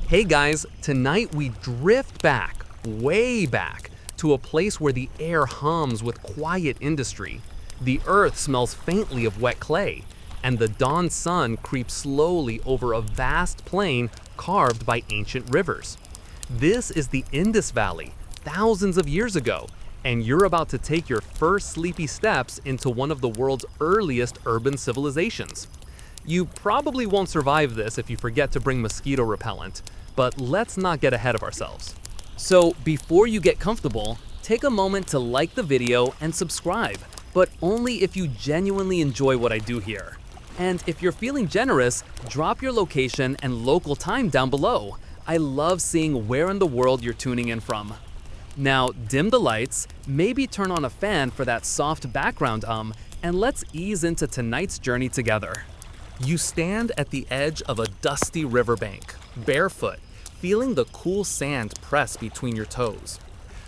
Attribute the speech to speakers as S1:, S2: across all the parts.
S1: Hey guys, tonight we drift back, way back, to a place where the air hums with quiet industry, the earth smells faintly of wet clay, and the dawn sun creeps slowly over a vast plain carved by ancient rivers. This is the Indus Valley, thousands of years ago, and you're about to take your first sleepy steps into one of the world's earliest urban civilizations. You probably won't survive this if you forget to bring mosquito repellent, but let's not get ahead of ourselves. So before you get comfortable, take a moment to like the video and subscribe, but only if you genuinely enjoy what I do here. And if you're feeling generous, drop your location and local time down below. I love seeing where in the world you're tuning in from. Now dim the lights, maybe turn on a fan for that soft background and let's ease into tonight's journey together. You stand at the edge of a dusty riverbank, barefoot, feeling the cool sand press between your toes.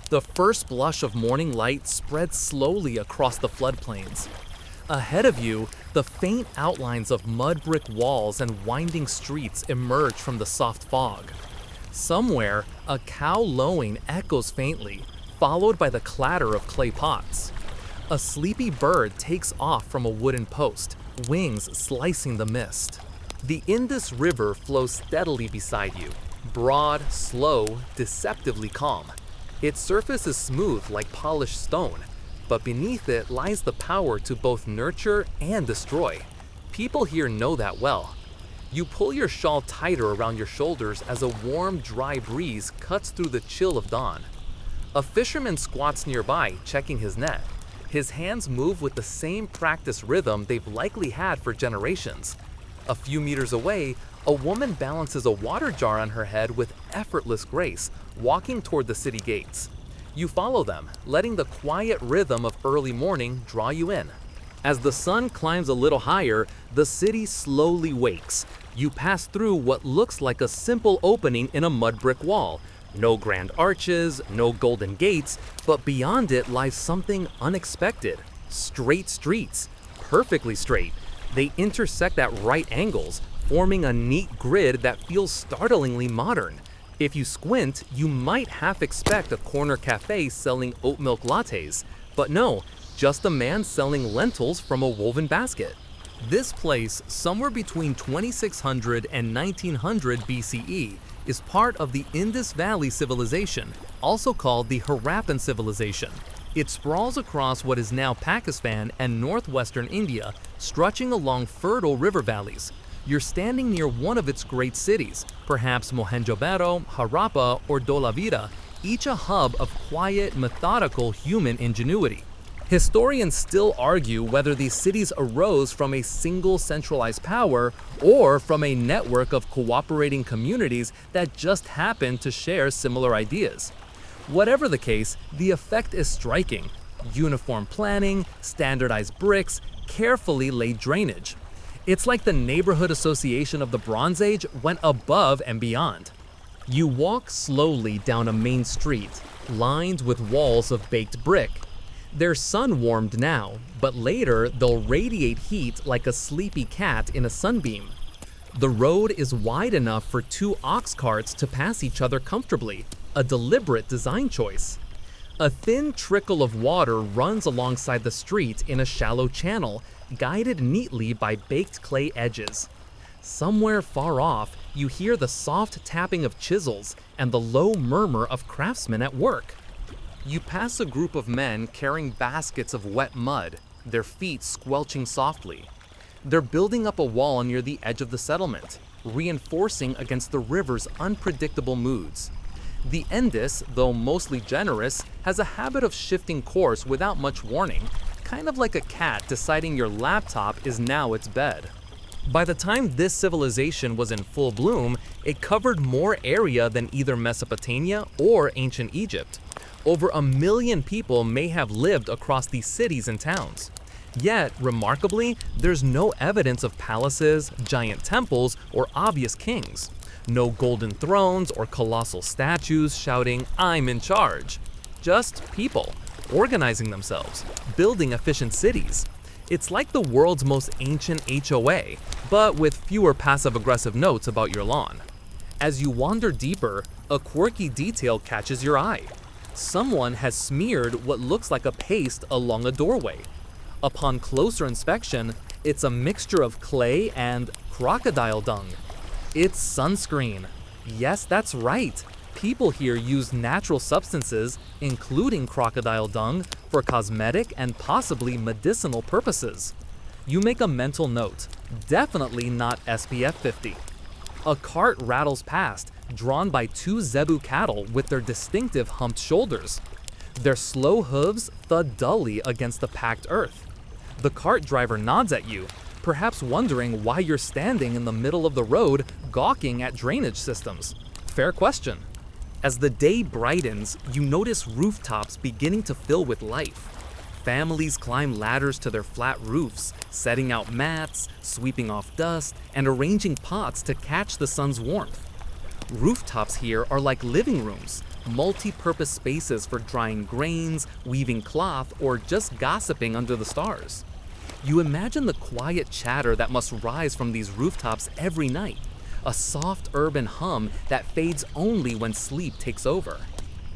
S1: The first blush of morning light spreads slowly across the floodplains. Ahead of you, the faint outlines of mud brick walls and winding streets emerge from the soft fog. Somewhere, a cow lowing echoes faintly, followed by the clatter of clay pots. A sleepy bird takes off from a wooden post, wings slicing the mist. The Indus River flows steadily beside you, broad, slow, deceptively calm. Its surface is smooth like polished stone, but beneath it lies the power to both nurture and destroy. People here know that well. You pull your shawl tighter around your shoulders as a warm, dry breeze cuts through the chill of dawn. A fisherman squats nearby, checking his net. His hands move with the same practice rhythm they've likely had for generations. A few meters away, a woman balances a water jar on her head with effortless grace, walking toward the city gates. You follow them, letting the quiet rhythm of early morning draw you in. As the sun climbs a little higher, the city slowly wakes. You pass through what looks like a simple opening in a mud brick wall. No grand arches, no golden gates, but beyond it lies something unexpected. Straight streets, perfectly straight. They intersect at right angles, forming a neat grid that feels startlingly modern. If you squint, you might half expect a corner cafe selling oat milk lattes, but no, just a man selling lentils from a woven basket. This place, somewhere between 2600 and 1900 BCE, is part of the Indus Valley Civilization, also called the Harappan Civilization. It sprawls across what is now Pakistan and northwestern India, stretching along fertile river valleys. You're standing near one of its great cities, perhaps Mohenjo-daro, Harappa, or Dholavira, each a hub of quiet, methodical human ingenuity. Historians still argue whether these cities arose from a single centralized power or from a network of cooperating communities that just happened to share similar ideas. Whatever the case, the effect is striking. Uniform planning, standardized bricks, carefully laid drainage. It's like the neighborhood association of the Bronze Age went above and beyond. You walk slowly down a main street, lined with walls of baked brick. They're sun-warmed now, but later they'll radiate heat like a sleepy cat in a sunbeam. The road is wide enough for two ox carts to pass each other comfortably, a deliberate design choice. A thin trickle of water runs alongside the street in a shallow channel, guided neatly by baked clay edges. Somewhere far off, you hear the soft tapping of chisels and the low murmur of craftsmen at work. You pass a group of men carrying baskets of wet mud, their feet squelching softly. They're building up a wall near the edge of the settlement, reinforcing against the river's unpredictable moods. The Indus, though mostly generous, has a habit of shifting course without much warning, kind of like a cat deciding your laptop is now its bed. By the time this civilization was in full bloom, it covered more area than either Mesopotamia or ancient Egypt. Over 1 million people may have lived across these cities and towns. Yet, remarkably, there's no evidence of palaces, giant temples, or obvious kings. No golden thrones or colossal statues shouting, "I'm in charge." Just people, organizing themselves, building efficient cities. It's like the world's most ancient HOA, but with fewer passive-aggressive notes about your lawn. As you wander deeper, a quirky detail catches your eye. Someone has smeared what looks like a paste along a doorway. Upon closer inspection, it's a mixture of clay and crocodile dung. It's sunscreen. Yes, that's right. People here use natural substances, including crocodile dung, for cosmetic and possibly medicinal purposes. You make a mental note, definitely not SPF 50. A cart rattles past, drawn by two zebu cattle with their distinctive humped shoulders. Their slow hooves thud dully against the packed earth. The cart driver nods at you, perhaps wondering why you're standing in the middle of the road gawking at drainage systems. Fair question. As the day brightens, you notice rooftops beginning to fill with life. Families climb ladders to their flat roofs, setting out mats, sweeping off dust, and arranging pots to catch the sun's warmth. Rooftops here are like living rooms, multi-purpose spaces for drying grains, weaving cloth, or just gossiping under the stars. You imagine the quiet chatter that must rise from these rooftops every night, a soft urban hum that fades only when sleep takes over.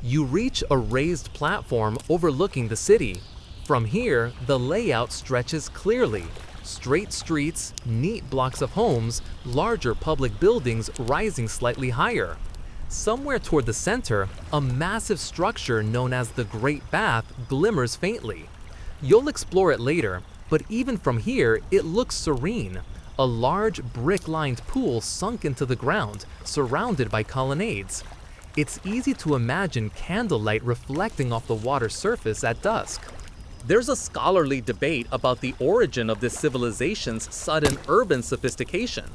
S1: You reach a raised platform overlooking the city. From here, the layout stretches clearly. Straight streets, neat blocks of homes, larger public buildings rising slightly higher. Somewhere toward the center, a massive structure known as the Great Bath glimmers faintly. You'll explore it later, but even from here, it looks serene. A large brick-lined pool sunk into the ground, surrounded by colonnades. It's easy to imagine candlelight reflecting off the water's surface at dusk. There's a scholarly debate about the origin of this civilization's sudden urban sophistication.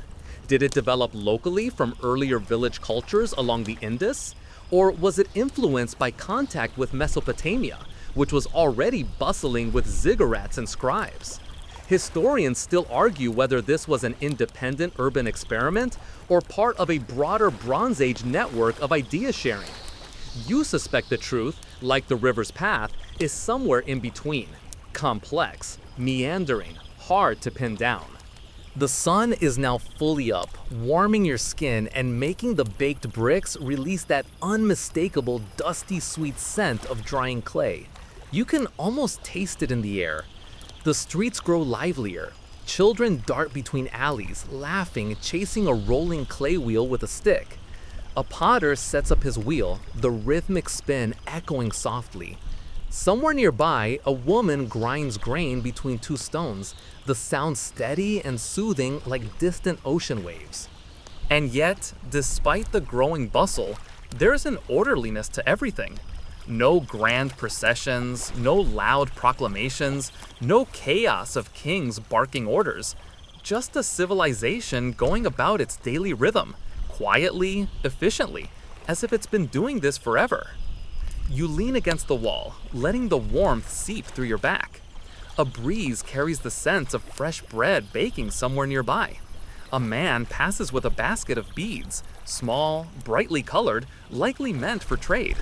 S1: Did it develop locally from earlier village cultures along the Indus? Or was it influenced by contact with Mesopotamia, which was already bustling with ziggurats and scribes? Historians still argue whether this was an independent urban experiment or part of a broader Bronze Age network of idea sharing. You suspect the truth, like the river's path, is somewhere in between, complex, meandering, hard to pin down. The sun is now fully up, warming your skin and making the baked bricks release that unmistakable dusty sweet scent of drying clay. You can almost taste it in the air. The streets grow livelier. Children dart between alleys, laughing, chasing a rolling clay wheel with a stick. A potter sets up his wheel, the rhythmic spin echoing softly. Somewhere nearby, a woman grinds grain between two stones, the sound steady and soothing like distant ocean waves. And yet, despite the growing bustle, there's an orderliness to everything. No grand processions, no loud proclamations, no chaos of kings barking orders. Just a civilization going about its daily rhythm, quietly, efficiently, as if it's been doing this forever. You lean against the wall, letting the warmth seep through your back. A breeze carries the sense of fresh bread baking somewhere nearby. A man passes with a basket of beads, small, brightly colored, likely meant for trade.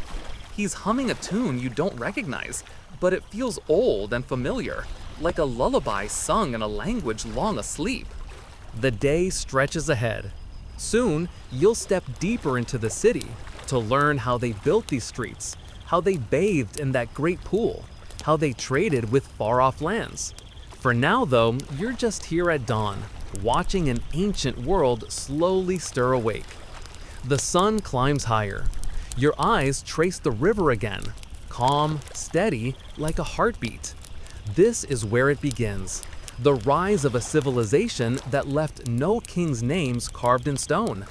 S1: He's humming a tune you don't recognize, but it feels old and familiar, like a lullaby sung in a language long asleep. The day stretches ahead. Soon, you'll step deeper into the city to learn how they built these streets, how they bathed in that great pool, how they traded with far-off lands. For now, though, you're just here at dawn, watching an ancient world slowly stir awake. The sun climbs higher. Your eyes trace the river again, calm, steady, like a heartbeat. This is where it begins, the rise of a civilization that left no king's names carved in stone,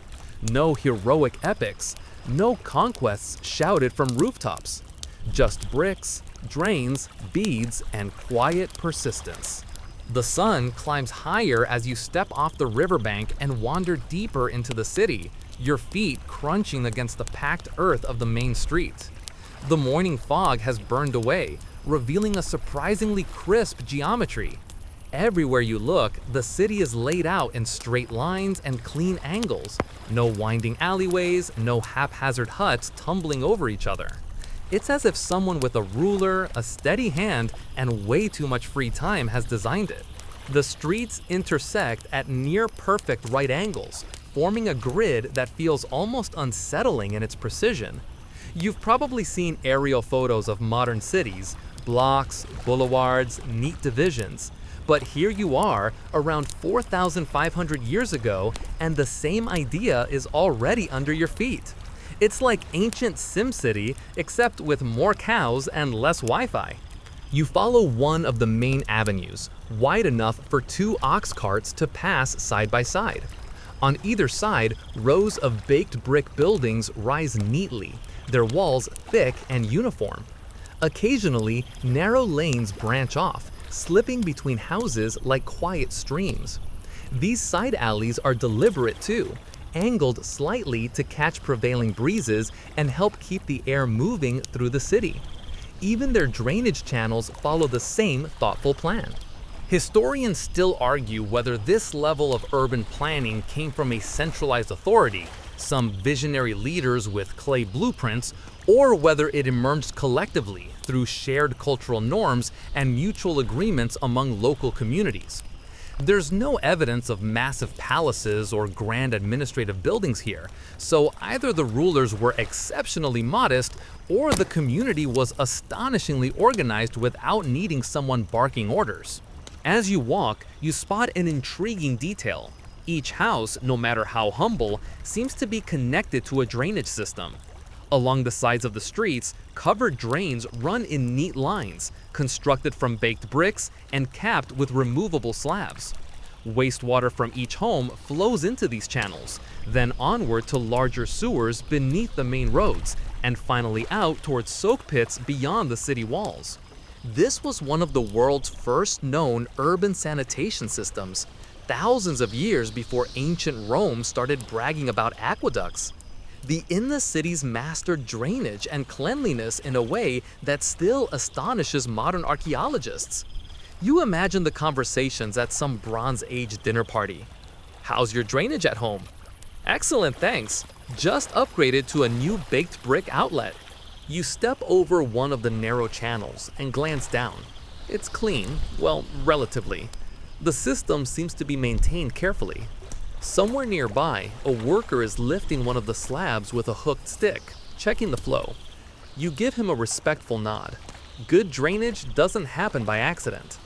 S1: no heroic epics, no conquests shouted from rooftops, just bricks, drains, beads, and quiet persistence. The sun climbs higher as you step off the riverbank and wander deeper into the city, your feet crunching against the packed earth of the main street. The morning fog has burned away, revealing a surprisingly crisp geometry. Everywhere you look, the city is laid out in straight lines and clean angles. No winding alleyways, no haphazard huts tumbling over each other. It's as if someone with a ruler, a steady hand, and way too much free time has designed it. The streets intersect at near-perfect right angles, forming a grid that feels almost unsettling in its precision. You've probably seen aerial photos of modern cities, blocks, boulevards, neat divisions. But here you are, around 4,500 years ago, and the same idea is already under your feet. It's like ancient SimCity, except with more cows and less Wi-Fi. You follow one of the main avenues, wide enough for 2 ox carts to pass side by side. On either side, rows of baked brick buildings rise neatly, their walls thick and uniform. Occasionally, narrow lanes branch off, slipping between houses like quiet streams. These side alleys are deliberate too, angled slightly to catch prevailing breezes and help keep the air moving through the city. Even their drainage channels follow the same thoughtful plan. Historians still argue whether this level of urban planning came from a centralized authority, some visionary leaders with clay blueprints, or whether it emerged collectively through shared cultural norms and mutual agreements among local communities. There's no evidence of massive palaces or grand administrative buildings here, so either the rulers were exceptionally modest or the community was astonishingly organized without needing someone barking orders. As you walk, you spot an intriguing detail. Each house, no matter how humble, seems to be connected to a drainage system. Along the sides of the streets, covered drains run in neat lines, constructed from baked bricks and capped with removable slabs. Wastewater from each home flows into these channels, then onward to larger sewers beneath the main roads, and finally out towards soak pits beyond the city walls. This was one of the world's first known urban sanitation systems, thousands of years before ancient Rome started bragging about aqueducts. The Indus cities mastered drainage and cleanliness in a way that still astonishes modern archaeologists. You imagine the conversations at some Bronze Age dinner party. How's your drainage at home? Excellent, thanks. Just upgraded to a new baked brick outlet. You step over one of the narrow channels and glance down. It's clean, well, relatively. The system seems to be maintained carefully. Somewhere nearby, a worker is lifting one of the slabs with a hooked stick, checking the flow. You give him a respectful nod. Good drainage doesn't happen by accident.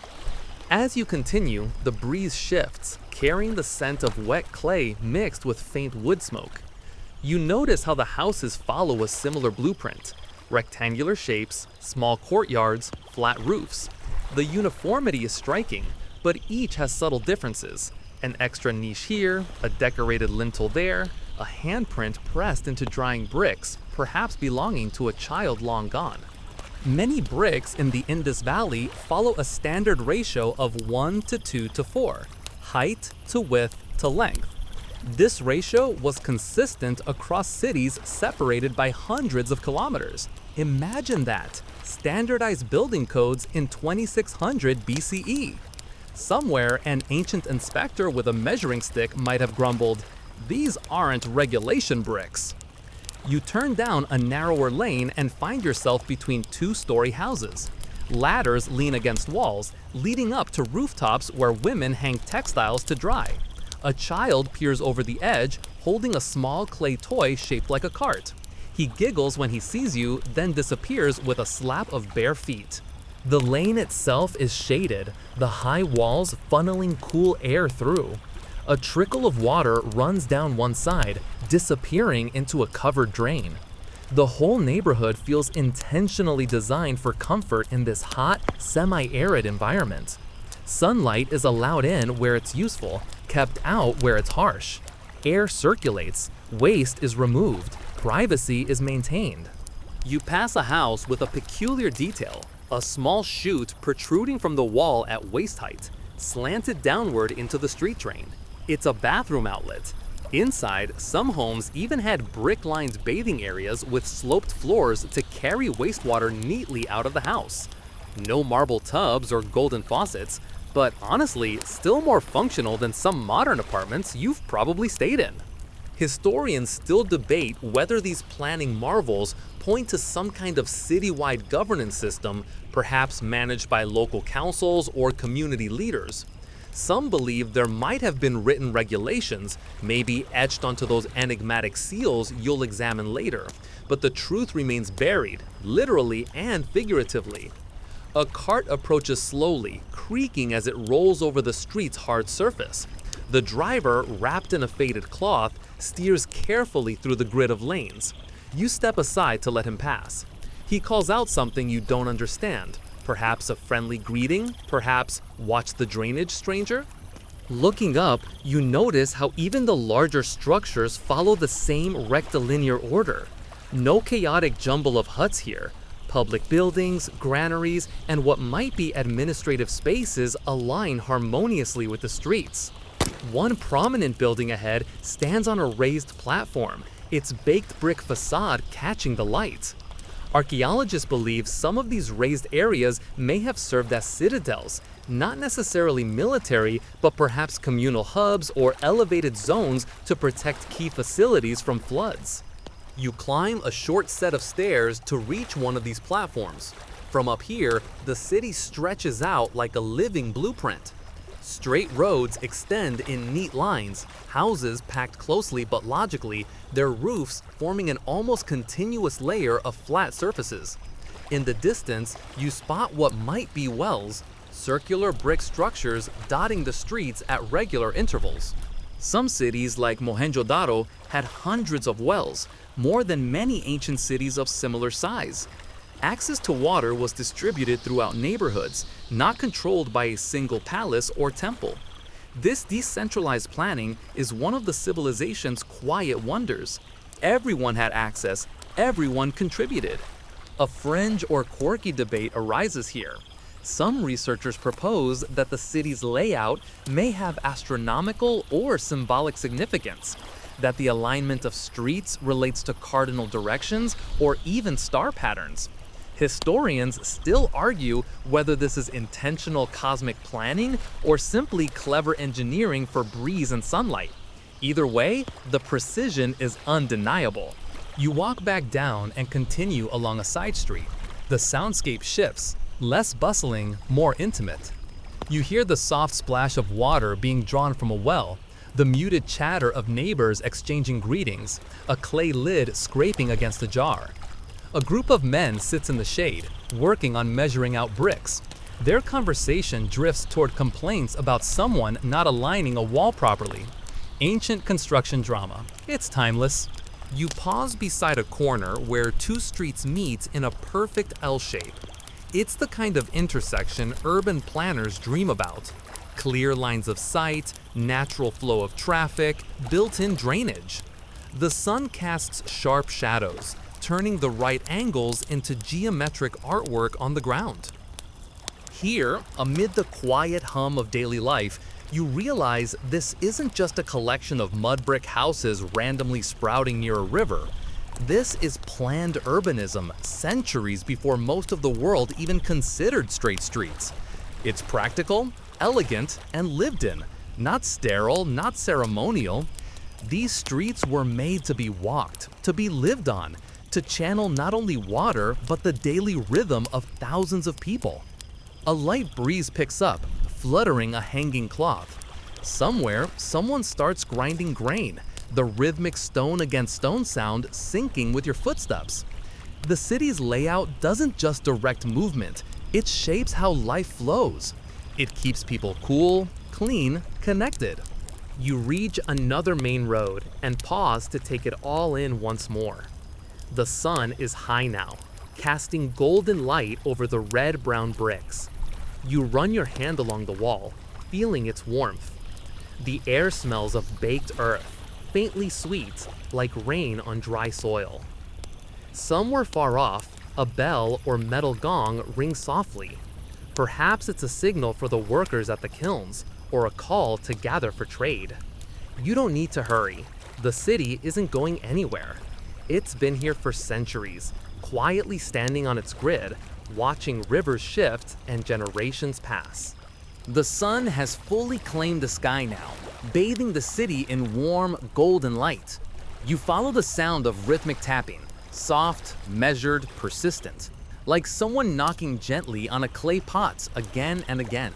S1: As you continue, the breeze shifts, carrying the scent of wet clay mixed with faint wood smoke. You notice how the houses follow a similar blueprint. Rectangular shapes, small courtyards, flat roofs. The uniformity is striking, but each has subtle differences. An extra niche here, a decorated lintel there, a handprint pressed into drying bricks, perhaps belonging to a child long gone. Many bricks in the Indus Valley follow a standard ratio of 1 to 2 to 4, height to width to length. This ratio was consistent across cities separated by hundreds of kilometers. Imagine that! Standardized building codes in 2600 BCE. Somewhere, an ancient inspector with a measuring stick might have grumbled, "These aren't regulation bricks." You turn down a narrower lane and find yourself between 2-story houses. Ladders lean against walls, leading up to rooftops where women hang textiles to dry. A child peers over the edge, holding a small clay toy shaped like a cart. He giggles when he sees you, then disappears with a slap of bare feet. The lane itself is shaded, the high walls funneling cool air through. A trickle of water runs down one side, disappearing into a covered drain. The whole neighborhood feels intentionally designed for comfort in this hot, semi-arid environment. Sunlight is allowed in where it's useful, kept out where it's harsh. Air circulates, waste is removed, privacy is maintained. You pass a house with a peculiar detail. A small chute protruding from the wall at waist height, slanted downward into the street drain. It's a bathroom outlet. Inside, some homes even had brick-lined bathing areas with sloped floors to carry wastewater neatly out of the house. No marble tubs or golden faucets, but honestly, still more functional than some modern apartments you've probably stayed in. Historians still debate whether these planning marvels point to some kind of citywide governance system, perhaps managed by local councils or community leaders. Some believe there might have been written regulations, maybe etched onto those enigmatic seals you'll examine later, but the truth remains buried, literally and figuratively. A cart approaches slowly, creaking as it rolls over the street's hard surface. The driver, wrapped in a faded cloth, steers carefully through the grid of lanes. You step aside to let him pass. He calls out something you don't understand. Perhaps a friendly greeting? Perhaps, "Watch the drainage, stranger?" Looking up, you notice how even the larger structures follow the same rectilinear order. No chaotic jumble of huts here. Public buildings, granaries, and what might be administrative spaces align harmoniously with the streets. One prominent building ahead stands on a raised platform, its baked brick facade catching the light. Archaeologists believe some of these raised areas may have served as citadels, not necessarily military, but perhaps communal hubs or elevated zones to protect key facilities from floods. You climb a short set of stairs to reach one of these platforms. From up here, the city stretches out like a living blueprint. Straight roads extend in neat lines, houses packed closely but logically, their roofs forming an almost continuous layer of flat surfaces. In the distance, you spot what might be wells, circular brick structures dotting the streets at regular intervals. Some cities, like Mohenjo-daro, had hundreds of wells, more than many ancient cities of similar size. Access to water was distributed throughout neighborhoods, not controlled by a single palace or temple. This decentralized planning is one of the civilization's quiet wonders. Everyone had access, everyone contributed. A fringe or quirky debate arises here. Some researchers propose that the city's layout may have astronomical or symbolic significance, that the alignment of streets relates to cardinal directions or even star patterns. Historians still argue whether this is intentional cosmic planning or simply clever engineering for breeze and sunlight. Either way, the precision is undeniable. You walk back down and continue along a side street. The soundscape shifts, less bustling, more intimate. You hear the soft splash of water being drawn from a well, the muted chatter of neighbors exchanging greetings, a clay lid scraping against a jar. A group of men sits in the shade, working on measuring out bricks. Their conversation drifts toward complaints about someone not aligning a wall properly. Ancient construction drama. It's timeless. You pause beside a corner where two streets meet in a perfect L shape. It's the kind of intersection urban planners dream about. Clear lines of sight, natural flow of traffic, built-in drainage. The sun casts sharp shadows, turning the right angles into geometric artwork on the ground. Here, amid the quiet hum of daily life, you realize this isn't just a collection of mud brick houses randomly sprouting near a river. This is planned urbanism centuries before most of the world even considered straight streets. It's practical, elegant, and lived in, not sterile, not ceremonial. These streets were made to be walked, to be lived on, to channel not only water, but the daily rhythm of thousands of people. A light breeze picks up, fluttering a hanging cloth. Somewhere, someone starts grinding grain, the rhythmic stone against stone sound syncing with your footsteps. The city's layout doesn't just direct movement, it shapes how life flows. It keeps people cool, clean, connected. You reach another main road and pause to take it all in once more. The sun is high now, casting golden light over the red-brown bricks. You run your hand along the wall, feeling its warmth. The air smells of baked earth, faintly sweet, like rain on dry soil. Somewhere far off, a bell or metal gong rings softly. Perhaps it's a signal for the workers at the kilns, or a call to gather for trade. You don't need to hurry. The city isn't going anywhere. It's been here for centuries, quietly standing on its grid, watching rivers shift and generations pass. The sun has fully claimed the sky now, bathing the city in warm, golden light. You follow the sound of rhythmic tapping, soft, measured, persistent, like someone knocking gently on a clay pot again and again.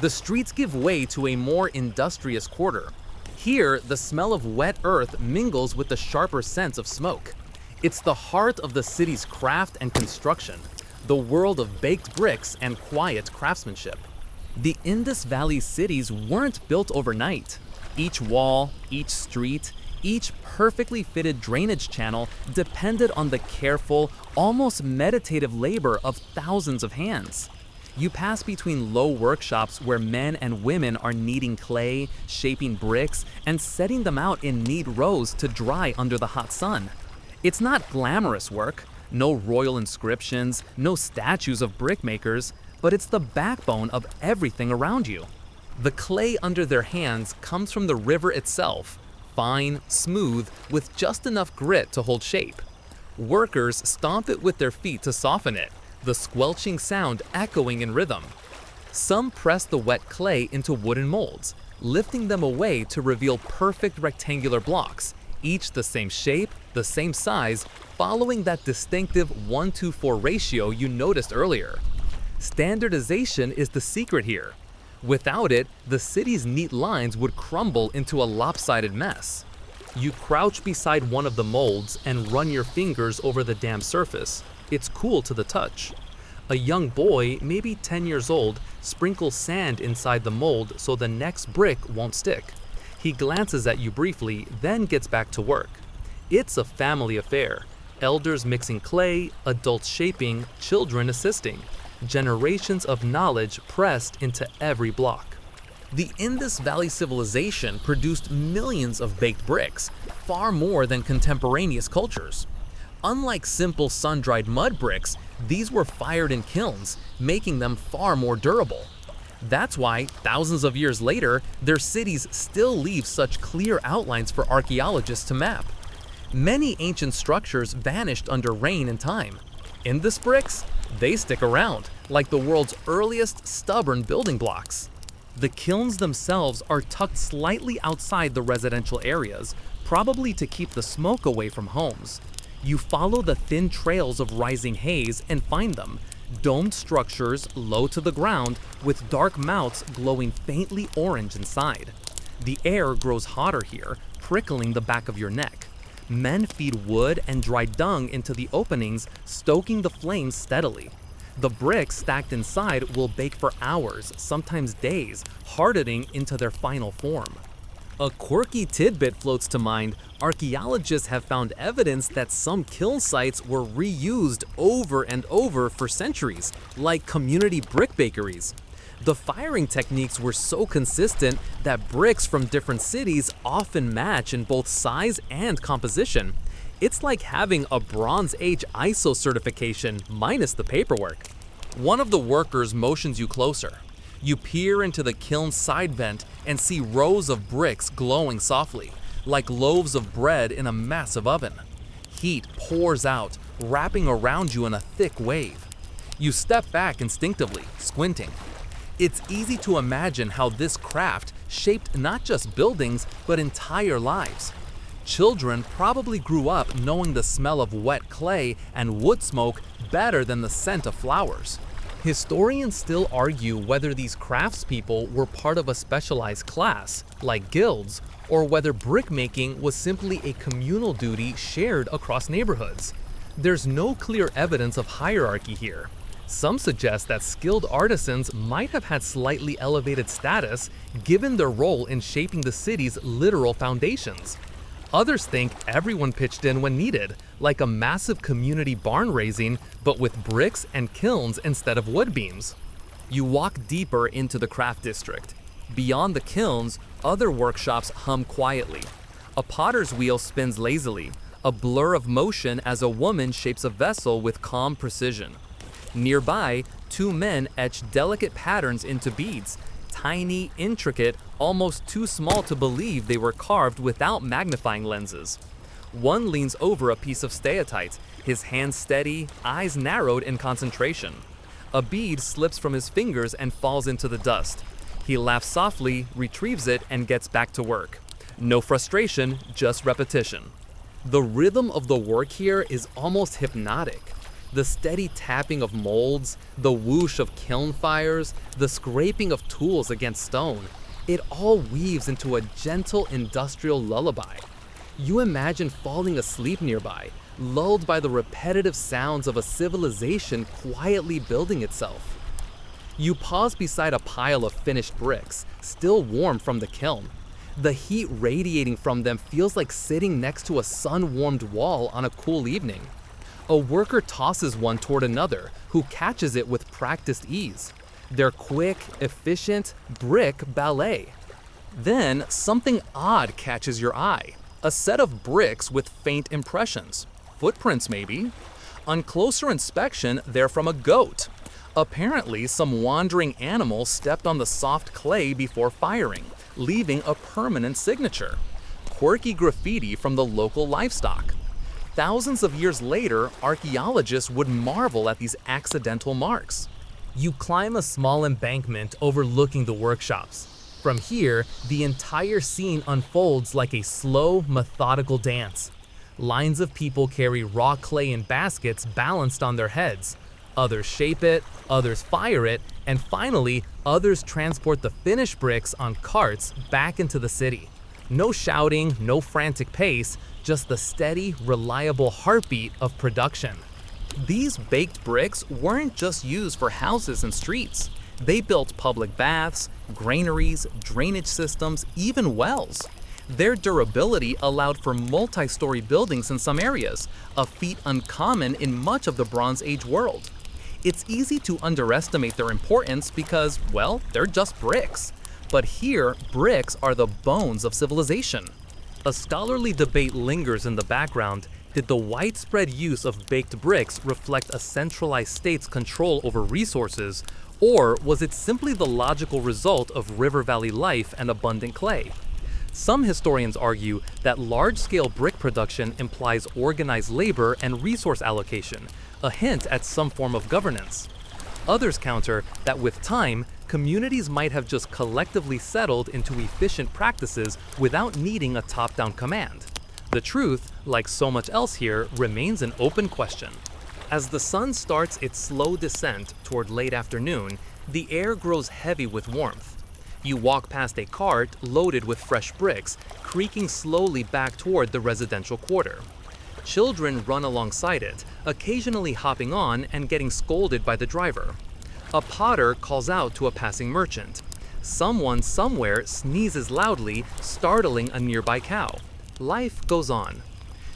S1: The streets give way to a more industrious quarter. Here, the smell of wet earth mingles with the sharper sense of smoke. It's the heart of the city's craft and construction, the world of baked bricks and quiet craftsmanship. The Indus Valley cities weren't built overnight. Each wall, each street, each perfectly fitted drainage channel depended on the careful, almost meditative labor of thousands of hands. You pass between low workshops where men and women are kneading clay, shaping bricks, and setting them out in neat rows to dry under the hot sun. It's not glamorous work, no royal inscriptions, no statues of brickmakers, but it's the backbone of everything around you. The clay under their hands comes from the river itself, fine, smooth, with just enough grit to hold shape. Workers stomp it with their feet to soften it, the squelching sound echoing in rhythm. Some press the wet clay into wooden molds, lifting them away to reveal perfect rectangular blocks, each the same shape, the same size, following that distinctive 1:4 ratio you noticed earlier. Standardization is the secret here. Without it, the city's neat lines would crumble into a lopsided mess. You crouch beside one of the molds and run your fingers over the damp surface. It's cool to the touch. A young boy, maybe 10 years old, sprinkles sand inside the mold so the next brick won't stick. He glances at you briefly, then gets back to work. It's a family affair. Elders mixing clay, adults shaping, children assisting. Generations of knowledge pressed into every block. The Indus Valley Civilization produced millions of baked bricks, far more than contemporaneous cultures. Unlike simple sun-dried mud bricks, these were fired in kilns, making them far more durable. That's why, thousands of years later, their cities still leave such clear outlines for archaeologists to map. Many ancient structures vanished under rain and time. Indus bricks? They stick around, like the world's earliest stubborn building blocks. The kilns themselves are tucked slightly outside the residential areas, probably to keep the smoke away from homes. You follow the thin trails of rising haze and find them, domed structures low to the ground with dark mouths glowing faintly orange inside. The air grows hotter here, prickling the back of your neck. Men feed wood and dry dung into the openings, stoking the flames steadily. The bricks stacked inside will bake for hours, sometimes days, hardening into their final form. A quirky tidbit floats to mind. Archaeologists have found evidence that some kiln sites were reused over and over for centuries, like community brick bakeries. The firing techniques were so consistent that bricks from different cities often match in both size and composition. It's like having a Bronze Age ISO certification minus the paperwork. One of the workers motions you closer. You peer into the kiln's side vent and see rows of bricks glowing softly, like loaves of bread in a massive oven. Heat pours out, wrapping around you in a thick wave. You step back instinctively, squinting. It's easy to imagine how this craft shaped not just buildings, but entire lives. Children probably grew up knowing the smell of wet clay and wood smoke better than the scent of flowers. Historians still argue whether these craftspeople were part of a specialized class, like guilds, or whether brickmaking was simply a communal duty shared across neighborhoods. There's no clear evidence of hierarchy here. Some suggest that skilled artisans might have had slightly elevated status given their role in shaping the city's literal foundations. Others think everyone pitched in when needed, like a massive community barn raising, but with bricks and kilns instead of wood beams. You walk deeper into the craft district. Beyond the kilns, other workshops hum quietly. A potter's wheel spins lazily, a blur of motion as a woman shapes a vessel with calm precision. Nearby, two men etch delicate patterns into beads, tiny, intricate, almost too small to believe they were carved without magnifying lenses. One leans over a piece of steatite, his hands steady, eyes narrowed in concentration. A bead slips from his fingers and falls into the dust. He laughs softly, retrieves it, and gets back to work. No frustration, just repetition. The rhythm of the work here is almost hypnotic. The steady tapping of molds, the whoosh of kiln fires, the scraping of tools against stone, it all weaves into a gentle industrial lullaby. You imagine falling asleep nearby, lulled by the repetitive sounds of a civilization quietly building itself. You pause beside a pile of finished bricks, still warm from the kiln. The heat radiating from them feels like sitting next to a sun-warmed wall on a cool evening. A worker tosses one toward another, who catches it with practiced ease. Their quick, efficient brick ballet. Then something odd catches your eye. A set of bricks with faint impressions. Footprints, maybe. On closer inspection, they're from a goat. Apparently, some wandering animal stepped on the soft clay before firing, leaving a permanent signature. Quirky graffiti from the local livestock. Thousands of years later, archaeologists would marvel at these accidental marks. You climb a small embankment overlooking the workshops. From here, the entire scene unfolds like a slow, methodical dance. Lines of people carry raw clay in baskets balanced on their heads. Others shape it, others fire it, and finally, others transport the finished bricks on carts back into the city. No shouting, no frantic pace, just the steady, reliable heartbeat of production. These baked bricks weren't just used for houses and streets. They built public baths, granaries, drainage systems, even wells. Their durability allowed for multi-story buildings in some areas, a feat uncommon in much of the Bronze Age world. It's easy to underestimate their importance because, well, they're just bricks. But here, bricks are the bones of civilization. A scholarly debate lingers in the background. Did the widespread use of baked bricks reflect a centralized state's control over resources, or was it simply the logical result of river valley life and abundant clay? Some historians argue that large-scale brick production implies organized labor and resource allocation, a hint at some form of governance. Others counter that with time, communities might have just collectively settled into efficient practices without needing a top-down command. The truth, like so much else here, remains an open question. As the sun starts its slow descent toward late afternoon, the air grows heavy with warmth. You walk past a cart loaded with fresh bricks, creaking slowly back toward the residential quarter. Children run alongside it, occasionally hopping on and getting scolded by the driver. A potter calls out to a passing merchant. Someone somewhere sneezes loudly, startling a nearby cow. Life goes on.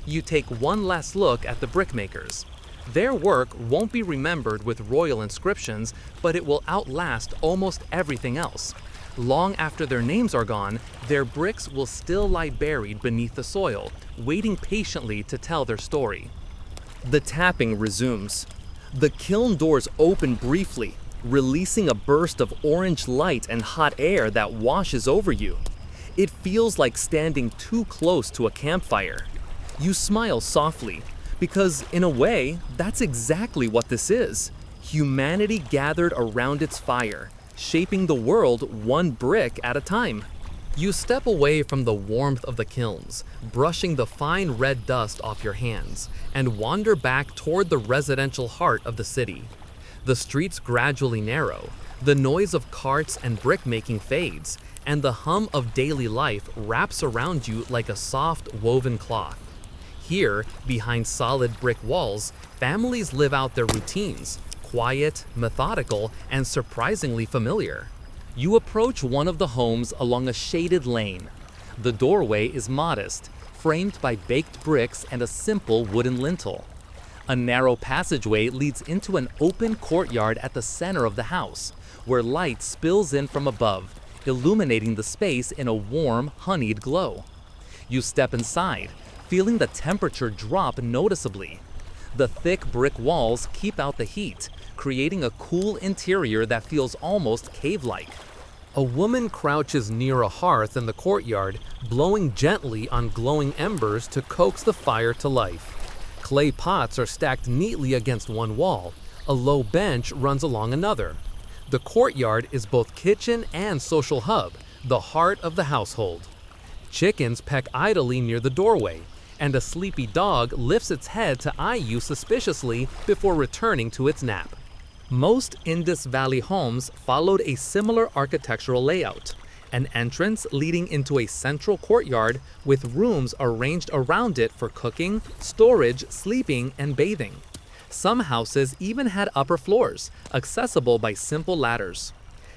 S1: You take one last look at the brickmakers. Their work won't be remembered with royal inscriptions, but it will outlast almost everything else. Long after their names are gone, their bricks will still lie buried beneath the soil, waiting patiently to tell their story. The tapping resumes. The kiln doors open briefly, releasing a burst of orange light and hot air that washes over you. It feels like standing too close to a campfire. You smile softly, because in a way, that's exactly what this is. Humanity gathered around its fire, shaping the world one brick at a time. You step away from the warmth of the kilns, brushing the fine red dust off your hands, and wander back toward the residential heart of the city. The streets gradually narrow, the noise of carts and brick-making fades, and the hum of daily life wraps around you like a soft, woven cloth. Here, behind solid brick walls, families live out their routines, quiet, methodical, and surprisingly familiar. You approach one of the homes along a shaded lane. The doorway is modest, framed by baked bricks and a simple wooden lintel. A narrow passageway leads into an open courtyard at the center of the house, where light spills in from above, illuminating the space in a warm, honeyed glow. You step inside, feeling the temperature drop noticeably. The thick brick walls keep out the heat, creating a cool interior that feels almost cave-like. A woman crouches near a hearth in the courtyard, blowing gently on glowing embers to coax the fire to life. Clay pots are stacked neatly against one wall. A low bench runs along another. The courtyard is both kitchen and social hub, the heart of the household. Chickens peck idly near the doorway, and a sleepy dog lifts its head to eye you suspiciously before returning to its nap. Most Indus Valley homes followed a similar architectural layout, an entrance leading into a central courtyard with rooms arranged around it for cooking, storage, sleeping, and bathing. Some houses even had upper floors, accessible by simple ladders.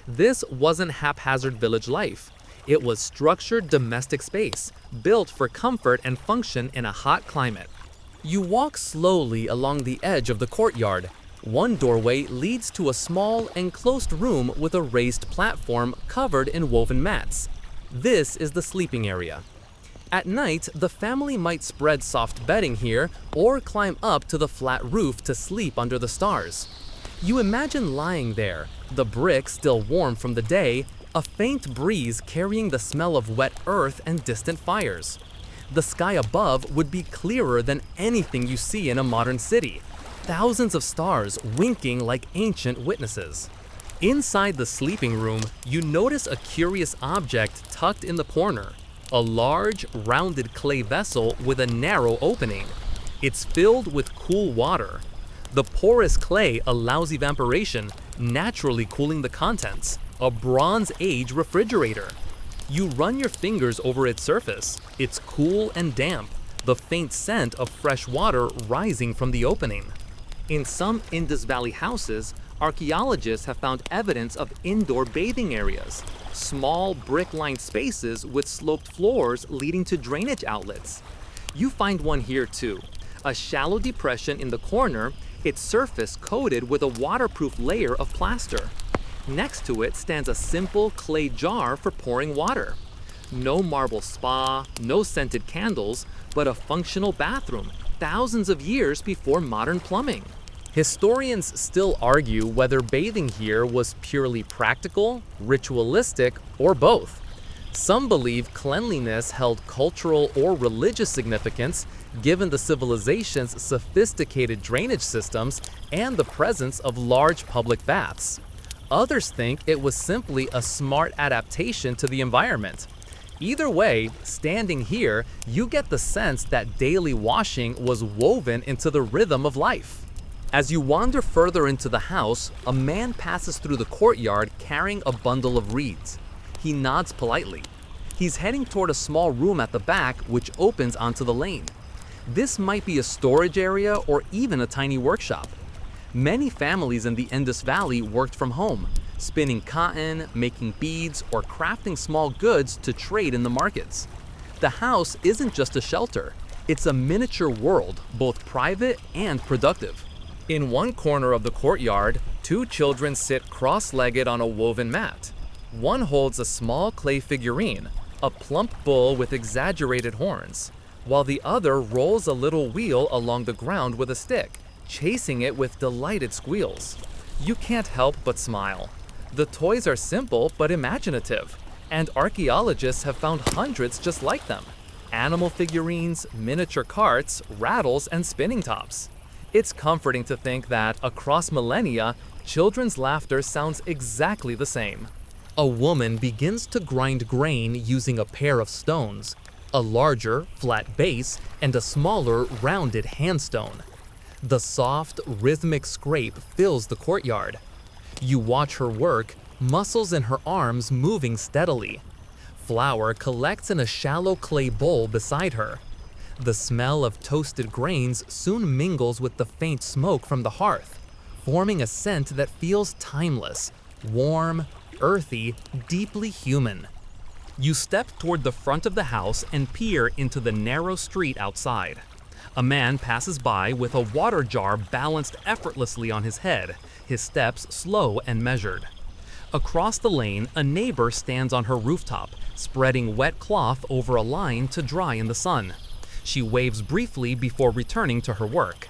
S1: This wasn't haphazard village life. It was structured domestic space, built for comfort and function in a hot climate. You walk slowly along the edge of the courtyard. One doorway leads to a small, enclosed room with a raised platform covered in woven mats. This is the sleeping area. At night, the family might spread soft bedding here or climb up to the flat roof to sleep under the stars. You imagine lying there, the brick still warm from the day, a faint breeze carrying the smell of wet earth and distant fires. The sky above would be clearer than anything you see in a modern city. Thousands of stars winking like ancient witnesses. Inside the sleeping room, you notice a curious object tucked in the corner. A large, rounded clay vessel with a narrow opening. It's filled with cool water. The porous clay allows evaporation, naturally cooling the contents. A Bronze Age refrigerator. You run your fingers over its surface. It's cool and damp, the faint scent of fresh water rising from the opening. In some Indus Valley houses, archaeologists have found evidence of indoor bathing areas, small brick-lined spaces with sloped floors leading to drainage outlets. You find one here too, a shallow depression in the corner, its surface coated with a waterproof layer of plaster. Next to it stands a simple clay jar for pouring water. No marble spa, no scented candles, but a functional bathroom, thousands of years before modern plumbing. Historians still argue whether bathing here was purely practical, ritualistic, or both. Some believe cleanliness held cultural or religious significance given the civilization's sophisticated drainage systems and the presence of large public baths. Others think it was simply a smart adaptation to the environment. Either way, standing here, you get the sense that daily washing was woven into the rhythm of life. As you wander further into the house, a man passes through the courtyard carrying a bundle of reeds. He nods politely. He's heading toward a small room at the back which opens onto the lane. This might be a storage area or even a tiny workshop. Many families in the Indus Valley worked from home, spinning cotton, making beads, or crafting small goods to trade in the markets. The house isn't just a shelter, it's a miniature world, both private and productive. In one corner of the courtyard, two children sit cross-legged on a woven mat. One holds a small clay figurine, a plump bull with exaggerated horns, while the other rolls a little wheel along the ground with a stick, chasing it with delighted squeals. You can't help but smile. The toys are simple but imaginative, and archaeologists have found hundreds just like them. Animal figurines, miniature carts, rattles, and spinning tops. It's comforting to think that, across millennia, children's laughter sounds exactly the same. A woman begins to grind grain using a pair of stones, a larger, flat base, and a smaller, rounded handstone. The soft, rhythmic scrape fills the courtyard. You watch her work, muscles in her arms moving steadily. Flour collects in a shallow clay bowl beside her. The smell of toasted grains soon mingles with the faint smoke from the hearth, forming a scent that feels timeless, warm, earthy, deeply human. You step toward the front of the house and peer into the narrow street outside. A man passes by with a water jar balanced effortlessly on his head, his steps slow and measured. Across the lane, a neighbor stands on her rooftop, spreading wet cloth over a line to dry in the sun. She waves briefly before returning to her work.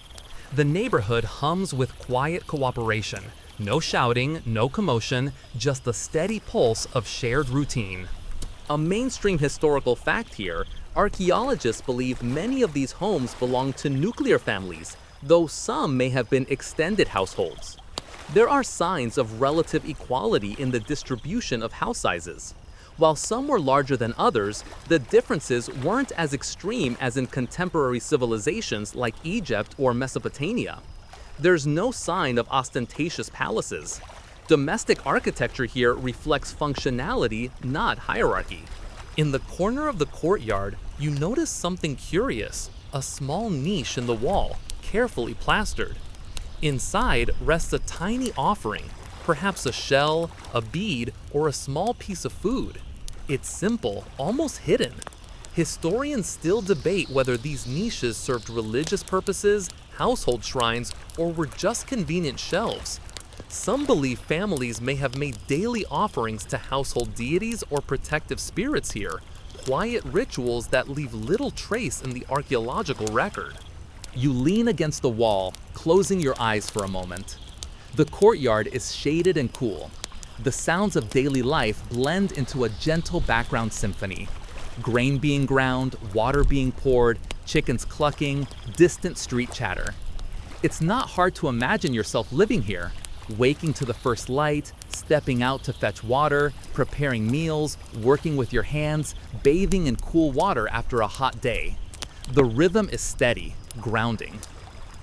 S1: The neighborhood hums with quiet cooperation. No shouting, no commotion, just the steady pulse of shared routine. A mainstream historical fact here, archaeologists believe many of these homes belong to nuclear families, though some may have been extended households. There are signs of relative equality in the distribution of house sizes. While some were larger than others, the differences weren't as extreme as in contemporary civilizations like Egypt or Mesopotamia. There's no sign of ostentatious palaces. Domestic architecture here reflects functionality, not hierarchy. In the corner of the courtyard, you notice something curious, a small niche in the wall, carefully plastered. Inside rests a tiny offering, perhaps a shell, a bead, or a small piece of food. It's simple, almost hidden. Historians still debate whether these niches served religious purposes, household shrines, or were just convenient shelves. Some believe families may have made daily offerings to household deities or protective spirits here, quiet rituals that leave little trace in the archaeological record. You lean against the wall, closing your eyes for a moment. The courtyard is shaded and cool. The sounds of daily life blend into a gentle background symphony. Grain being ground, water being poured, chickens clucking, distant street chatter. It's not hard to imagine yourself living here, waking to the first light, stepping out to fetch water, preparing meals, working with your hands, bathing in cool water after a hot day. The rhythm is steady, grounding.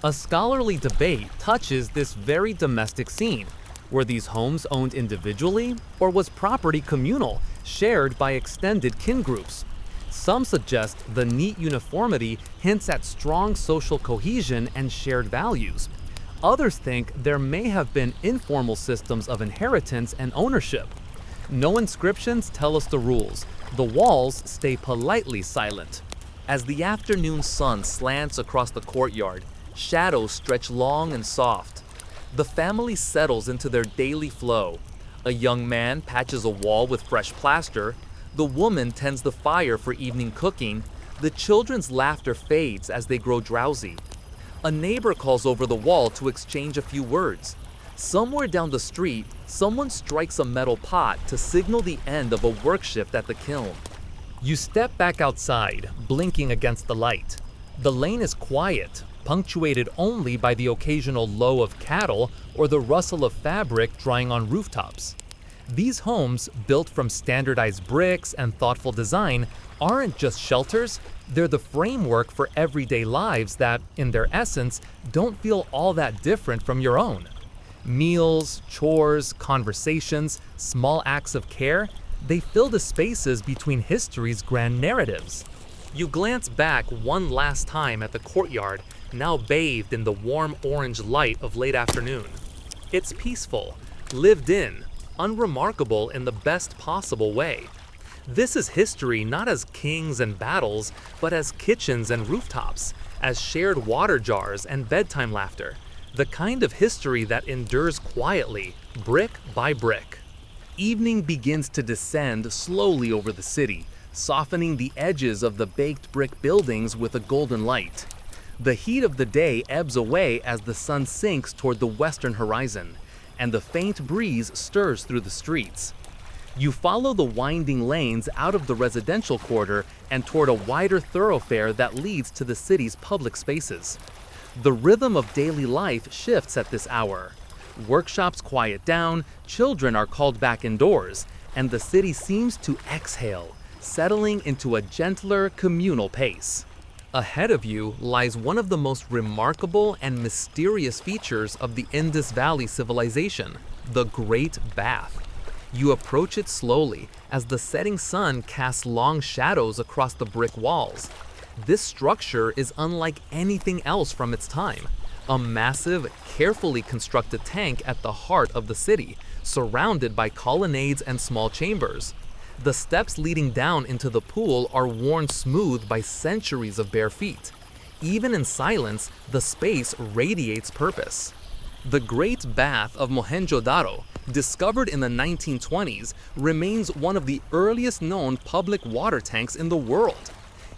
S1: A scholarly debate touches this very domestic scene. Were these homes owned individually, or was property communal, shared by extended kin groups? Some suggest the neat uniformity hints at strong social cohesion and shared values. Others think there may have been informal systems of inheritance and ownership. No inscriptions tell us the rules. The walls stay politely silent. As the afternoon sun slants across the courtyard, shadows stretch long and soft. The family settles into their daily flow. A young man patches a wall with fresh plaster. The woman tends the fire for evening cooking. The children's laughter fades as they grow drowsy. A neighbor calls over the wall to exchange a few words. Somewhere down the street, someone strikes a metal pot to signal the end of a work shift at the kiln. You step back outside, blinking against the light. The lane is quiet, punctuated only by the occasional low of cattle or the rustle of fabric drying on rooftops. These homes, built from standardized bricks and thoughtful design, aren't just shelters, they're the framework for everyday lives that, in their essence, don't feel all that different from your own. Meals, chores, conversations, small acts of care, they fill the spaces between history's grand narratives. You glance back one last time at the courtyard, now bathed in the warm orange light of late afternoon. It's peaceful, lived in, unremarkable in the best possible way. This is history not as kings and battles, but as kitchens and rooftops, as shared water jars and bedtime laughter, the kind of history that endures quietly, brick by brick. Evening begins to descend slowly over the city, softening the edges of the baked brick buildings with a golden light. The heat of the day ebbs away as the sun sinks toward the western horizon, and the faint breeze stirs through the streets. You follow the winding lanes out of the residential quarter and toward a wider thoroughfare that leads to the city's public spaces. The rhythm of daily life shifts at this hour. Workshops quiet down, children are called back indoors, and the city seems to exhale, settling into a gentler, communal pace. Ahead of you lies one of the most remarkable and mysterious features of the Indus Valley Civilization, the Great Bath. You approach it slowly as the setting sun casts long shadows across the brick walls. This structure is unlike anything else from its time. A massive, carefully constructed tank at the heart of the city, surrounded by colonnades and small chambers. The steps leading down into the pool are worn smooth by centuries of bare feet. Even in silence, the space radiates purpose. The Great Bath of Mohenjo-daro, discovered in the 1920s, remains one of the earliest known public water tanks in the world.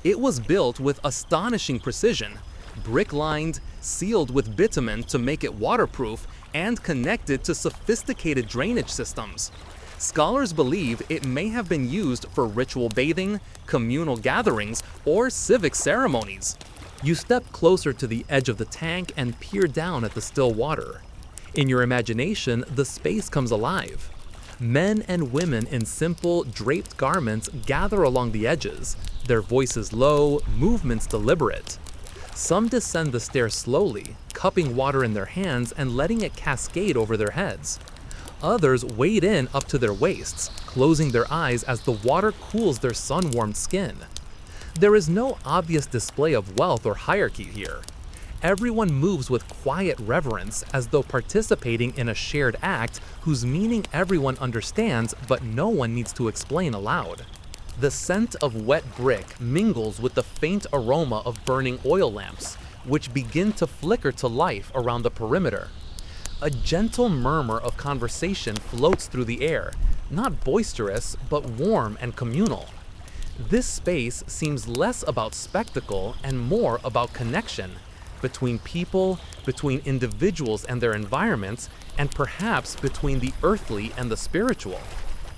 S1: It was built with astonishing precision, brick-lined, sealed with bitumen to make it waterproof, and connected to sophisticated drainage systems. Scholars believe it may have been used for ritual bathing, communal gatherings, or civic ceremonies. You step closer to the edge of the tank and peer down at the still water. In your imagination, the space comes alive. Men and women in simple, draped garments gather along the edges, their voices low, movements deliberate. Some descend the stairs slowly, cupping water in their hands and letting it cascade over their heads. Others wade in up to their waists, closing their eyes as the water cools their sun-warmed skin. There is no obvious display of wealth or hierarchy here. Everyone moves with quiet reverence as though participating in a shared act whose meaning everyone understands but no one needs to explain aloud. The scent of wet brick mingles with the faint aroma of burning oil lamps, which begin to flicker to life around the perimeter. A gentle murmur of conversation floats through the air, not boisterous but warm and communal. This space seems less about spectacle and more about connection between people, between individuals and their environments, and perhaps between the earthly and the spiritual.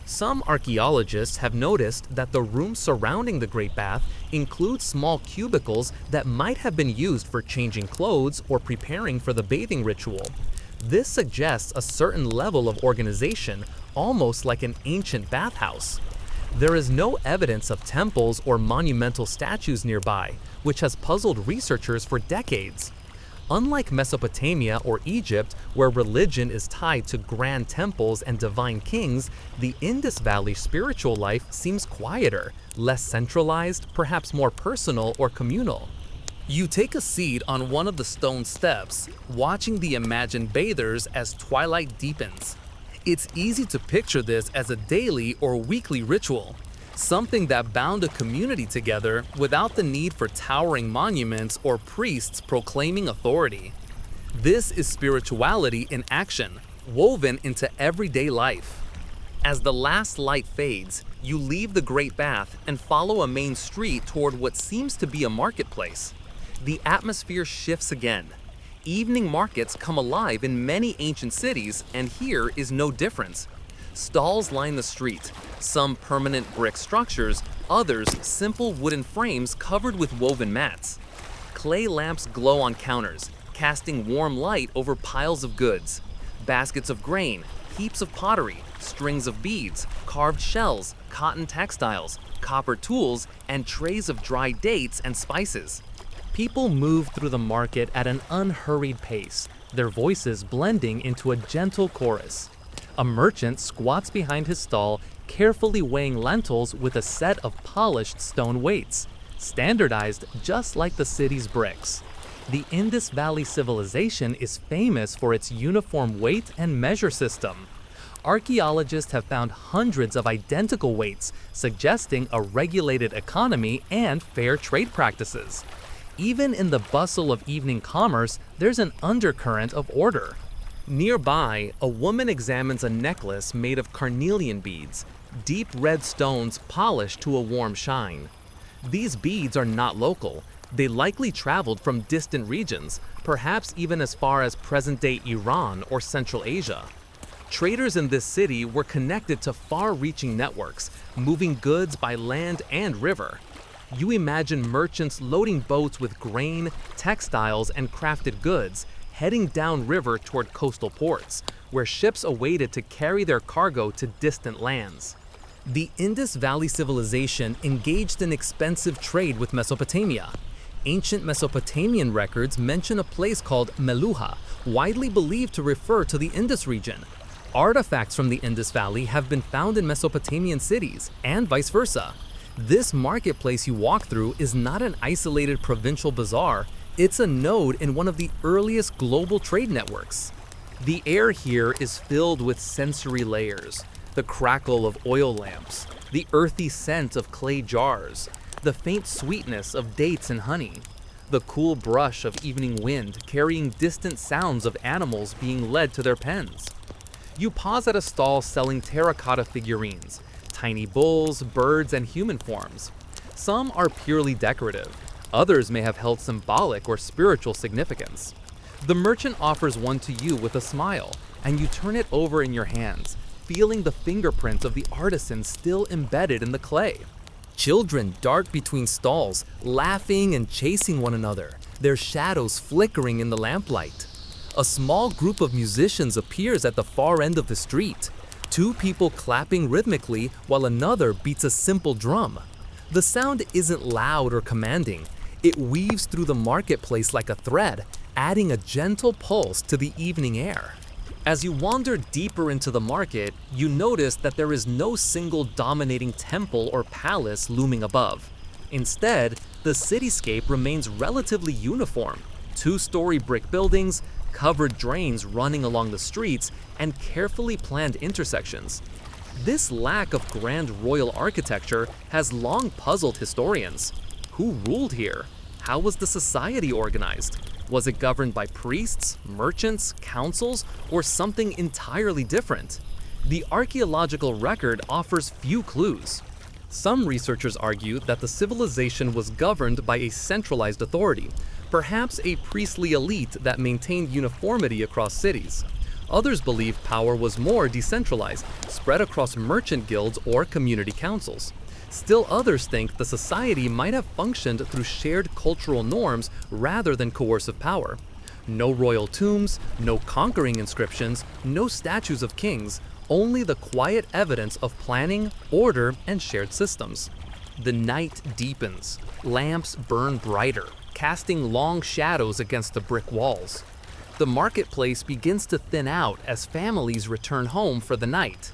S1: Some archaeologists have noticed that the rooms surrounding the Great Bath include small cubicles that might have been used for changing clothes or preparing for the bathing ritual. This suggests a certain level of organization, almost like an ancient bathhouse. There is no evidence of temples or monumental statues nearby, which has puzzled researchers for decades. Unlike Mesopotamia or Egypt, where religion is tied to grand temples and divine kings, the Indus Valley spiritual life seems quieter, less centralized, perhaps more personal or communal. You take a seat on one of the stone steps, watching the imagined bathers as twilight deepens. It's easy to picture this as a daily or weekly ritual, something that bound a community together without the need for towering monuments or priests proclaiming authority. This is spirituality in action, woven into everyday life. As the last light fades, you leave the Great Bath and follow a main street toward what seems to be a marketplace. The atmosphere shifts again. Evening markets come alive in many ancient cities, and here is no difference. Stalls line the street, some permanent brick structures, others simple wooden frames covered with woven mats. Clay lamps glow on counters, casting warm light over piles of goods. Baskets of grain, heaps of pottery, strings of beads, carved shells, cotton textiles, copper tools, and trays of dried dates and spices. People move through the market at an unhurried pace, their voices blending into a gentle chorus. A merchant squats behind his stall, carefully weighing lentils with a set of polished stone weights, standardized just like the city's bricks. The Indus Valley Civilization is famous for its uniform weight and measure system. Archaeologists have found hundreds of identical weights, suggesting a regulated economy and fair trade practices. Even in the bustle of evening commerce, there's an undercurrent of order. Nearby, a woman examines a necklace made of carnelian beads, deep red stones polished to a warm shine. These beads are not local. They likely traveled from distant regions, perhaps even as far as present-day Iran or Central Asia. Traders in this city were connected to far-reaching networks, moving goods by land and river. You imagine merchants loading boats with grain, textiles, and crafted goods, heading downriver toward coastal ports, where ships awaited to carry their cargo to distant lands. The Indus Valley Civilization engaged in expensive trade with Mesopotamia. Ancient Mesopotamian records mention a place called Meluha, widely believed to refer to the Indus region. Artifacts from the Indus Valley have been found in Mesopotamian cities, and vice versa. This marketplace you walk through is not an isolated provincial bazaar, it's a node in one of the earliest global trade networks. The air here is filled with sensory layers, the crackle of oil lamps, the earthy scent of clay jars, the faint sweetness of dates and honey, the cool brush of evening wind carrying distant sounds of animals being led to their pens. You pause at a stall selling terracotta figurines, tiny bulls, birds, and human forms. Some are purely decorative. Others may have held symbolic or spiritual significance. The merchant offers one to you with a smile, and you turn it over in your hands, feeling the fingerprints of the artisan still embedded in the clay. Children dart between stalls, laughing and chasing one another, their shadows flickering in the lamplight. A small group of musicians appears at the far end of the street. Two people clapping rhythmically while another beats a simple drum. The sound isn't loud or commanding. It weaves through the marketplace like a thread, adding a gentle pulse to the evening air. As you wander deeper into the market, you notice that there is no single dominating temple or palace looming above. Instead, the cityscape remains relatively uniform. Two-story brick buildings, covered drains running along the streets, and carefully planned intersections. This lack of grand royal architecture has long puzzled historians. Who ruled here? How was the society organized? Was it governed by priests, merchants, councils, or something entirely different? The archaeological record offers few clues. Some researchers argue that the civilization was governed by a centralized authority, perhaps a priestly elite that maintained uniformity across cities. Others believe power was more decentralized, spread across merchant guilds or community councils. Still others think the society might have functioned through shared cultural norms rather than coercive power. No royal tombs, no conquering inscriptions, no statues of kings, only the quiet evidence of planning, order, and shared systems. The night deepens. Lamps burn brighter, casting long shadows against the brick walls. The marketplace begins to thin out as families return home for the night.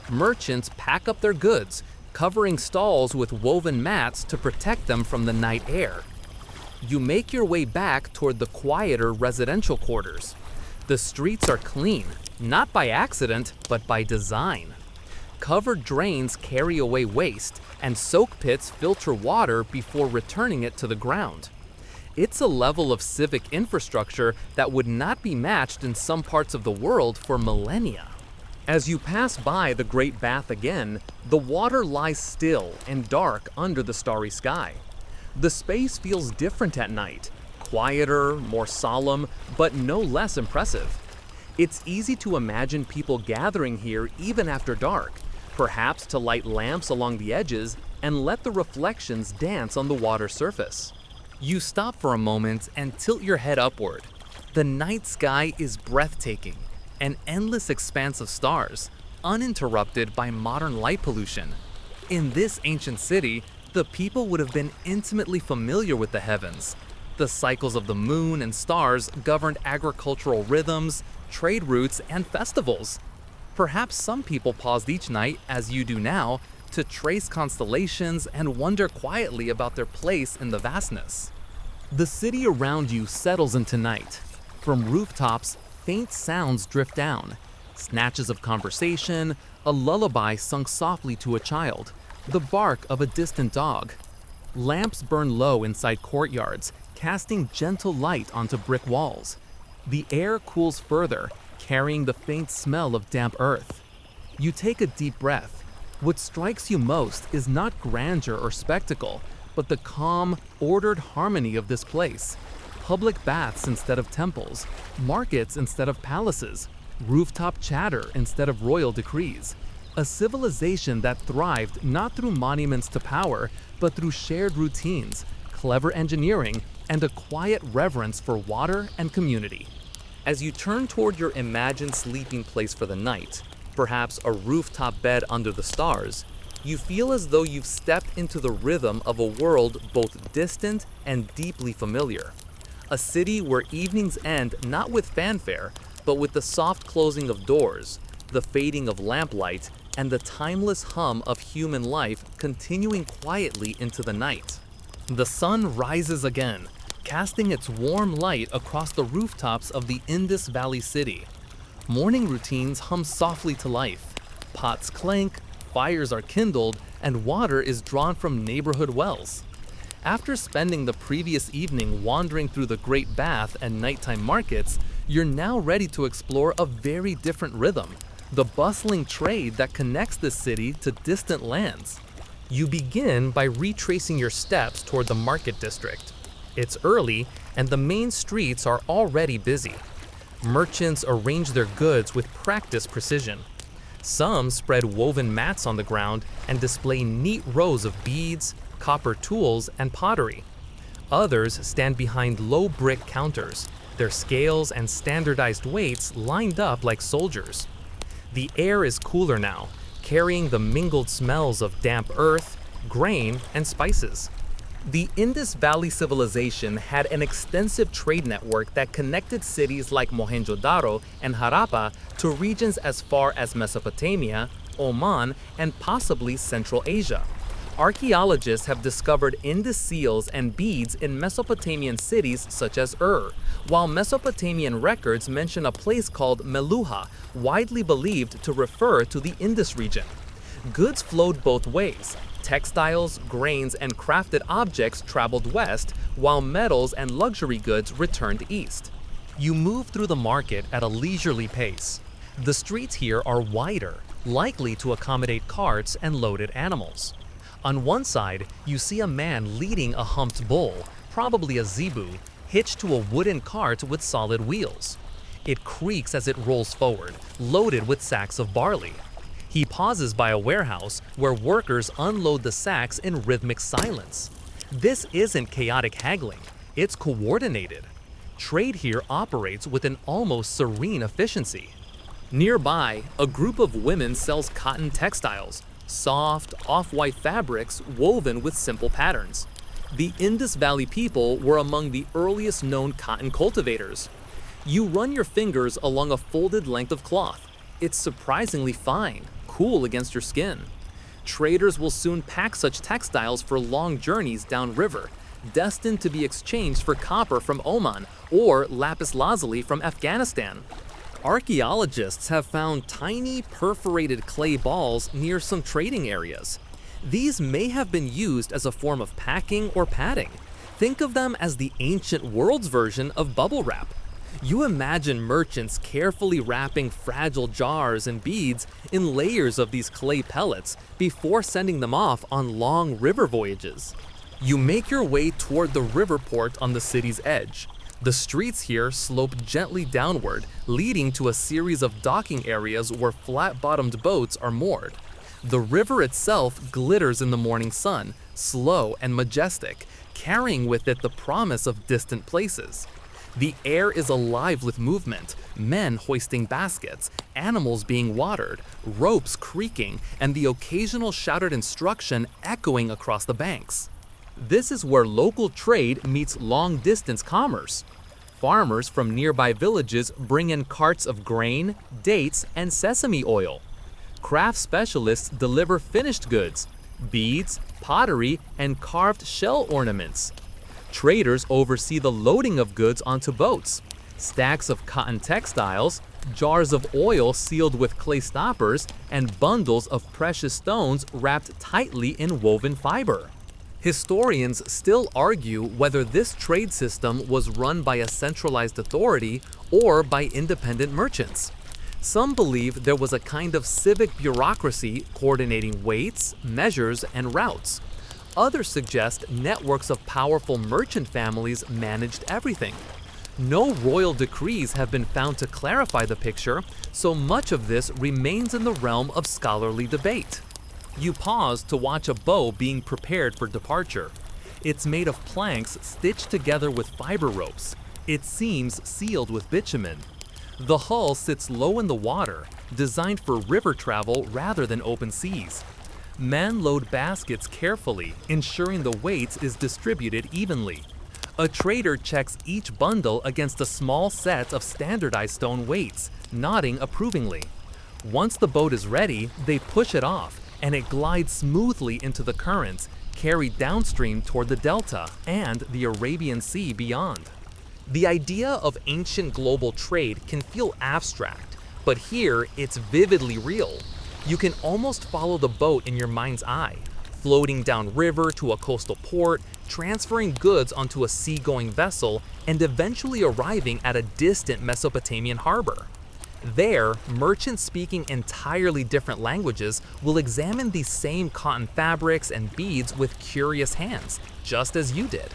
S1: Merchants pack up their goods, covering stalls with woven mats to protect them from the night air. You make your way back toward the quieter residential quarters. The streets are clean, not by accident, but by design. Covered drains carry away waste, and soak pits filter water before returning it to the ground. It's a level of civic infrastructure that would not be matched in some parts of the world for millennia. As you pass by the Great Bath again, the water lies still and dark under the starry sky. The space feels different at night, quieter, more solemn, but no less impressive. It's easy to imagine people gathering here even after dark, perhaps to light lamps along the edges and let the reflections dance on the water surface. You stop for a moment and tilt your head upward. The night sky is breathtaking, an endless expanse of stars, uninterrupted by modern light pollution. In this ancient city, the people would have been intimately familiar with the heavens. The cycles of the moon and stars governed agricultural rhythms, trade routes, and festivals. Perhaps some people paused each night, as you do now, to trace constellations and wonder quietly about their place in the vastness. The city around you settles into night. From rooftops, faint sounds drift down. Snatches of conversation, a lullaby sung softly to a child, the bark of a distant dog. Lamps burn low inside courtyards, casting gentle light onto brick walls. The air cools further, carrying the faint smell of damp earth. You take a deep breath. What strikes you most is not grandeur or spectacle, but the calm, ordered harmony of this place. Public baths instead of temples, markets instead of palaces, rooftop chatter instead of royal decrees. A civilization that thrived not through monuments to power, but through shared routines, clever engineering, and a quiet reverence for water and community. As you turn toward your imagined sleeping place for the night, perhaps a rooftop bed under the stars, you feel as though you've stepped into the rhythm of a world both distant and deeply familiar. A city where evenings end not with fanfare, but with the soft closing of doors, the fading of lamplight, and the timeless hum of human life continuing quietly into the night. The sun rises again, casting its warm light across the rooftops of the Indus Valley City. Morning routines hum softly to life. Pots clink, fires are kindled, and water is drawn from neighborhood wells. After spending the previous evening wandering through the Great Bath and nighttime markets, you're now ready to explore a very different rhythm, the bustling trade that connects this city to distant lands. You begin by retracing your steps toward the market district. It's early, and the main streets are already busy. Merchants arrange their goods with practiced precision. Some spread woven mats on the ground and display neat rows of beads, copper tools, and pottery. Others stand behind low brick counters, their scales and standardized weights lined up like soldiers. The air is cooler now, carrying the mingled smells of damp earth, grain, and spices. The Indus Valley Civilization had an extensive trade network that connected cities like Mohenjo-daro and Harappa to regions as far as Mesopotamia, Oman, and possibly Central Asia. Archaeologists have discovered Indus seals and beads in Mesopotamian cities such as while Mesopotamian records mention a place called Meluha, widely believed to refer to the Indus region. Goods flowed both ways. Textiles, grains, and crafted objects traveled west, while metals and luxury goods returned east. You move through the market at a leisurely pace. The streets here are wider, likely to accommodate carts and loaded animals. On one side, you see a man leading a humped bull, probably a zebu, hitched to a wooden cart with solid wheels. It creaks as it rolls forward, loaded with sacks of barley. He pauses by a warehouse where workers unload the sacks in rhythmic silence. This isn't chaotic haggling, it's coordinated. Trade here operates with an almost serene efficiency. Nearby, a group of women sells cotton textiles, soft, off-white fabrics woven with simple patterns. The Indus Valley people were among the earliest known cotton cultivators. You run your fingers along a folded length of cloth. It's surprisingly fine, cool against your skin. Traders will soon pack such textiles for long journeys downriver, destined to be exchanged for copper from Oman or lapis lazuli from Afghanistan. Archaeologists have found tiny perforated clay balls near some trading areas. These may have been used as a form of packing or padding. Think of them as the ancient world's version of bubble wrap. You imagine merchants carefully wrapping fragile jars and beads in layers of these clay pellets before sending them off on long river voyages. You make your way toward the river port on the city's edge. The streets here slope gently downward, leading to a series of docking areas where flat-bottomed boats are moored. The river itself glitters in the morning sun, slow and majestic, carrying with it the promise of distant places. The air is alive with movement, men hoisting baskets, animals being watered, ropes creaking, and the occasional shouted instruction echoing across the banks. This is where local trade meets long-distance commerce. Farmers from nearby villages bring in carts of grain, dates, and sesame oil. Craft specialists deliver finished goods, beads, pottery, and carved shell ornaments. Traders oversee the loading of goods onto boats. Stacks of cotton textiles, jars of oil sealed with clay stoppers, and bundles of precious stones wrapped tightly in woven fiber. Historians still argue whether this trade system was run by a centralized authority or by independent merchants. Some believe there was a kind of civic bureaucracy coordinating weights, measures, and routes. Others suggest networks of powerful merchant families managed everything. No royal decrees have been found to clarify the picture, so much of this remains in the realm of scholarly debate. You pause to watch a bow being prepared for departure. It's made of planks stitched together with fiber ropes, its seams sealed with bitumen. The hull sits low in the water, designed for river travel rather than open seas. Men load baskets carefully, ensuring the weight is distributed evenly. A trader checks each bundle against a small set of standardized stone weights, nodding approvingly. Once the boat is ready, they push it off, and it glides smoothly into the current, carried downstream toward the delta and the Arabian Sea beyond. The idea of ancient global trade can feel abstract, but here it's vividly real. You can almost follow the boat in your mind's eye, floating downriver to a coastal port, transferring goods onto a seagoing vessel, and eventually arriving at a distant Mesopotamian harbor. There, merchants speaking entirely different languages will examine these same cotton fabrics and beads with curious hands, just as you did.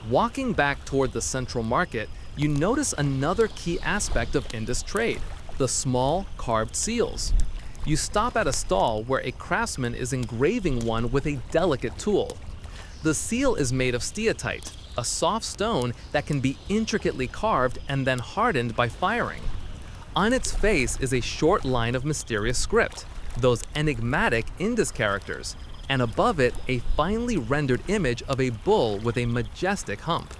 S1: Walking back toward the central market, you notice another key aspect of Indus trade: the small, carved seals. You stop at a stall where a craftsman is engraving one with a delicate tool. The seal is made of steatite, a soft stone that can be intricately carved and then hardened by firing. On its face is a short line of mysterious script, those enigmatic Indus characters, and above it a finely rendered image of a bull with a majestic hump.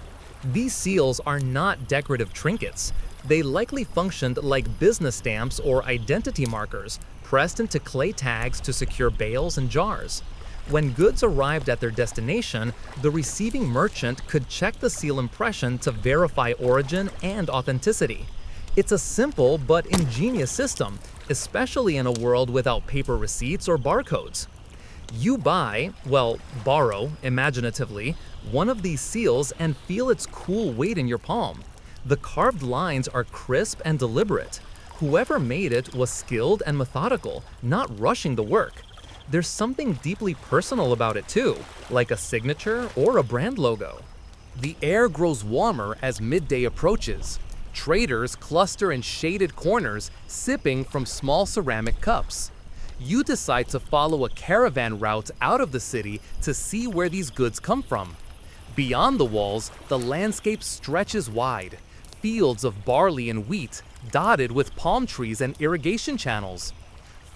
S2: These seals are not decorative trinkets. They likely functioned like business stamps or identity markers, pressed into clay tags to secure bales and jars. When goods arrived at their destination, the receiving merchant could check the seal impression to verify origin and authenticity. It's a simple but ingenious system, especially in a world without paper receipts or barcodes. You borrow, imaginatively, one of these seals and feel its cool weight in your palm. The carved lines are crisp and deliberate. Whoever made it was skilled and methodical, not rushing the work. There's something deeply personal about it too, like a signature or a brand logo.
S1: The air grows warmer as midday approaches. Traders cluster in shaded corners, sipping from small ceramic cups. You decide to follow a caravan route out of the city to see where these goods come from. Beyond the walls, the landscape stretches wide. Fields of barley and wheat, dotted with palm trees and irrigation channels.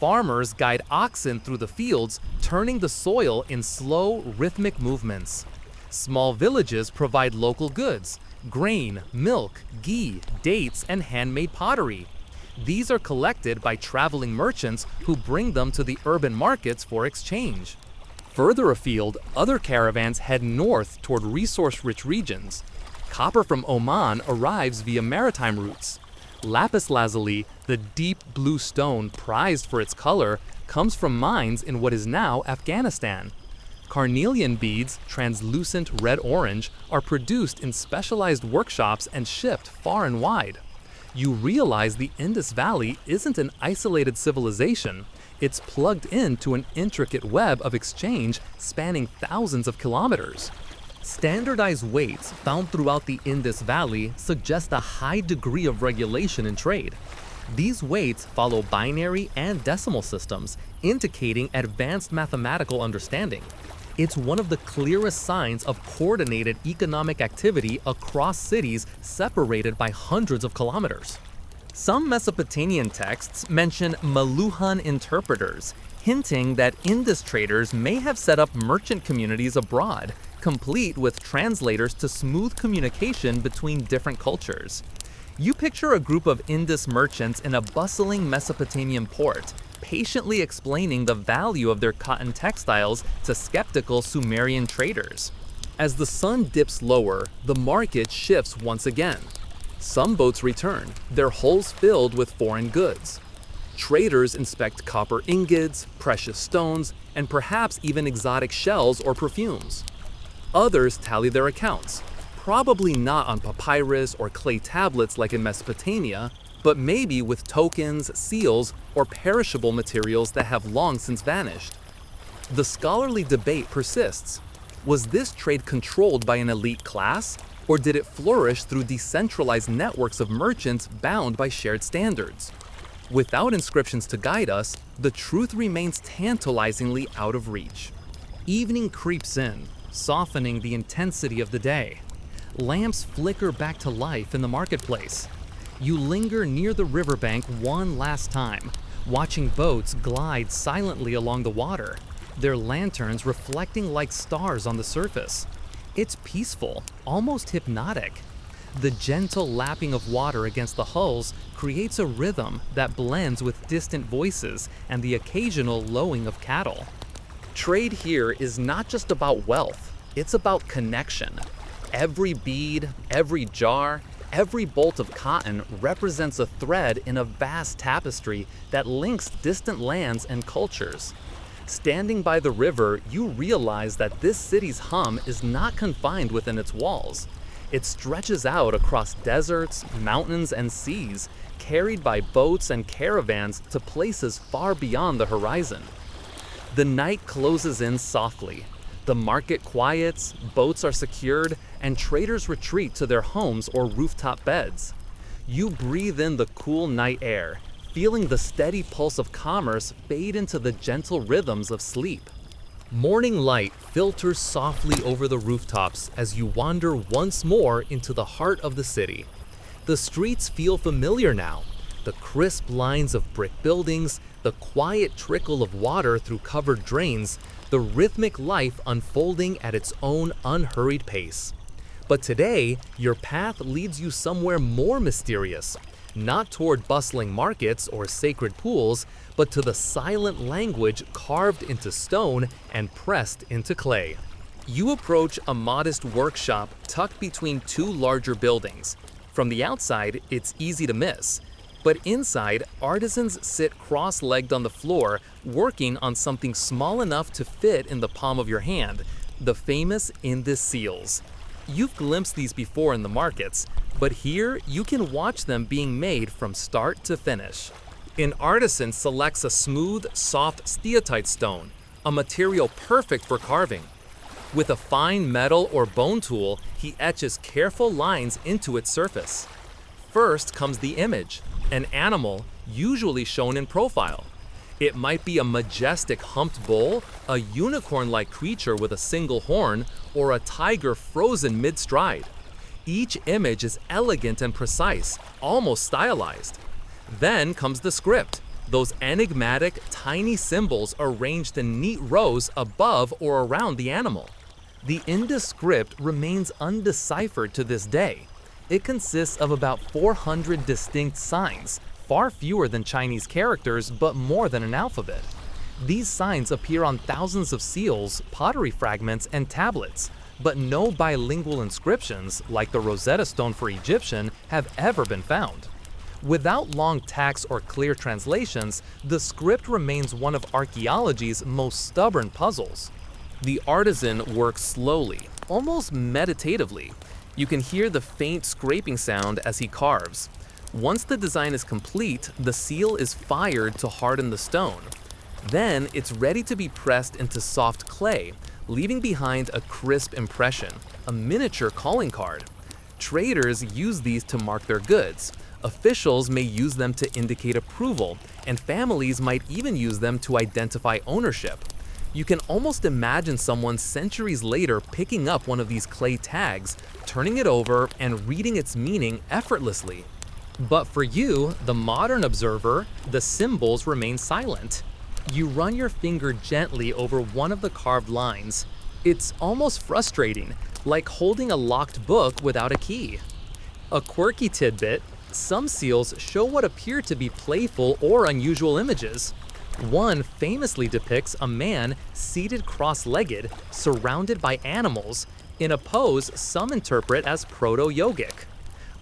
S1: Farmers guide oxen through the fields, turning the soil in slow, rhythmic movements. Small villages provide local goods: grain, milk, ghee, dates, and handmade pottery. These are collected by traveling merchants who bring them to the urban markets for exchange. Further afield, other caravans head north toward resource-rich regions. Copper from Oman arrives via maritime routes. Lapis lazuli, the deep blue stone prized for its color, comes from mines in what is now Afghanistan. Carnelian beads, translucent red-orange, are produced in specialized workshops and shipped far and wide. You realize the Indus Valley isn't an isolated civilization. It's plugged into an intricate web of exchange spanning thousands of kilometers. Standardized weights found throughout the Indus Valley suggest a high degree of regulation in trade. These weights follow binary and decimal systems, indicating advanced mathematical understanding. It's one of the clearest signs of coordinated economic activity across cities separated by hundreds of kilometers. Some Mesopotamian texts mention Maluhan interpreters, hinting that Indus traders may have set up merchant communities abroad, complete with translators to smooth communication between different cultures. You picture a group of Indus merchants in a bustling Mesopotamian port, patiently explaining the value of their cotton textiles to skeptical Sumerian traders. As the sun dips lower, the market shifts once again. Some boats return, their hulls filled with foreign goods. Traders inspect copper ingots, precious stones, and perhaps even exotic shells or perfumes. Others tally their accounts, probably not on papyrus or clay tablets like in Mesopotamia, but maybe with tokens, seals, or perishable materials that have long since vanished. The scholarly debate persists. Was this trade controlled by an elite class, or did it flourish through decentralized networks of merchants bound by shared standards? Without inscriptions to guide us, the truth remains tantalizingly out of reach. Evening creeps in, softening the intensity of the day. Lamps flicker back to life in the marketplace. You linger near the riverbank one last time, watching boats glide silently along the water, their lanterns reflecting like stars on the surface. It's peaceful, almost hypnotic. The gentle lapping of water against the hulls creates a rhythm that blends with distant voices and the occasional lowing of cattle. Trade here is not just about wealth, it's about connection. Every bead, every jar, every bolt of cotton represents a thread in a vast tapestry that links distant lands and cultures. Standing by the river, you realize that this city's hum is not confined within its walls. It stretches out across deserts, mountains, and seas, carried by boats and caravans to places far beyond the horizon. The night closes in softly. The market quiets, boats are secured, and traders retreat to their homes or rooftop beds. You breathe in the cool night air, feeling the steady pulse of commerce fade into the gentle rhythms of sleep. Morning light filters softly over the rooftops as you wander once more into the heart of the city. The streets feel familiar now, The crisp lines of brick buildings, the quiet trickle of water through covered drains, the rhythmic life unfolding at its own unhurried pace. But today, your path leads you somewhere more mysterious, not toward bustling markets or sacred pools, but to the silent language carved into stone and pressed into clay. You approach a modest workshop tucked between two larger buildings. From the outside, it's easy to miss. But inside, artisans sit cross-legged on the floor, working on something small enough to fit in the palm of your hand, the famous Indus seals. You've glimpsed these before in the markets, but here you can watch them being made from start to finish. An artisan selects a smooth, soft steatite stone, a material perfect for carving. With a fine metal or bone tool, he etches careful lines into its surface. First comes the image, an animal, usually shown in profile. It might be a majestic humped bull, a unicorn-like creature with a single horn, or a tiger frozen mid-stride. Each image is elegant and precise, almost stylized. Then comes the script, those enigmatic, tiny symbols arranged in neat rows above or around the animal. The Indus script remains undeciphered to this day. It consists of about 400 distinct signs, far fewer than Chinese characters, but more than an alphabet. These signs appear on thousands of seals, pottery fragments, and tablets, but no bilingual inscriptions, like the Rosetta Stone for Egyptian, have ever been found. Without long texts or clear translations, the script remains one of archaeology's most stubborn puzzles. The artisan works slowly, almost meditatively. You can hear the faint scraping sound as he carves. Once the design is complete, the seal is fired to harden the stone. Then it's ready to be pressed into soft clay, leaving behind a crisp impression, a miniature calling card. Traders use these to mark their goods. Officials may use them to indicate approval, and families might even use them to identify ownership. You can almost imagine someone centuries later picking up one of these clay tags, turning it over, and reading its meaning effortlessly. But for you, the modern observer, the symbols remain silent. You run your finger gently over one of the carved lines. It's almost frustrating, like holding a locked book without a key. A quirky tidbit: some seals show what appear to be playful or unusual images. One famously depicts a man seated cross-legged, surrounded by animals, in a pose some interpret as proto-yogic.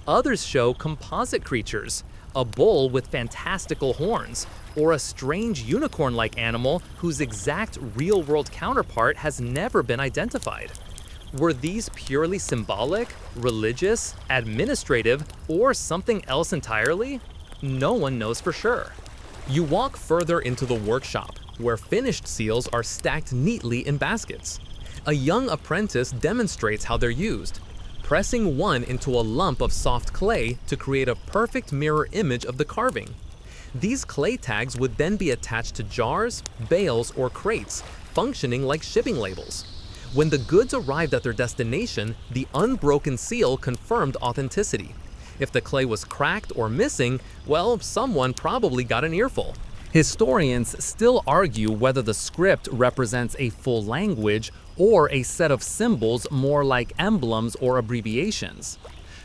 S1: Others show composite creatures, a bull with fantastical horns, or a strange unicorn-like animal whose exact real-world counterpart has never been identified. Were these purely symbolic, religious, administrative, or something else entirely? No one knows for sure. You walk further into the workshop, where finished seals are stacked neatly in baskets. A young apprentice demonstrates how they're used, pressing one into a lump of soft clay to create a perfect mirror image of the carving. These clay tags would then be attached to jars, bales, or crates, functioning like shipping labels. When the goods arrived at their destination, the unbroken seal confirmed authenticity. If the clay was cracked or missing, well, someone probably got an earful. Historians still argue whether the script represents a full language or a set of symbols more like emblems or abbreviations.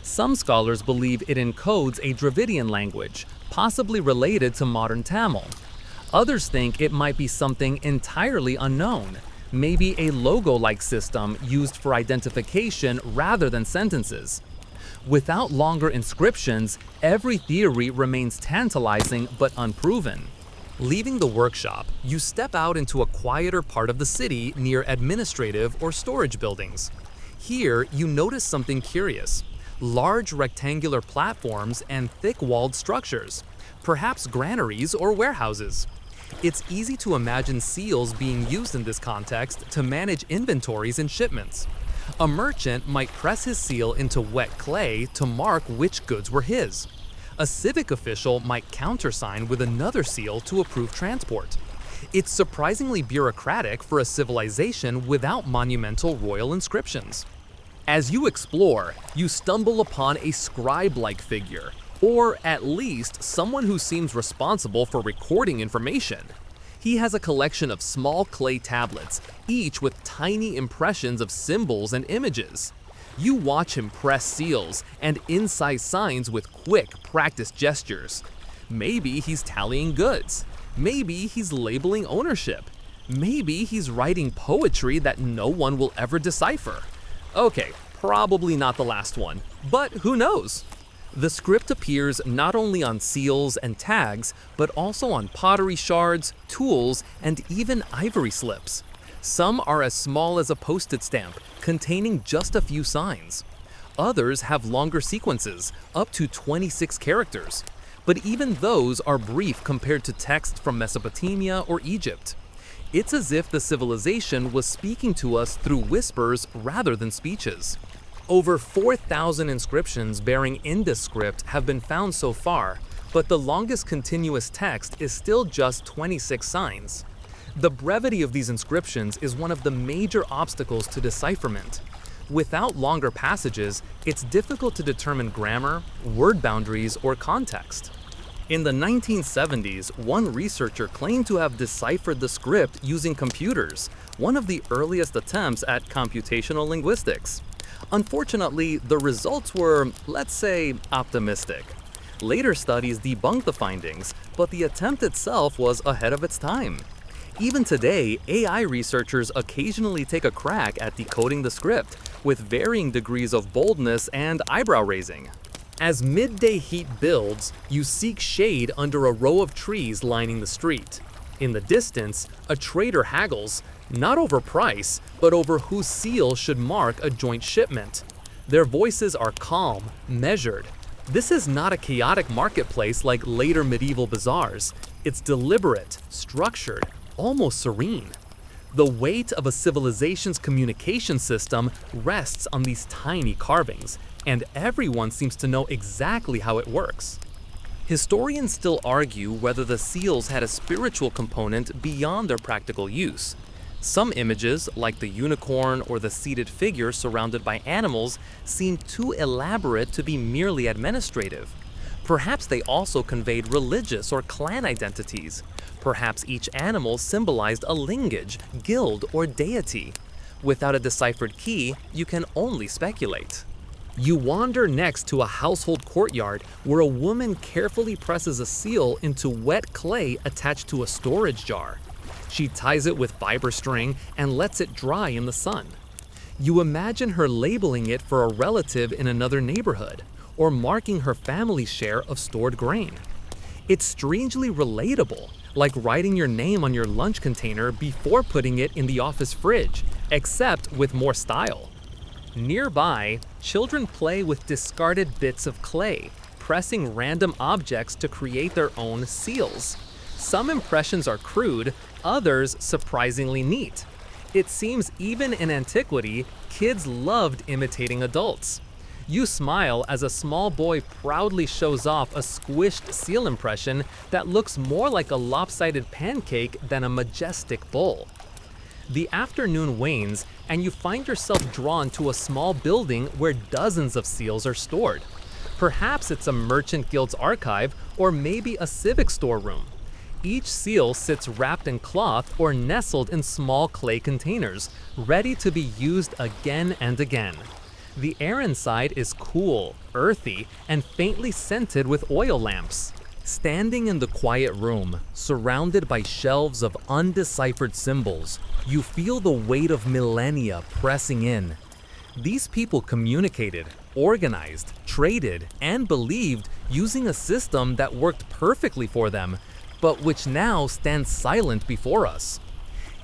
S1: Some scholars believe it encodes a Dravidian language, possibly related to modern Tamil. Others think it might be something entirely unknown, maybe a logo-like system used for identification rather than sentences. Without longer inscriptions, every theory remains tantalizing but unproven. Leaving the workshop, you step out into a quieter part of the city near administrative or storage buildings. Here, you notice something curious: large rectangular platforms and thick-walled structures, perhaps granaries or warehouses. It's easy to imagine seals being used in this context to manage inventories and shipments. A merchant might press his seal into wet clay to mark which goods were his. A civic official might countersign with another seal to approve transport. It's surprisingly bureaucratic for a civilization without monumental royal inscriptions. As you explore, you stumble upon a scribe-like figure, Or at least someone who seems responsible for recording information. He has a collection of small clay tablets, each with tiny impressions of symbols and images. You watch him press seals and incise signs with quick, practiced gestures. Maybe he's tallying goods. Maybe he's labeling ownership. Maybe he's writing poetry that no one will ever decipher. Okay, probably not the last one, but who knows? The script appears not only on seals and tags, but also on pottery shards, tools, and even ivory slips. Some are as small as a post-it stamp, containing just a few signs. Others have longer sequences, up to 26 characters. But even those are brief compared to text from Mesopotamia or Egypt. It's as if the civilization was speaking to us through whispers rather than speeches. Over 4,000 inscriptions bearing Indus script have been found so far, but the longest continuous text is still just 26 signs. The brevity of these inscriptions is one of the major obstacles to decipherment. Without longer passages, it's difficult to determine grammar, word boundaries, or context. In the 1970s, one researcher claimed to have deciphered the script using computers, one of the earliest attempts at computational linguistics. Unfortunately, the results were, let's say, optimistic. Later studies debunked the findings, but the attempt itself was ahead of its time. Even today, AI researchers occasionally take a crack at decoding the script, with varying degrees of boldness and eyebrow raising. As midday heat builds, you seek shade under a row of trees lining the street. In the distance, a trader haggles, not over price, but over whose seal should mark a joint shipment. Their voices are calm, measured. This is not a chaotic marketplace like later medieval bazaars. It's deliberate, structured, almost serene. The weight of a civilization's communication system rests on these tiny carvings, and everyone seems to know exactly how it works. Historians still argue whether the seals had a spiritual component beyond their practical use. Some images, like the unicorn or the seated figure surrounded by animals, seem too elaborate to be merely administrative. Perhaps they also conveyed religious or clan identities. Perhaps each animal symbolized a lineage, guild, or deity. Without a deciphered key, you can only speculate. You wander next to a household courtyard where a woman carefully presses a seal into wet clay attached to a storage jar. She ties it with fiber string and lets it dry in the sun. You imagine her labeling it for a relative in another neighborhood, or marking her family's share of stored grain. It's strangely relatable, like writing your name on your lunch container before putting it in the office fridge, except with more style. Nearby, children play with discarded bits of clay, pressing random objects to create their own seals. Some impressions are crude, others surprisingly neat. It seems even in antiquity, kids loved imitating adults. You smile as a small boy proudly shows off a squished seal impression that looks more like a lopsided pancake than a majestic bowl. The afternoon wanes, and you find yourself drawn to a small building where dozens of seals are stored. Perhaps it's a merchant guild's archive, or maybe a civic storeroom. Each seal sits wrapped in cloth or nestled in small clay containers, ready to be used again and again. The air inside is cool, earthy, and faintly scented with oil lamps. Standing in the quiet room, surrounded by shelves of undeciphered symbols, you feel the weight of millennia pressing in. These people communicated, organized, traded, and believed using a system that worked perfectly for them, but which now stands silent before us.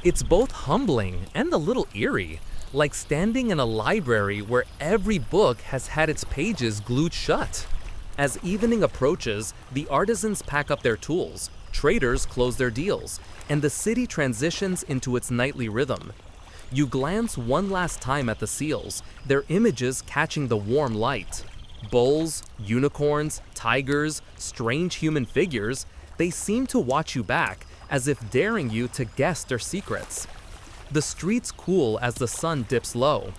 S1: It's both humbling and a little eerie, like standing in a library where every book has had its pages glued shut. As evening approaches, the artisans pack up their tools, traders close their deals, and the city transitions into its nightly rhythm. You glance one last time at the seals, their images catching the warm light. Bulls, unicorns, tigers, strange human figures, they seem to watch you back, as if daring you to guess their secrets. The streets cool as the sun dips low.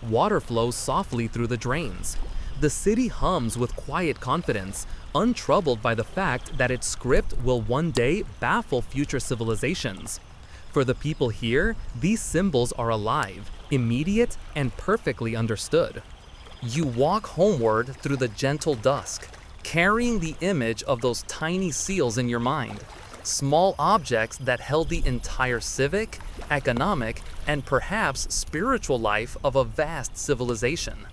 S1: Water flows softly through the drains. The city hums with quiet confidence,
S2: untroubled by the fact that its script will one day baffle future civilizations. For the people here, these symbols are alive, immediate, and perfectly understood. You walk homeward through the gentle dusk, carrying the image of those tiny seals in your mind, small objects that held the entire civic, economic, and perhaps spiritual life of a vast civilization.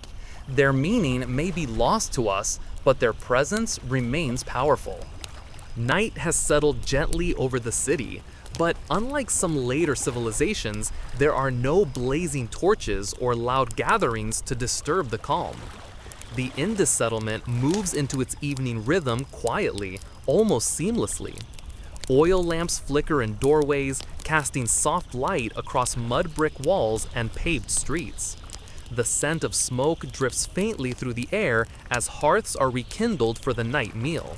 S2: Their meaning may be lost to us, but their presence remains powerful. Night has settled gently over the city, but unlike some later civilizations, there are no blazing torches or loud gatherings to disturb the calm. The Indus settlement moves into its evening rhythm quietly, almost seamlessly. Oil lamps flicker in doorways, casting soft light across mud brick walls and paved streets. The scent of smoke drifts faintly through the air as hearths are rekindled for the night meal.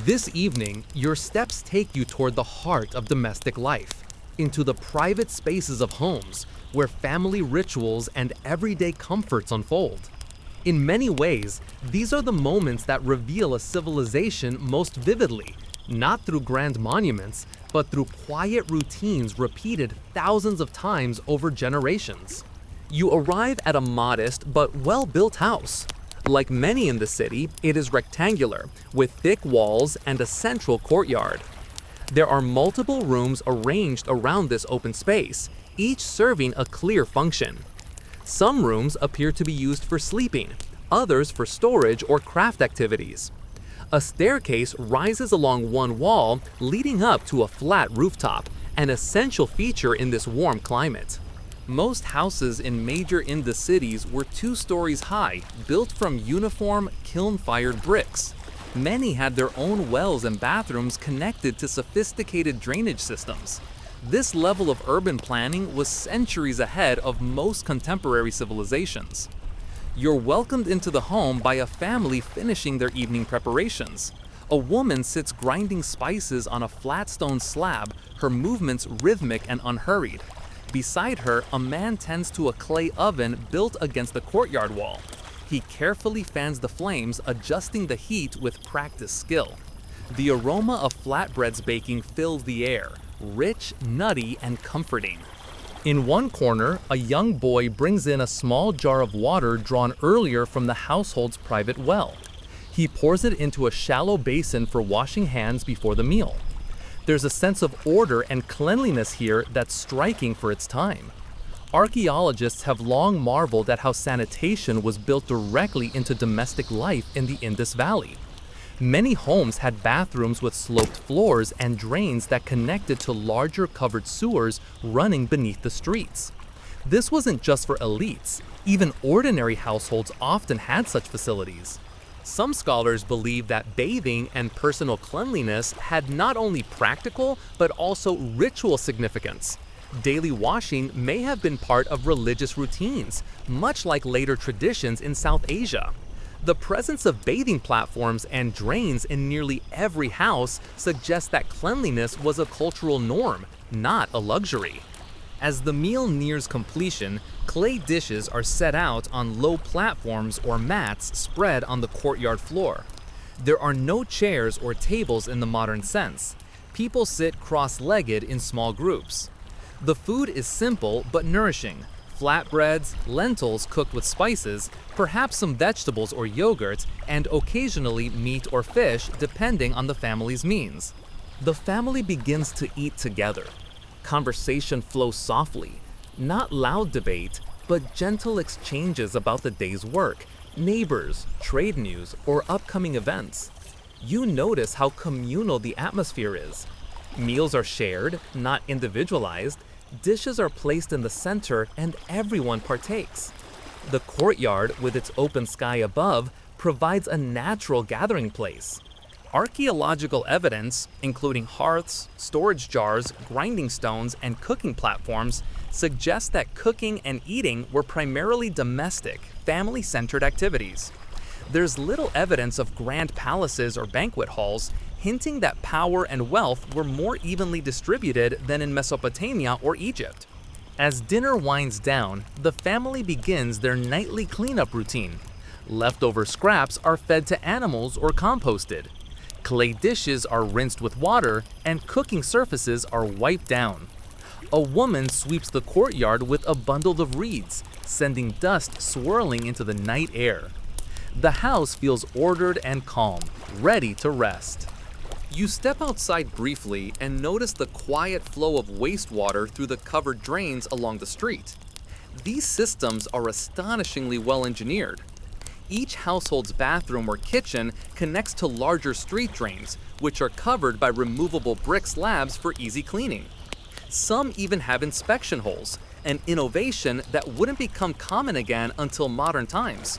S2: This evening, your steps take you toward the heart of domestic life, into the private spaces of homes, where family rituals and everyday comforts unfold. In many ways, these are the moments that reveal a civilization most vividly, not through grand monuments, but through quiet routines repeated thousands of times over generations. You arrive at a modest but well-built house. Like many in the city, it is rectangular, with thick walls and a central courtyard. There are multiple rooms arranged around this open space, each serving a clear function. Some rooms appear to be used for sleeping, others for storage or craft activities. A staircase rises along one wall, leading up to a flat rooftop, an essential feature in this warm climate. Most houses in major Indus cities were 2 stories high, built from uniform, kiln-fired bricks. Many had their own wells and bathrooms connected to sophisticated drainage systems. This level of urban planning was centuries ahead of most contemporary civilizations. You're welcomed into the home by a family finishing their evening preparations. A woman sits grinding spices on a flat stone slab, her movements rhythmic and unhurried. Beside her, a man tends to a clay oven built against the courtyard wall. He carefully fans the flames, adjusting the heat with practiced skill. The aroma of flatbreads baking fills the air, rich, nutty, and comforting. In one corner, a young boy brings in a small jar of water drawn earlier from the household's private well. He pours it into a shallow basin for washing hands before the meal. There's a sense of order and cleanliness here that's striking for its time. Archaeologists have long marveled at how sanitation was built directly into domestic life in the Indus Valley. Many homes had bathrooms with sloped floors and drains that connected to larger covered sewers running beneath the streets. This wasn't just for elites. Even ordinary households often had such facilities. Some scholars believe that bathing and personal cleanliness had not only practical but also ritual significance. Daily washing may have been part of religious routines, much like later traditions in South Asia. The presence of bathing platforms and drains in nearly every house suggests that cleanliness was a cultural norm, not a luxury. As the meal nears completion, clay dishes are set out on low platforms or mats spread on the courtyard floor. There are no chairs or tables in the modern sense. People sit cross-legged in small groups. The food is simple but nourishing. Flatbreads, lentils cooked with spices, perhaps some vegetables or yogurt, and occasionally meat or fish depending on the family's means. The family begins to eat together. Conversation flows softly, not loud debate, but gentle exchanges about the day's work, neighbors, trade news, or upcoming events. You notice how communal the atmosphere is. Meals are shared, not individualized. Dishes are placed in the center and everyone partakes. The courtyard, with its open sky above, provides a natural gathering place. Archaeological evidence, including hearths, storage jars, grinding stones, and cooking platforms, suggests that cooking and eating were primarily domestic, family-centered activities. There's little evidence of grand palaces or banquet halls, hinting that power and wealth were more evenly distributed than in Mesopotamia or Egypt. As dinner winds down, the family begins their nightly cleanup routine.
S1: Leftover scraps are fed to animals or composted. Clay dishes are rinsed with water, and cooking surfaces are wiped down. A woman sweeps the courtyard with a bundle of reeds, sending dust swirling into the night air. The house feels ordered and calm, ready to rest. You step outside briefly and notice the quiet flow of wastewater through the covered drains along the street. These systems are astonishingly well engineered. Each household's bathroom or kitchen connects to larger street drains, which are covered by removable brick slabs for easy cleaning. Some even have inspection holes, an innovation that wouldn't become common again until modern times.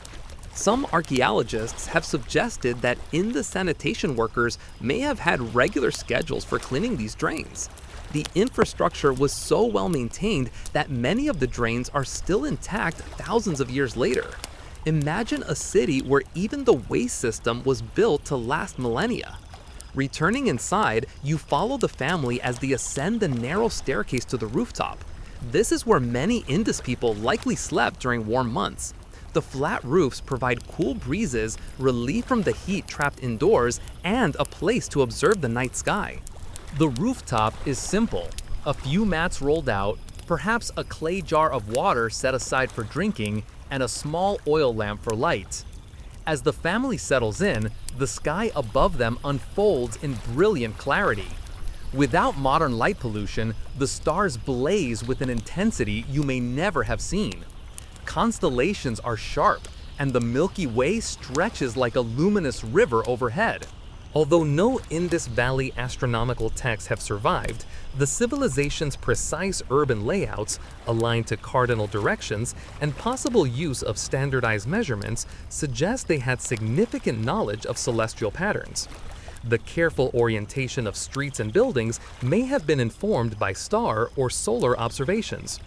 S1: Some archaeologists have suggested that Indus sanitation workers may have had regular schedules for cleaning these drains. The infrastructure was so well maintained that many of the drains are still intact thousands of years later. Imagine a city where even the waste system was built to last millennia. Returning inside, you follow the family as they ascend the narrow staircase to the rooftop. This is where many Indus people likely slept during warm months. The flat roofs provide cool breezes, relief from the heat trapped indoors, and a place to observe the night sky. The rooftop is simple. A few mats rolled out, perhaps a clay jar of water set aside for drinking, and a small oil lamp for light. As the family settles in, the sky above them unfolds in brilliant clarity. Without modern light pollution, the stars blaze with an intensity you may never have seen. Constellations are sharp, and the Milky Way stretches like a luminous river overhead. Although no Indus Valley astronomical texts have survived, the civilization's precise urban layouts, aligned to cardinal directions, and possible use of standardized measurements suggest they had significant knowledge of celestial patterns. The careful orientation of streets and buildings may have been informed by star or solar observations.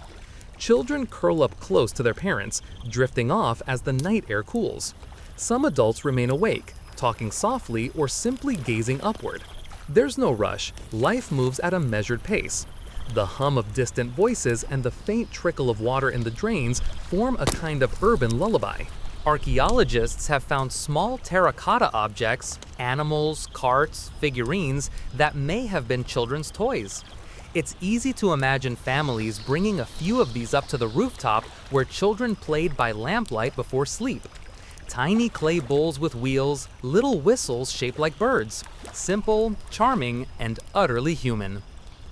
S1: Children curl up close to their parents, drifting off as the night air cools. Some adults remain awake, talking softly or simply gazing upward. There's no rush, life moves at a measured pace. The hum of distant voices and the faint trickle of water in the drains form a kind of urban lullaby. Archaeologists have found small terracotta objects, animals, carts, figurines that may have been children's toys. It's easy to imagine families bringing a few of these up to the rooftop where children played by lamplight before sleep. Tiny clay bowls with wheels, little whistles shaped like birds. Simple, charming, and utterly human.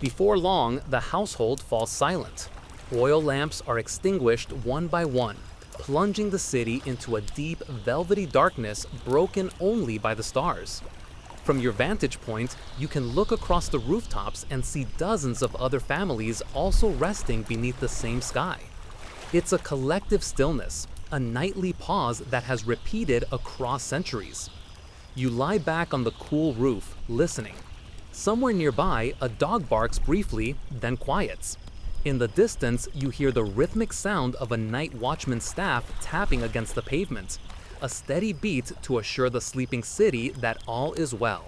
S1: Before long, the household falls silent. Oil lamps are extinguished one by one, plunging the city into a deep, velvety darkness broken only by the stars. From your vantage point, you can look across the rooftops and see dozens of other families also resting beneath the same sky. It's a collective stillness, a nightly pause that has repeated across centuries. You lie back on the cool roof, listening. Somewhere nearby, a dog barks briefly, then quiets. In the distance, you hear the rhythmic sound of a night watchman's staff tapping against the pavement, a steady beat to assure the sleeping city that all is well.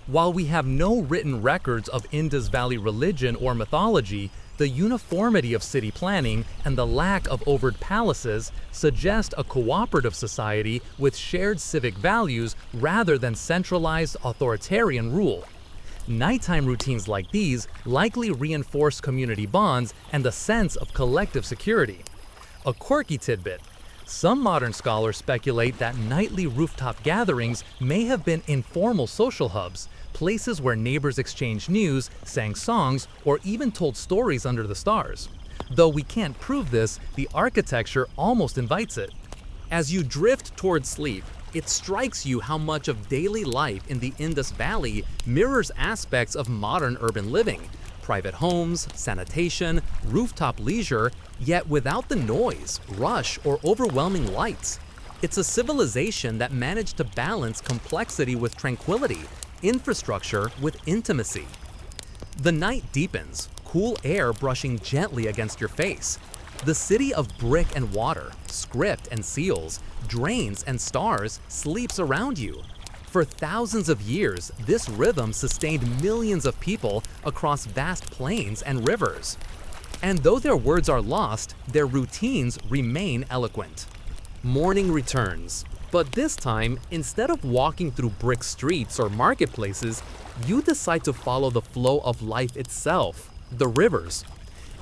S1: While we have no written records of Indus Valley religion or mythology, the uniformity of city planning and the lack of overt palaces suggest a cooperative society with shared civic values rather than centralized authoritarian rule. Nighttime routines like these likely reinforce community bonds and a sense of collective security. A quirky tidbit: some modern scholars speculate that nightly rooftop gatherings may have been informal social hubs, places where neighbors exchanged news, sang songs, or even told stories under the stars. Though we can't prove this, the architecture almost invites it. As you drift towards sleep, it strikes you how much of daily life in the Indus Valley mirrors aspects of modern urban living: private homes, sanitation, rooftop leisure, yet without the noise, rush, or overwhelming lights. It's a civilization that managed to balance complexity with tranquility, infrastructure with intimacy. The night deepens, cool air brushing gently against your face. The city of brick and water, script and seals, drains and stars sleeps around you. For thousands of years, this rhythm sustained millions of people across vast plains and rivers. And though their words are lost, their routines remain eloquent. Morning returns. But this time, instead of walking through brick streets or marketplaces, you decide to follow the flow of life itself, the rivers.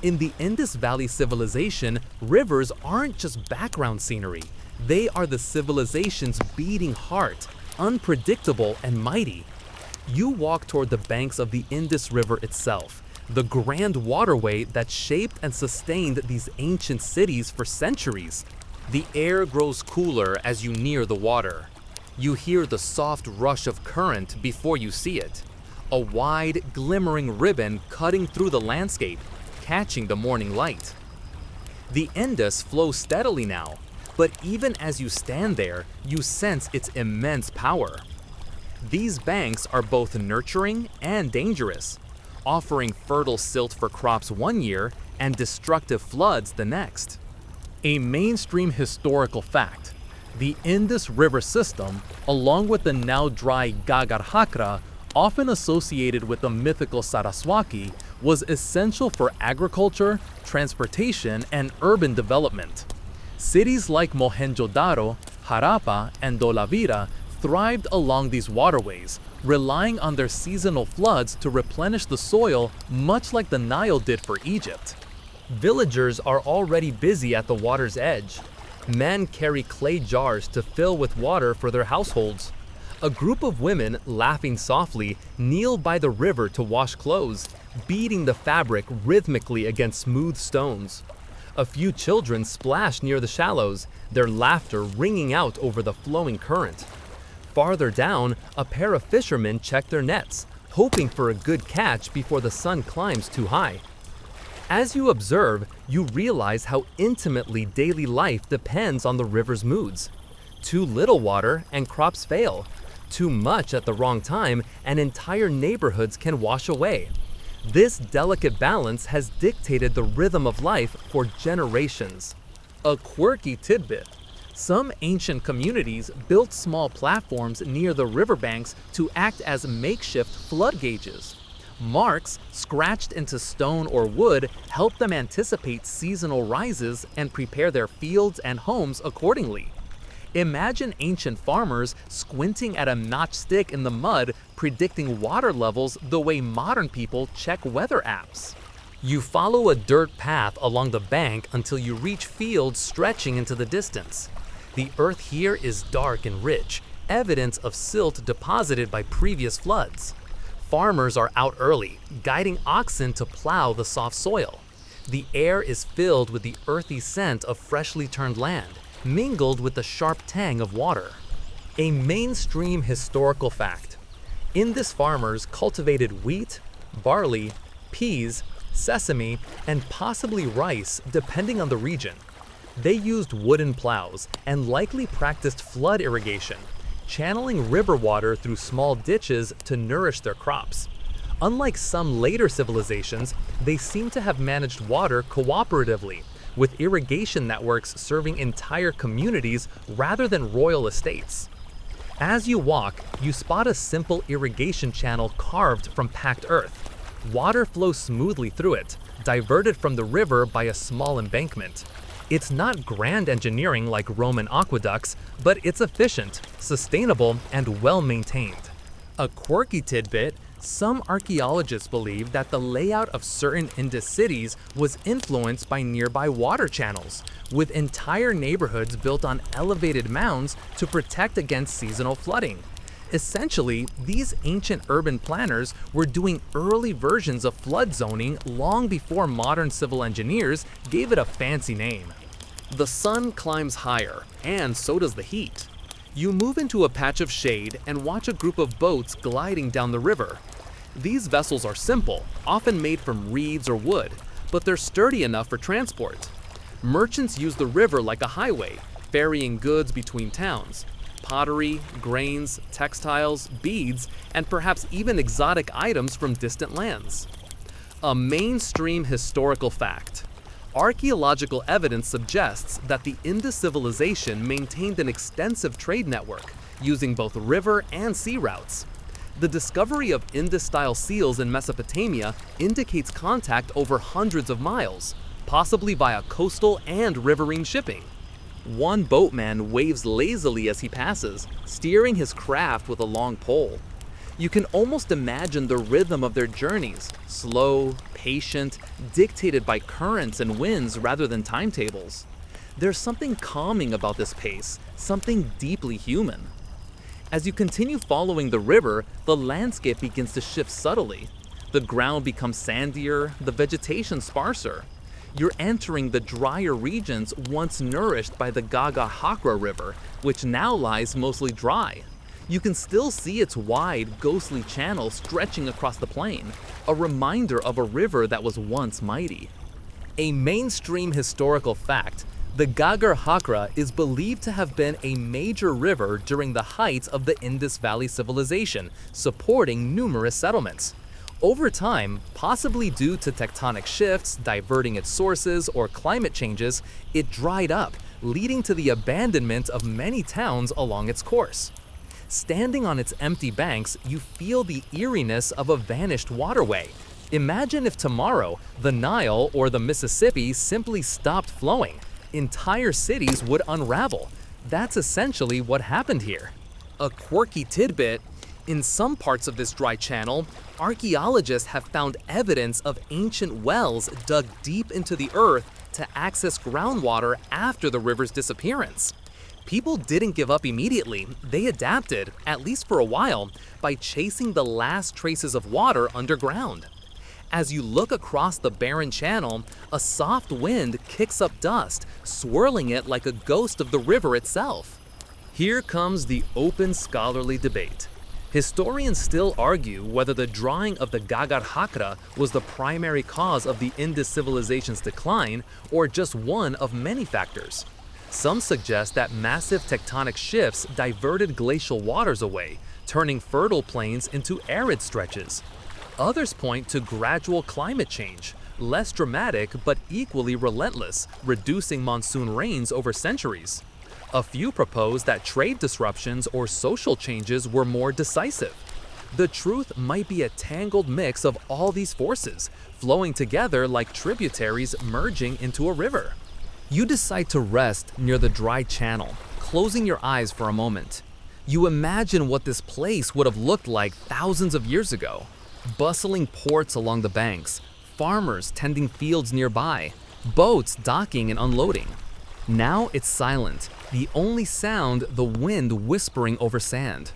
S1: In the Indus Valley Civilization, rivers aren't just background scenery. They are the civilization's beating heart, unpredictable and mighty. You walk toward the banks of the Indus River itself, the grand waterway that shaped and sustained these ancient cities for centuries. The air grows cooler as you near the water. You hear the soft rush of current before you see it. A wide, glimmering ribbon cutting through the landscape, catching the morning light. The Indus flows steadily now, but even as you stand there, you sense its immense power. These banks are both nurturing and dangerous, offering fertile silt for crops one year and destructive floods the next. A mainstream historical fact: the Indus River system, along with the now dry Gagarhakra, often associated with the mythical Saraswati, was essential for agriculture, transportation, and urban development. Cities like Mohenjo-daro, Harappa, and Dholavira thrived along these waterways, relying on their seasonal floods to replenish the soil, much like the Nile did for Egypt. Villagers are already busy at the water's edge. Men carry clay jars to fill with water for their households. A group of women, laughing softly, kneel by the river to wash clothes, beating the fabric rhythmically against smooth stones. A few children splash near the shallows, their laughter ringing out over the flowing current. Farther down, a pair of fishermen check their nets, hoping for a good catch before the sun climbs too high. As you observe, you realize how intimately daily life depends on the river's moods. Too little water and crops fail. Too much at the wrong time and entire neighborhoods can wash away. This delicate balance has dictated the rhythm of life for generations. A quirky tidbit: some ancient communities built small platforms near the riverbanks to act as makeshift flood gauges. Marks scratched into stone or wood help them anticipate seasonal rises and prepare their fields and homes accordingly. Imagine ancient farmers squinting at a notched stick in the mud, predicting water levels the way modern people check weather apps. You follow a dirt path along the bank until you reach fields stretching into the distance. The earth here is dark and rich, evidence of silt deposited by previous floods. Farmers are out early, guiding oxen to plow the soft soil. The air is filled with the earthy scent of freshly turned land, mingled with the sharp tang of water. A mainstream historical fact: Indus farmers cultivated wheat, barley, peas, sesame, and possibly rice depending on the region. They used wooden plows and likely practiced flood irrigation, channeling river water through small ditches to nourish their crops. Unlike some later civilizations, they seem to have managed water cooperatively, with irrigation networks serving entire communities rather than royal estates. As you walk, you spot a simple irrigation channel carved from packed earth. Water flows smoothly through it, diverted from the river by a small embankment. It's not grand engineering like Roman aqueducts, but it's efficient, sustainable, and well-maintained. A quirky tidbit: some archaeologists believe that the layout of certain Indus cities was influenced by nearby water channels, with entire neighborhoods built on elevated mounds to protect against seasonal flooding. Essentially, these ancient urban planners were doing early versions of flood zoning long before modern civil engineers gave it a fancy name. The sun climbs higher, and so does the heat. You move into a patch of shade and watch a group of boats gliding down the river. These vessels are simple, often made from reeds or wood, but they're sturdy enough for transport. Merchants use the river like a highway, ferrying goods between towns. Pottery, grains, textiles, beads, and perhaps even exotic items from distant lands. A mainstream historical fact: archaeological evidence suggests that the Indus civilization maintained an extensive trade network, using both river and sea routes. The discovery of Indus-style seals in Mesopotamia indicates contact over hundreds of miles, possibly via coastal and riverine shipping.
S2: One boatman waves lazily as he passes, steering his craft with a long pole. You can almost imagine the rhythm of their journeys, slow, patient, dictated by currents and winds rather than timetables. There's something calming about this pace, something deeply human. As you continue following the river, the landscape begins to shift subtly. The ground becomes sandier, the vegetation sparser. You're entering the drier regions once nourished by the Gagahakra River, which now lies mostly dry. You can still see its wide, ghostly channel stretching across the plain, a reminder of a river that was once mighty. A mainstream historical fact, the Gagahakra is believed to have been a major river during the height of the Indus Valley Civilization, supporting numerous settlements. Over time, possibly due to tectonic shifts, diverting its sources, or climate changes, it dried up, leading to the abandonment of many towns along its course. Standing on its empty banks, you feel the eeriness of a vanished waterway. Imagine if tomorrow, the Nile or the Mississippi simply stopped flowing. Entire cities would unravel. That's essentially what happened here. A quirky tidbit: in some parts of this dry channel, archaeologists have found evidence of ancient wells dug deep into the earth to access groundwater after the river's disappearance. People didn't give up immediately. They adapted, at least for a while, by chasing the last traces of water underground. As you look across the barren channel, a soft wind kicks up dust, swirling it like a ghost of the river itself. Here comes the open scholarly debate. Historians still argue whether the drying of the Gagahakra was the primary cause of the Indus civilization's decline or just one of many factors. Some suggest that massive tectonic shifts diverted glacial waters away, turning fertile plains into arid stretches. Others point to gradual climate change, less dramatic but equally relentless, reducing monsoon rains over centuries. A few propose that trade disruptions or social changes were more decisive. The truth might be a tangled mix of all these forces, flowing together like tributaries merging into a river. You decide to rest near the dry channel, closing your eyes for a moment. You imagine what this place would have looked like thousands of years ago. Bustling ports along the banks, farmers tending fields nearby, boats docking and unloading. Now it's silent, the only sound the wind whispering over sand.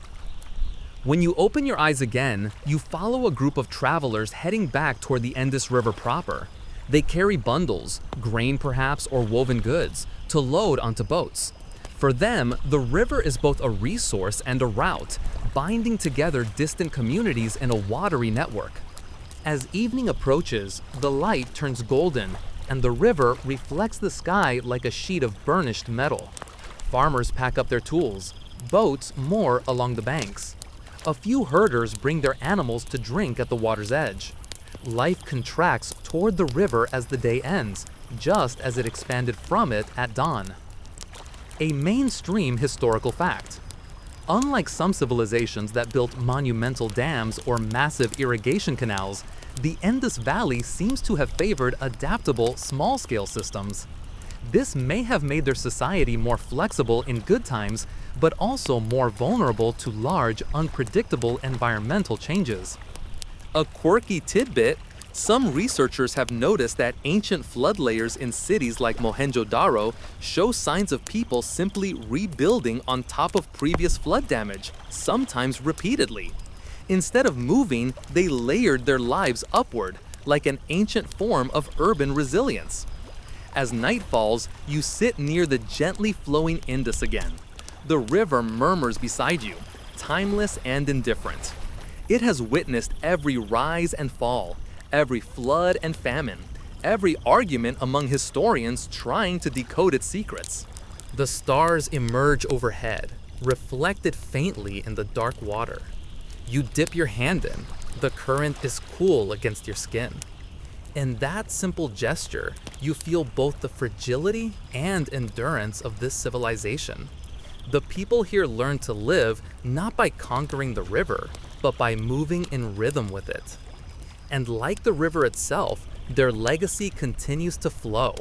S2: When you open your eyes again, you follow a group of travelers heading back toward the Indus River proper. They carry bundles, grain perhaps, or woven goods, to load onto boats. For them, the river is both a resource and a route, binding together distant communities in a watery network. As evening approaches, the light turns golden, and the river reflects the sky like a sheet of burnished metal. Farmers pack up their tools, boats moor along the banks. A few herders bring their animals to drink at the water's edge. Life contracts toward the river as the day ends, just as it expanded from it at dawn. A mainstream historical fact. Unlike some civilizations that built monumental dams or massive irrigation canals, the Indus Valley seems to have favored adaptable, small-scale systems. This may have made their society more flexible in good times, but also more vulnerable to large, unpredictable environmental changes. A quirky tidbit: some researchers have noticed that ancient flood layers in cities like Mohenjo-Daro show signs of people simply rebuilding on top of previous flood damage, sometimes repeatedly. Instead of moving, they layered their lives upward, like an ancient form of urban resilience. As night falls, you sit near the gently flowing Indus again. The river murmurs beside you, timeless and indifferent. It has witnessed every rise and fall, every flood and famine, every argument among historians trying to decode its secrets. The stars emerge overhead, reflected faintly in the dark water. You dip your hand in. The current is cool against your skin. In that simple gesture, you feel both the fragility and endurance of this civilization. The people here learn to live not by conquering the river, but by moving in rhythm with it. And like the river itself, their legacy continues to flow.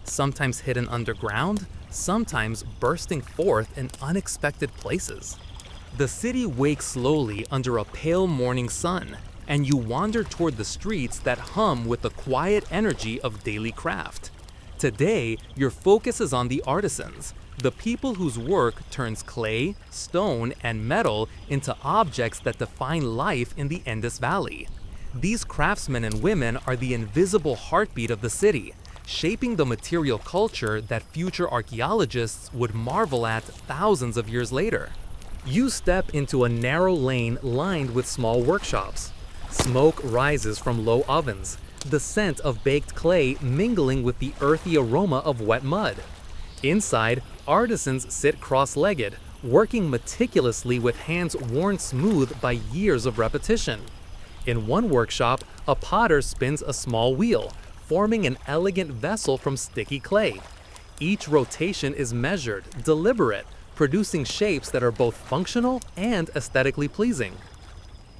S1: sometimes hidden underground, sometimes bursting forth in unexpected places. The city wakes slowly under a pale morning sun, and you wander toward the streets that hum with the quiet energy of daily craft. Today, your focus is on the artisans, the people whose work turns clay, stone, and metal into objects that define life in the Indus Valley. These craftsmen and women are the invisible heartbeat of the city, shaping the material culture that future archaeologists would marvel at thousands of years later. You step into a narrow lane lined with small workshops. Smoke rises from low ovens, the scent of baked clay mingling with the earthy aroma of wet mud. Inside, artisans sit cross-legged, working meticulously with hands worn smooth by years of repetition. In one workshop, a potter spins a small wheel, forming an elegant vessel from sticky clay. Each rotation is measured, deliberate, producing shapes that are both functional and aesthetically pleasing.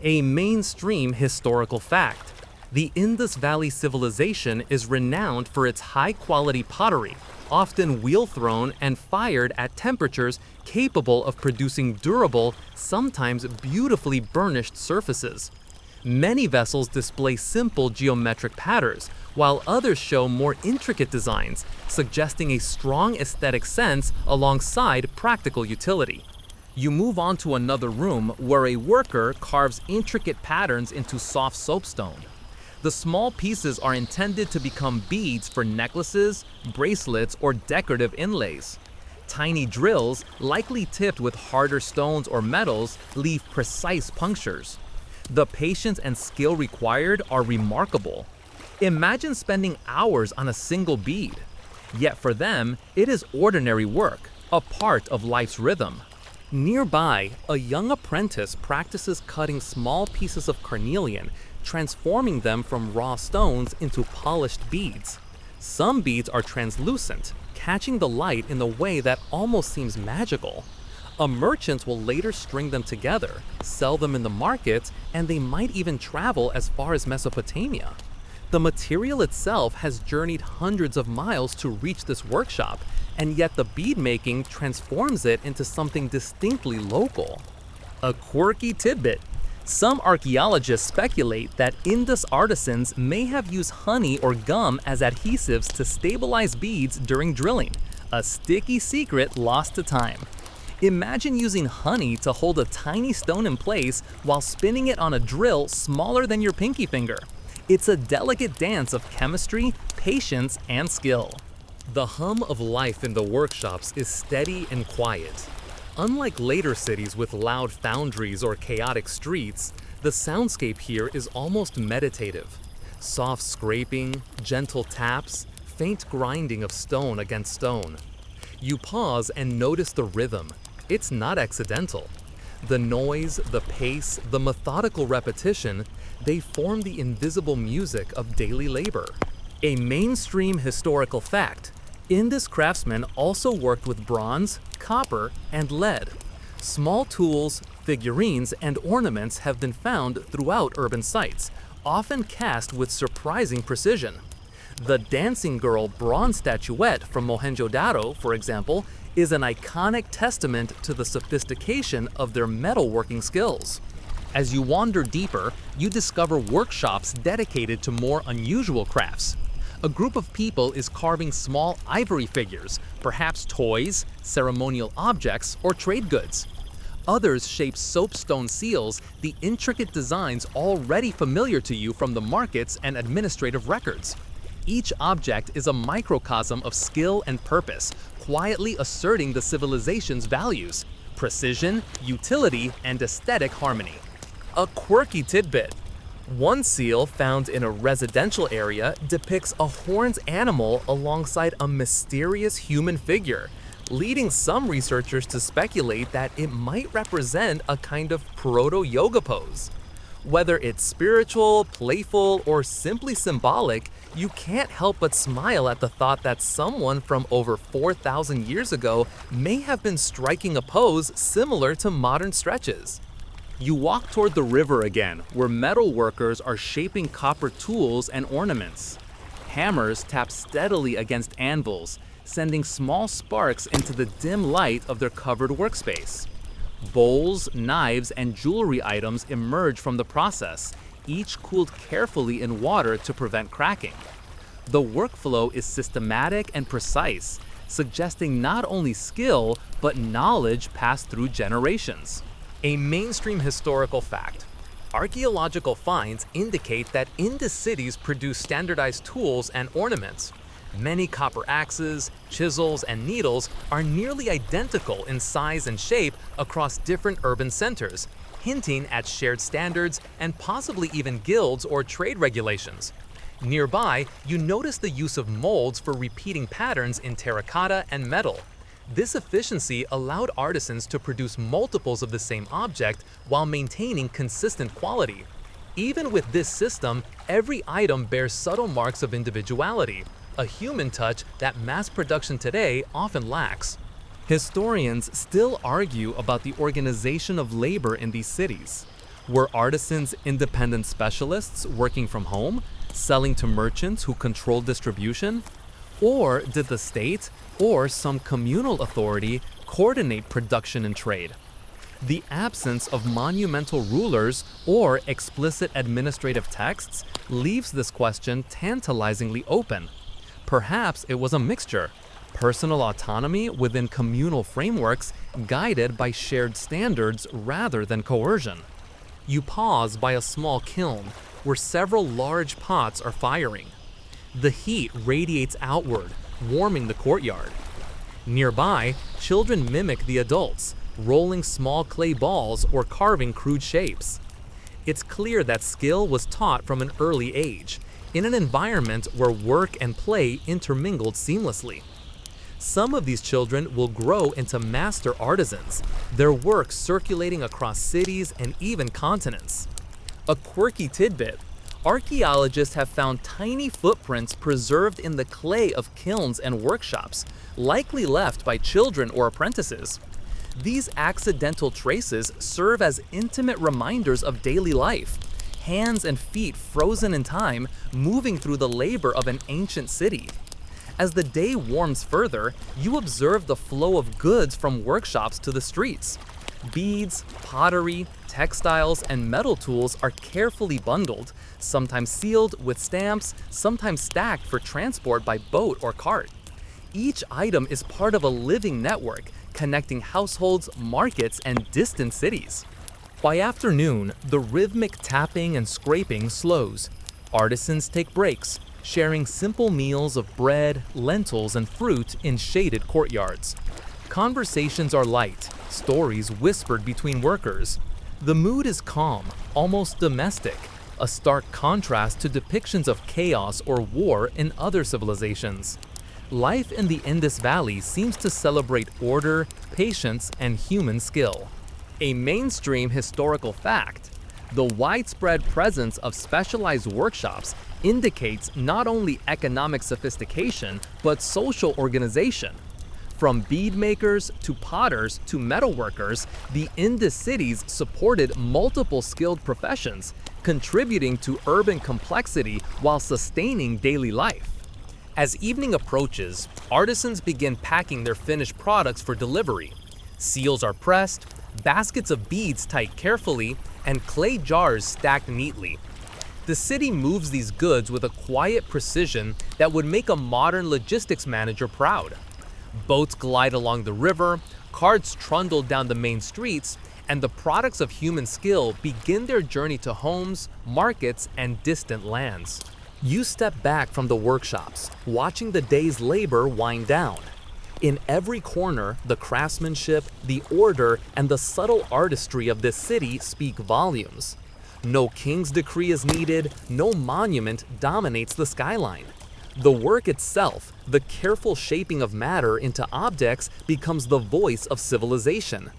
S1: A mainstream historical fact: the Indus Valley Civilization is renowned for its high-quality pottery, often wheel-thrown and fired at temperatures capable of producing durable, sometimes beautifully burnished surfaces. Many vessels display simple geometric patterns, while others show more intricate designs, suggesting a strong aesthetic sense alongside practical utility. You move on to another room where a worker carves intricate patterns into soft soapstone. The small pieces are intended to become beads for necklaces, bracelets, or decorative inlays. Tiny drills, likely tipped with harder stones or metals, leave precise punctures. The patience and skill required are remarkable. Imagine spending hours on a single bead. Yet for them, it is ordinary work, a part of life's rhythm. Nearby, a young apprentice practices cutting small pieces of carnelian, transforming them from raw stones into polished beads. Some beads are translucent, catching the light in a way that almost seems magical. A merchant will later string them together, sell them in the market, and they might even travel as far as Mesopotamia. The material itself has journeyed hundreds of miles to reach this workshop, and yet the bead making transforms it into something distinctly local. A quirky tidbit: some archaeologists speculate that Indus artisans may have used honey or gum as adhesives to stabilize beads during drilling, a sticky secret lost to time. Imagine using honey to hold a tiny stone in place while spinning it on a drill smaller than your pinky finger. It's a delicate dance of chemistry, patience, and skill. The hum of life in the workshops is steady and quiet. Unlike later cities with loud foundries or chaotic streets, the soundscape here is almost meditative. Soft scraping, gentle taps, faint grinding of stone against stone. You pause and notice the rhythm. It's not accidental. The noise, the pace, the methodical repetition, they form the invisible music of daily labor. A mainstream historical fact: Indus craftsmen also worked with bronze, copper, and lead. Small tools, figurines, and ornaments have been found throughout urban sites, often cast with surprising precision. The dancing girl bronze statuette from Mohenjo-daro, for example, is an iconic testament to the sophistication of their metalworking skills. As you wander deeper, you discover workshops dedicated to more unusual crafts. A group of people is carving small ivory figures, perhaps toys, ceremonial objects, or trade goods. Others shape soapstone seals, the intricate designs already familiar to you from the markets and administrative records. Each object is a microcosm of skill and purpose, quietly asserting the civilization's values: precision, utility, and aesthetic harmony. A quirky tidbit: one seal found in a residential area depicts a horned animal alongside a mysterious human figure, leading some researchers to speculate that it might represent a kind of proto-yoga pose. Whether it's spiritual, playful, or simply symbolic, you can't help but smile at the thought that someone from over 4,000 years ago may have been striking a pose similar to modern stretches. You walk toward the river again, where metal workers are shaping copper tools and ornaments.
S2: Hammers tap steadily against anvils, sending small sparks into the dim light of their covered workspace. Bowls, knives, and jewelry items emerge from the process, each cooled carefully in water to prevent cracking. The workflow is systematic and precise, suggesting not only skill, but knowledge passed through generations. A mainstream historical fact. Archaeological finds indicate that Indus cities produce standardized tools and ornaments. Many copper axes, chisels, and needles are nearly identical in size and shape across different urban centers, hinting at shared standards and possibly even guilds or trade regulations. Nearby, you notice the use of molds for repeating patterns in terracotta and metal. This efficiency allowed artisans to produce multiples of the same object while maintaining consistent quality. Even with this system, every item bears subtle marks of individuality, a human touch that mass production today often lacks. Historians still argue about the organization of labor in these cities. Were artisans independent specialists working from home, selling to merchants who controlled distribution? Or did the state or some communal authority coordinate production and trade? The absence of monumental rulers or explicit administrative texts leaves this question tantalizingly open. Perhaps it was a mixture, personal autonomy within communal frameworks guided by shared standards rather than coercion. You pause by a small kiln where several large pots are firing. The heat radiates outward, warming the courtyard. Nearby, children mimic the adults, rolling small clay balls or carving crude shapes. It's clear that skill was taught from an early age, in an environment where work and play intermingled seamlessly. Some of these children will grow into master artisans, their work circulating across cities and even continents. A quirky tidbit: archaeologists have found tiny footprints preserved in the clay of kilns and workshops, likely left by children or apprentices. These accidental traces serve as intimate reminders of daily life, hands and feet frozen in time, moving through the labor of an ancient city. As the day warms further, you observe the flow of goods from workshops to the streets. Beads, pottery, textiles, and metal tools are carefully bundled, sometimes sealed with stamps, sometimes stacked for transport by boat or cart. Each item is part of a living network, connecting households, markets, and distant cities. By afternoon, the rhythmic tapping and scraping slows. Artisans take breaks, sharing simple meals of bread, lentils, and fruit in shaded courtyards. Conversations are light, stories whispered between workers. The mood is calm, almost domestic, a stark contrast to depictions of chaos or war in other civilizations. Life in the Indus Valley seems to celebrate order, patience, and human skill. A mainstream historical fact: the widespread presence of specialized workshops indicates not only economic sophistication, but social organization. From bead makers to potters to metalworkers, the Indus cities supported multiple skilled professions, contributing to urban complexity while sustaining daily life. As evening approaches, artisans begin packing their finished products for delivery. Seals are pressed, baskets of beads tied carefully, and clay jars stacked neatly. The city moves these goods with a quiet precision that would make a modern logistics manager proud. Boats glide along the river, carts trundle down the main streets, and the products of human skill begin their journey to homes, markets, and distant lands. You step back from the workshops, watching the day's labor wind down. In every corner, the craftsmanship, the order, and the subtle artistry of this city speak volumes. No king's decree is needed, no monument dominates the skyline. The work itself, the careful shaping of matter into objects, becomes the voice of civilization.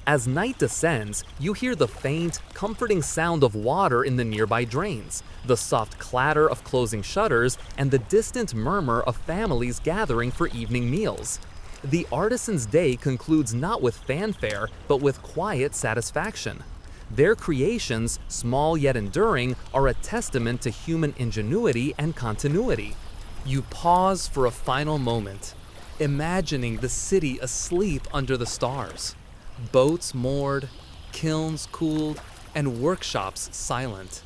S2: As night descends, you hear the faint, comforting sound of water in the nearby drains, the soft clatter of closing shutters, and the distant murmur of families gathering for evening meals. The artisan's day concludes not with fanfare, but with quiet satisfaction. Their creations, small yet enduring, are a testament to human ingenuity and continuity.
S1: You pause for a final moment, imagining the city asleep under the stars. Boats moored, kilns cooled, and workshops silent.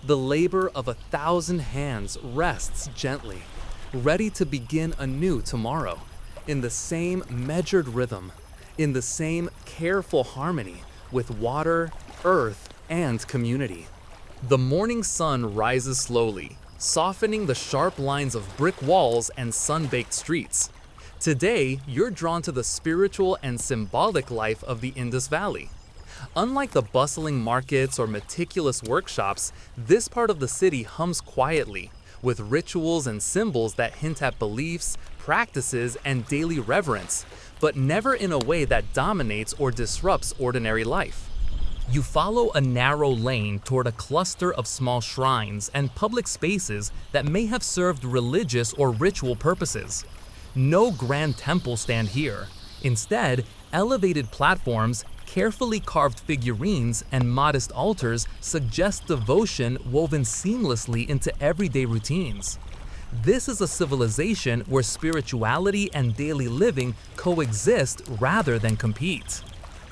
S1: The labor of 1,000 hands rests gently, ready to begin anew tomorrow, in the same measured rhythm, in the same careful harmony with water, earth, and community. The morning sun rises slowly, softening the sharp lines of brick walls and sun-baked streets. Today, you're drawn to the spiritual and symbolic life of the Indus Valley. Unlike the bustling markets or meticulous workshops, this part of the city hums quietly, with rituals and symbols that hint at beliefs, practices, and daily reverence, but never in a way that dominates or disrupts ordinary life. You follow a narrow lane toward a cluster of small shrines and public spaces that may have served religious or ritual purposes. No grand temples stand here. Instead, elevated platforms, carefully carved figurines, and modest altars suggest devotion woven seamlessly into everyday routines. This is a civilization where spirituality and daily living coexist rather than compete.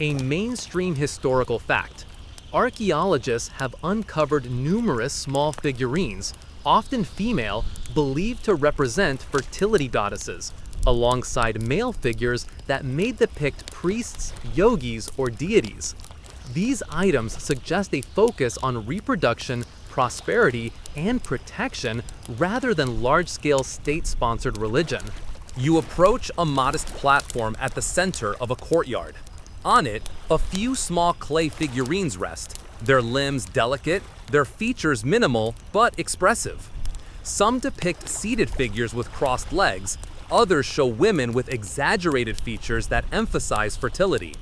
S1: A mainstream historical fact: archaeologists have uncovered numerous small figurines, often female, believed to represent fertility goddesses, alongside male figures that may depict priests, yogis, or deities. These items suggest a focus on reproduction, prosperity, and protection rather than large-scale state-sponsored religion. You approach a modest platform at the center of a courtyard. On it, a few small clay figurines rest, their limbs delicate, their features minimal but expressive. Some depict seated figures with crossed legs, others show women with exaggerated features that emphasize fertility.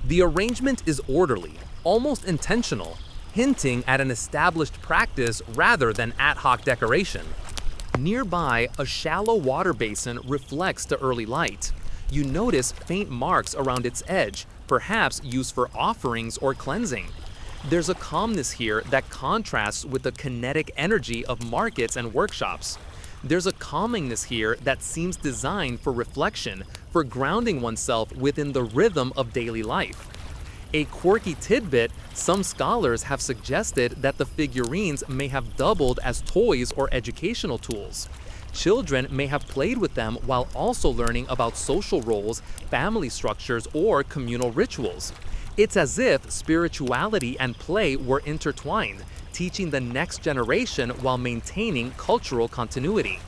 S1: The arrangement is orderly, almost intentional, hinting at an established practice rather than ad hoc decoration. Nearby, a shallow water basin reflects the early light. You notice faint marks around its edge, perhaps used for offerings or cleansing. There's a calmness here that contrasts with the kinetic energy of markets and workshops. There's a calmingness here that seems designed for reflection, for grounding oneself within the rhythm of daily life. A quirky tidbit: some scholars have suggested that the figurines may have doubled as toys or educational tools. Children may have played with them while also learning about social roles, family structures, or communal rituals. It's as if spirituality and play were intertwined, teaching the next generation while maintaining cultural continuity.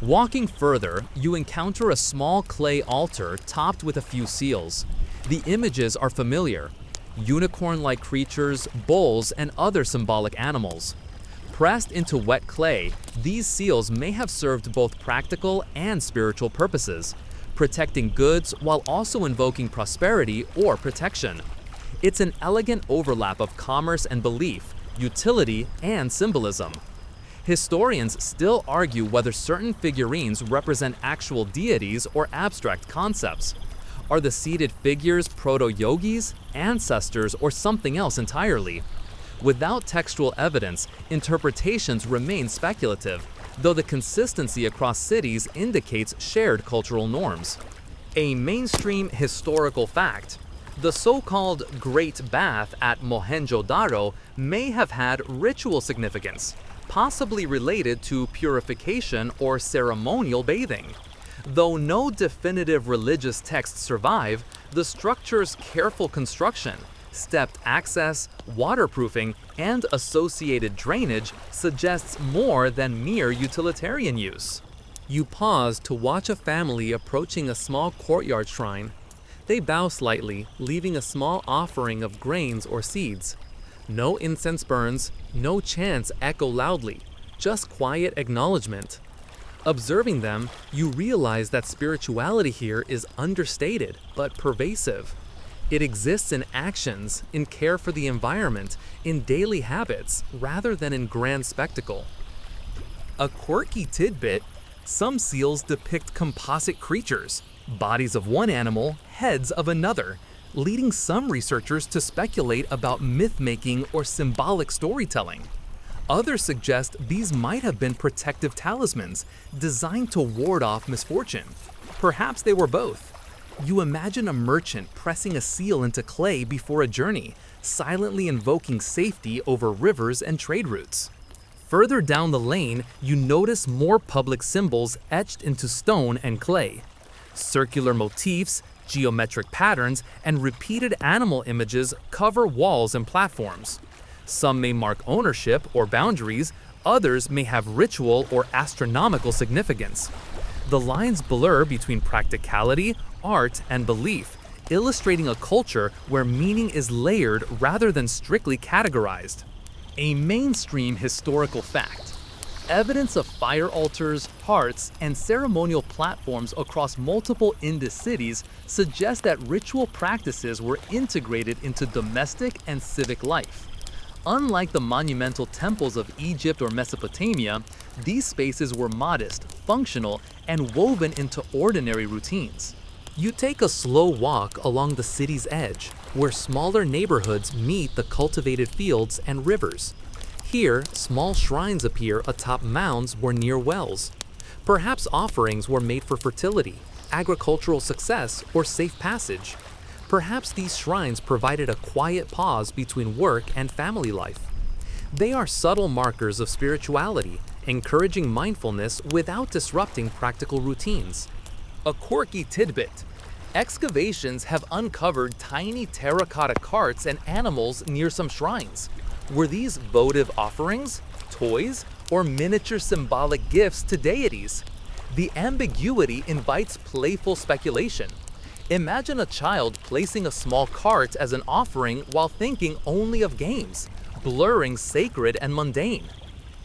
S1: Walking further, you encounter a small clay altar topped with a few seals. The images are familiar: unicorn-like creatures, bulls, and other symbolic animals. Pressed into wet clay, these seals may have served both practical and spiritual purposes, protecting goods while also invoking prosperity or protection. It's an elegant overlap of commerce and belief, utility and symbolism. Historians still argue whether certain figurines represent actual deities or abstract concepts. Are the seated figures proto-yogis, ancestors, or something else entirely? Without textual evidence, interpretations remain speculative, though the consistency across cities indicates shared cultural norms. A mainstream historical fact: the so-called Great Bath at Mohenjo-daro may have had ritual significance, possibly related to purification or ceremonial bathing. Though no definitive religious texts survive, the structure's careful construction, stepped access, waterproofing, and associated drainage suggests more than mere utilitarian use. You pause to watch a family approaching a small courtyard shrine. They bow slightly, leaving a small offering of grains or seeds. No incense burns, no chants echo loudly, just quiet acknowledgement. Observing them, you realize that spirituality here is understated but pervasive. It exists in actions, in care for the environment, in daily habits, rather than in grand spectacle. A quirky tidbit: some seals depict composite creatures, bodies of one animal, heads of another, leading some researchers to speculate about myth-making or symbolic storytelling. Others suggest these might have been protective talismans designed to ward off misfortune. Perhaps they were both. You imagine a merchant pressing a seal into clay before a journey, silently invoking safety over rivers and trade routes. Further down the lane, you notice more public symbols etched into stone and clay. Circular motifs, geometric patterns, and repeated animal images cover walls and platforms. Some may mark ownership or boundaries, others may have ritual or astronomical significance. The lines blur between practicality, art, and belief, illustrating a culture where meaning is layered rather than strictly categorized. A mainstream historical fact. Evidence of fire altars, hearths, and ceremonial platforms across multiple Indus cities suggests that ritual practices were integrated into domestic and civic life. Unlike the monumental temples of Egypt or Mesopotamia, these spaces were modest, functional, and woven into ordinary routines. You take a slow walk along the city's edge, where smaller neighborhoods meet the cultivated fields and rivers. Here, small shrines appear atop mounds or near wells. Perhaps offerings were made for fertility, agricultural success, or safe passage. Perhaps these shrines provided a quiet pause between work and family life. They are subtle markers of spirituality, encouraging mindfulness without disrupting practical routines. A quirky tidbit. Excavations have uncovered tiny terracotta carts and animals near some shrines. Were these votive offerings, toys, or miniature symbolic gifts to deities? The ambiguity invites playful speculation. Imagine a child placing a small cart as an offering while thinking only of games, blurring sacred and mundane.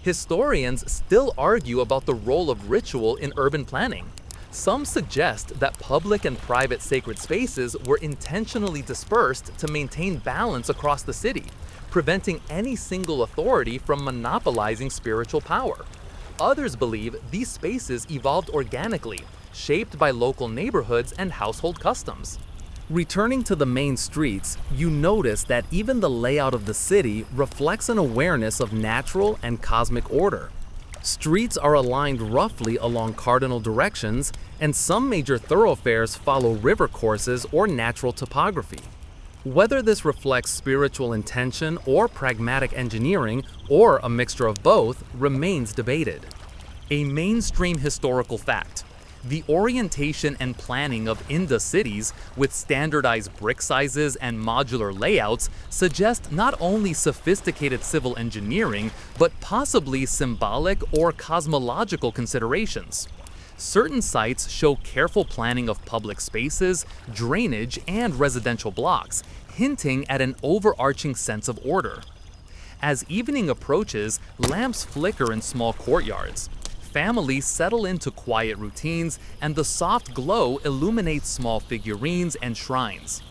S1: Historians still argue about the role of ritual in urban planning. Some suggest that public and private sacred spaces were intentionally dispersed to maintain balance across the city, preventing any single authority from monopolizing spiritual power. Others believe these spaces evolved organically, shaped by local neighborhoods and household customs. Returning to the main streets, you notice that even the layout of the city reflects an awareness of natural and cosmic order. Streets are aligned roughly along cardinal directions, and some major thoroughfares follow river courses or natural topography. Whether this reflects spiritual intention or pragmatic engineering, or a mixture of both, remains debated. A mainstream historical fact. The orientation and planning of Indus cities, with standardized brick sizes and modular layouts, suggest not only sophisticated civil engineering, but possibly symbolic or cosmological considerations. Certain sites show careful planning of public spaces, drainage, and residential blocks, hinting at an overarching sense of order. As evening approaches, lamps flicker in small courtyards. Families settle into quiet routines, and the soft glow illuminates small figurines and shrines.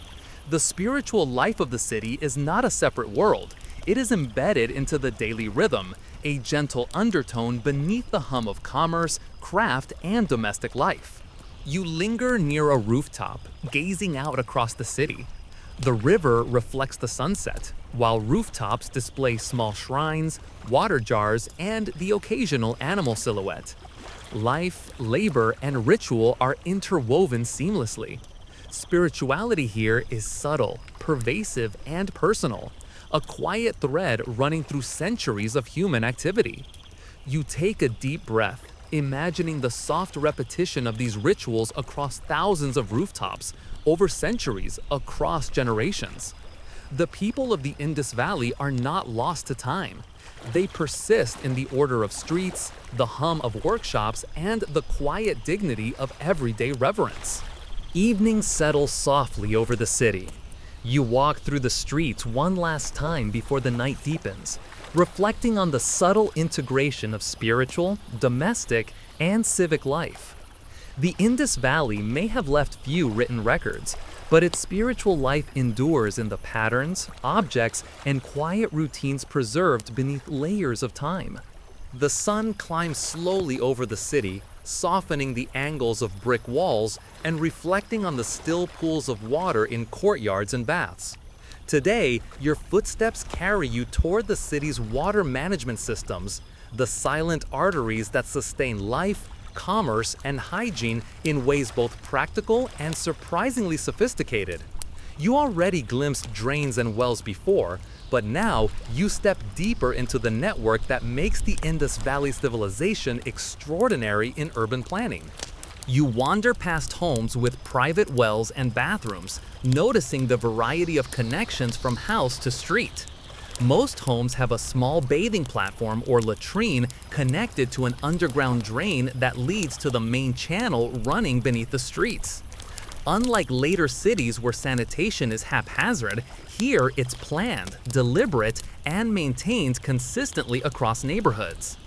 S1: The spiritual life of the city is not a separate world. It is embedded into the daily rhythm, a gentle undertone beneath the hum of commerce, craft, and domestic life. You linger near a rooftop, gazing out across the city. The river reflects the sunset, while rooftops display small shrines, water jars, and the occasional animal silhouette. Life, labor, and ritual are interwoven seamlessly. Spirituality here is subtle, pervasive, and personal, a quiet thread running through centuries of human activity. You take a deep breath, imagining the soft repetition of these rituals across thousands of rooftops, over centuries, across generations. The people of the Indus Valley are not lost to time. They persist in the order of streets, the hum of workshops, and the quiet dignity of everyday reverence. Evening settles softly over the city. You walk through the streets one last time before the night deepens, reflecting on the subtle integration of spiritual, domestic, and civic life. The Indus Valley may have left few written records, but its spiritual life endures in the patterns, objects, and quiet routines preserved beneath layers of time. The sun climbs slowly over the city, softening the angles of brick walls and reflecting on the still pools of water in courtyards and baths.
S2: Today, your footsteps carry you toward the city's water management systems, the silent arteries that sustain life, commerce, and hygiene in ways both practical and surprisingly sophisticated. You already glimpsed drains and wells before, but now you step deeper into the network that makes the Indus Valley Civilization extraordinary in urban planning. You wander past homes with private wells and bathrooms, noticing the variety of connections from house to street. Most homes have a small bathing platform or latrine connected to an underground drain that leads to the main channel running beneath the streets. Unlike later cities where sanitation is haphazard, here it's planned, deliberate, and maintained consistently across neighborhoods.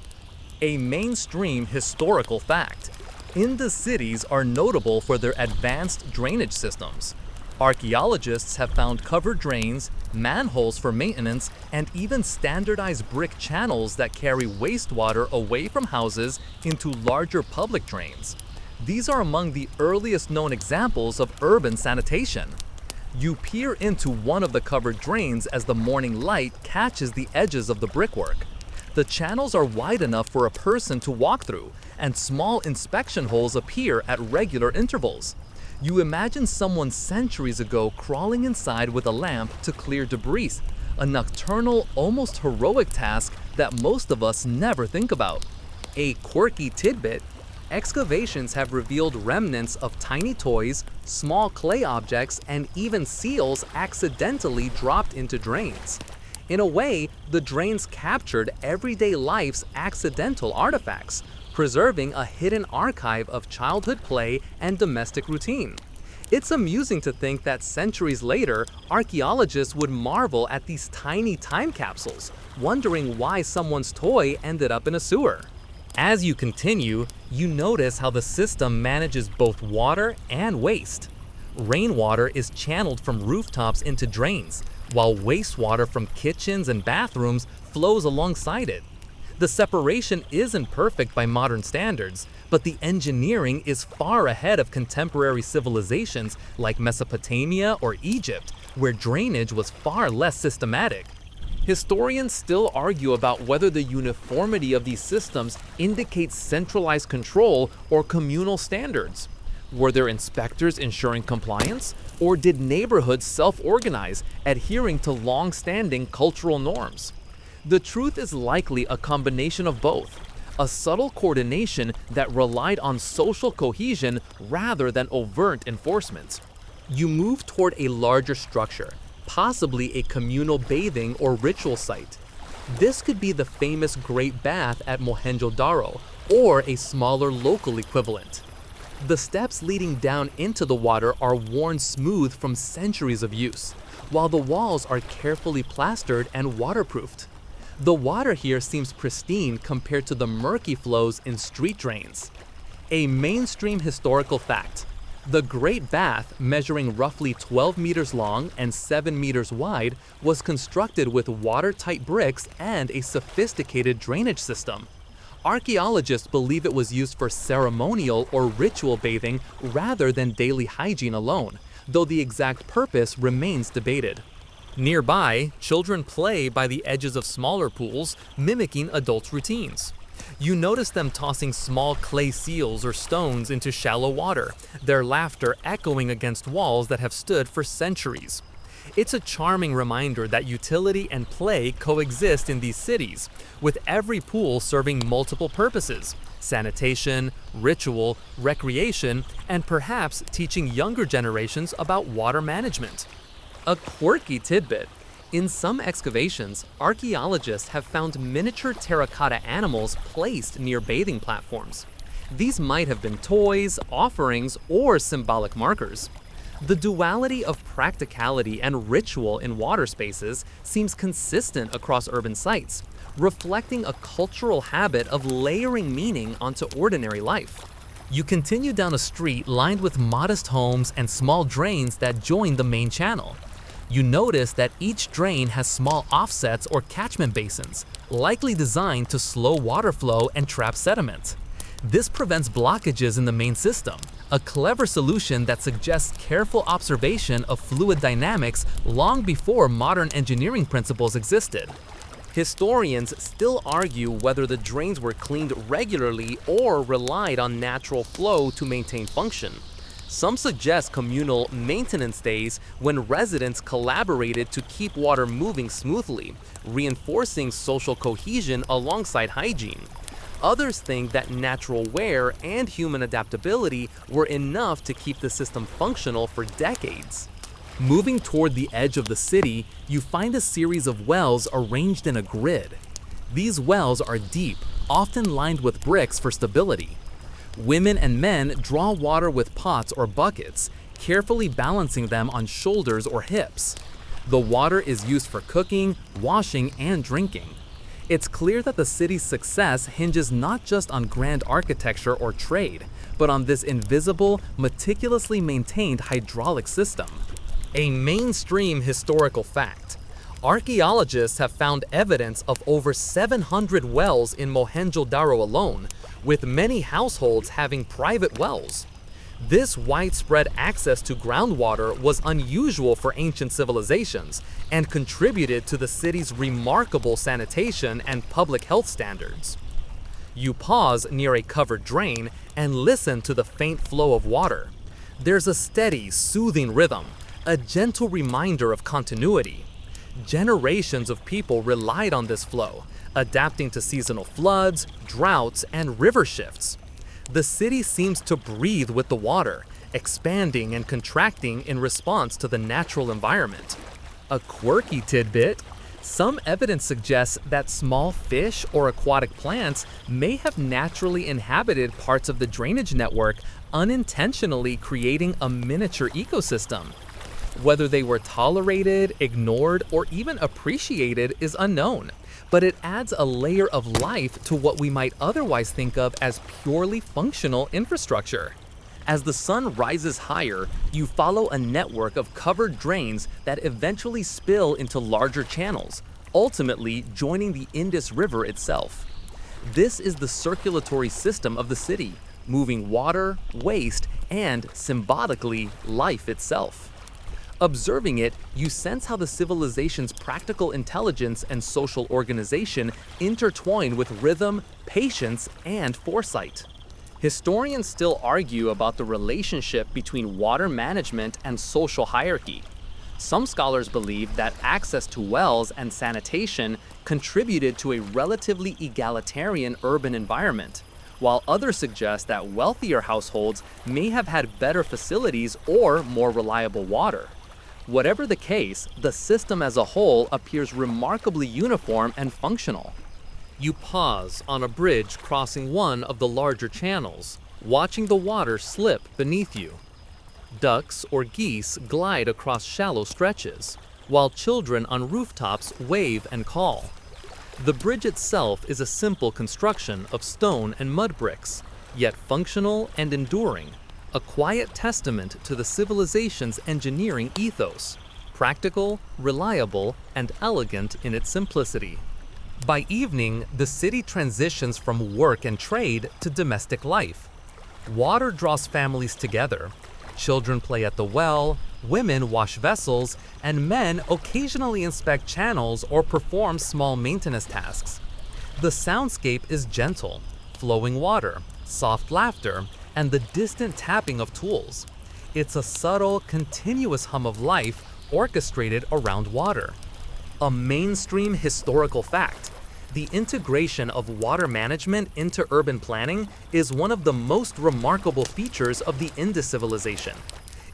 S2: A mainstream historical fact: Indus cities are notable for their advanced drainage systems. Archaeologists have found covered drains, manholes for maintenance, and even standardized brick channels that carry wastewater away from houses into larger public drains. These are among the earliest known examples of urban sanitation. You peer into one of the covered drains as the morning light catches the edges of the brickwork. The channels are wide enough for a person to walk through, and small inspection holes appear at regular intervals. You imagine someone centuries ago crawling inside with a lamp to clear debris, a nocturnal, almost heroic task that most of us never think about. A quirky tidbit: excavations have revealed remnants of tiny toys, small clay objects, and even seals accidentally dropped into drains. In a way, the drains captured everyday life's accidental artifacts, preserving a hidden archive of childhood play and domestic routine. It's amusing to think that centuries later, archaeologists would marvel at these tiny time capsules, wondering why someone's toy ended up in a sewer. As you continue, you notice how the system manages both water and waste. Rainwater is channeled from rooftops into drains, while wastewater from kitchens and bathrooms flows alongside it. The separation isn't perfect by modern standards, but the engineering is far ahead of contemporary civilizations like Mesopotamia or Egypt, where drainage was far less systematic. Historians still argue about whether the uniformity of these systems indicates centralized control or communal standards. Were there inspectors ensuring compliance, or did neighborhoods self-organize, adhering to long-standing cultural norms? The truth is likely a combination of both, a subtle coordination that relied on social cohesion rather than overt enforcement. You move toward a larger structure, possibly a communal bathing or ritual site. This could be the famous Great Bath at Mohenjo-daro, or a smaller local equivalent. The steps leading down into the water are worn smooth from centuries of use, while the walls are carefully plastered and waterproofed. The water here seems pristine compared to the murky flows in street drains. A mainstream historical fact: the Great Bath, measuring roughly 12 meters long and 7 meters wide, was constructed with watertight bricks and a sophisticated drainage system. Archaeologists believe it was used for ceremonial or ritual bathing rather than daily hygiene alone, though the exact purpose remains debated. Nearby, children play by the edges of smaller pools, mimicking adults' routines. You notice them tossing small clay seals or stones into shallow water, their laughter echoing against walls that have stood for centuries. It's a charming reminder that utility and play coexist in these cities, with every pool serving multiple purposes: sanitation, ritual, recreation, and perhaps teaching younger generations about water management. A quirky tidbit: in some excavations, archaeologists have found miniature terracotta animals placed near bathing platforms. These might have been toys, offerings, or symbolic markers. The duality of practicality and ritual in water spaces seems consistent across urban sites, reflecting a cultural habit of layering meaning onto ordinary life. You continue down a street lined with modest homes and small drains that join the main channel. You notice that each drain has small offsets or catchment basins, likely designed to slow water flow and trap sediment.
S1: This prevents blockages in the main system, a clever solution that suggests careful observation of fluid dynamics long before modern engineering principles existed. Historians still argue whether the drains were cleaned regularly or relied on natural flow to maintain function. Some suggest communal maintenance days when residents collaborated to keep water moving smoothly, reinforcing social cohesion alongside hygiene. Others think that natural wear and human adaptability were enough to keep the system functional for decades. Moving toward the edge of the city, you find a series of wells arranged in a grid. These wells are deep, often lined with bricks for stability. Women and men draw water with pots or buckets, carefully balancing them on shoulders or hips. The water is used for cooking, washing, and drinking. It's clear that the city's success hinges not just on grand architecture or trade, but on this invisible, meticulously maintained hydraulic system. A mainstream historical fact. Archaeologists have found evidence of over 700 wells in Mohenjo-Daro alone, with many households having private wells. This widespread access to groundwater was unusual for ancient civilizations and contributed to the city's remarkable sanitation and public health standards. You pause near a covered drain and listen to the faint flow of water. There's a steady, soothing rhythm, a gentle reminder of continuity. Generations of people relied on this flow, adapting to seasonal floods, droughts, and river shifts. The city seems to breathe with the water, expanding and contracting in response to the natural environment. A quirky tidbit: some evidence suggests that small fish or aquatic plants may have naturally inhabited parts of the drainage network, unintentionally creating a miniature ecosystem. Whether they were tolerated, ignored, or even appreciated is unknown, but it adds a layer of life to what we might otherwise think of as purely functional infrastructure. As the sun rises higher, you follow a network of covered drains that eventually spill into larger channels, ultimately joining the Indus River itself. This is the circulatory system of the city, moving water, waste, and, symbolically, life itself. Observing it, you sense how the civilization's practical intelligence and social organization intertwine with rhythm, patience, and foresight. Historians still argue about the relationship between water management and social hierarchy. Some scholars believe that access to wells and sanitation contributed to a relatively egalitarian urban environment, while others suggest that wealthier households may have had better facilities or more reliable water. Whatever the case, the system as a whole appears remarkably uniform and functional. You pause on a bridge crossing one of the larger channels, watching the water slip beneath you. Ducks or geese glide across shallow stretches, while children on rooftops wave and call. The bridge itself is a simple construction of stone and mud bricks, yet functional and enduring. A quiet testament to the civilization's engineering ethos, practical, reliable, and elegant in its simplicity. By evening, the city transitions from work and trade to domestic life. Water draws families together. Children play at the well, women wash vessels, and men occasionally inspect channels or perform small maintenance tasks. The soundscape is gentle, flowing water, soft laughter, and the distant tapping of tools. It's a subtle, continuous hum of life orchestrated around water. A mainstream historical fact: the integration of water management into urban planning is one of the most remarkable features of the Indus civilization.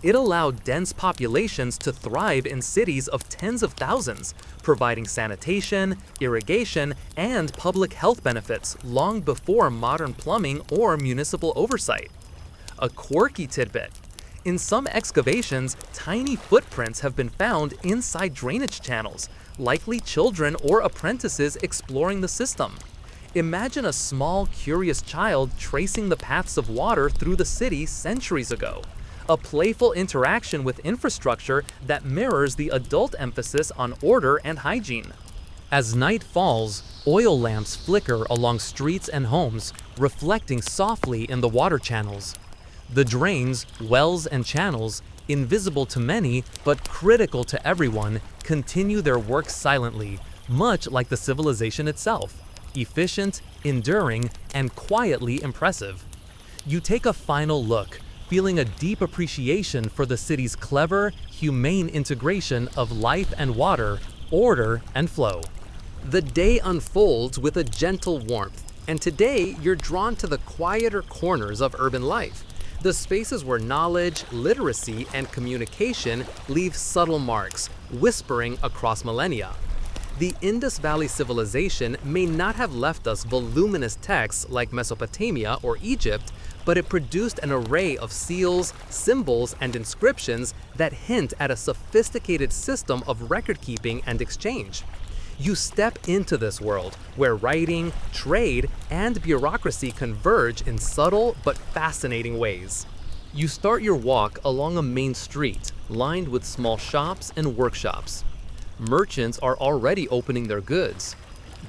S1: It allowed dense populations to thrive in cities of tens of thousands, providing sanitation, irrigation, and public health benefits long before modern plumbing or municipal oversight. A quirky tidbit: in some excavations, tiny footprints have been found inside drainage channels, likely children or apprentices exploring the system. Imagine a small, curious child tracing the paths of water through the city centuries ago. A playful interaction with infrastructure that mirrors the adult emphasis on order and hygiene. As night falls, oil lamps flicker along streets and homes, reflecting softly in the water channels. The drains, wells, and channels, invisible to many but critical to everyone, continue their work silently, much like the civilization itself, efficient, enduring, and quietly impressive. You take a final look, feeling a deep appreciation for the city's clever, humane integration of life and water, order and flow. The day unfolds with a gentle warmth, and today you're drawn to the quieter corners of urban life, the spaces where knowledge, literacy, and communication leave subtle marks, whispering across millennia. The Indus Valley Civilization may not have left us voluminous texts like Mesopotamia or Egypt, but it produced an array of seals, symbols, and inscriptions that hint at a sophisticated system of record-keeping and exchange. You step into this world where writing, trade, and bureaucracy converge in subtle but fascinating ways. You start your walk along a main street lined with small shops and workshops. Merchants are already opening their goods: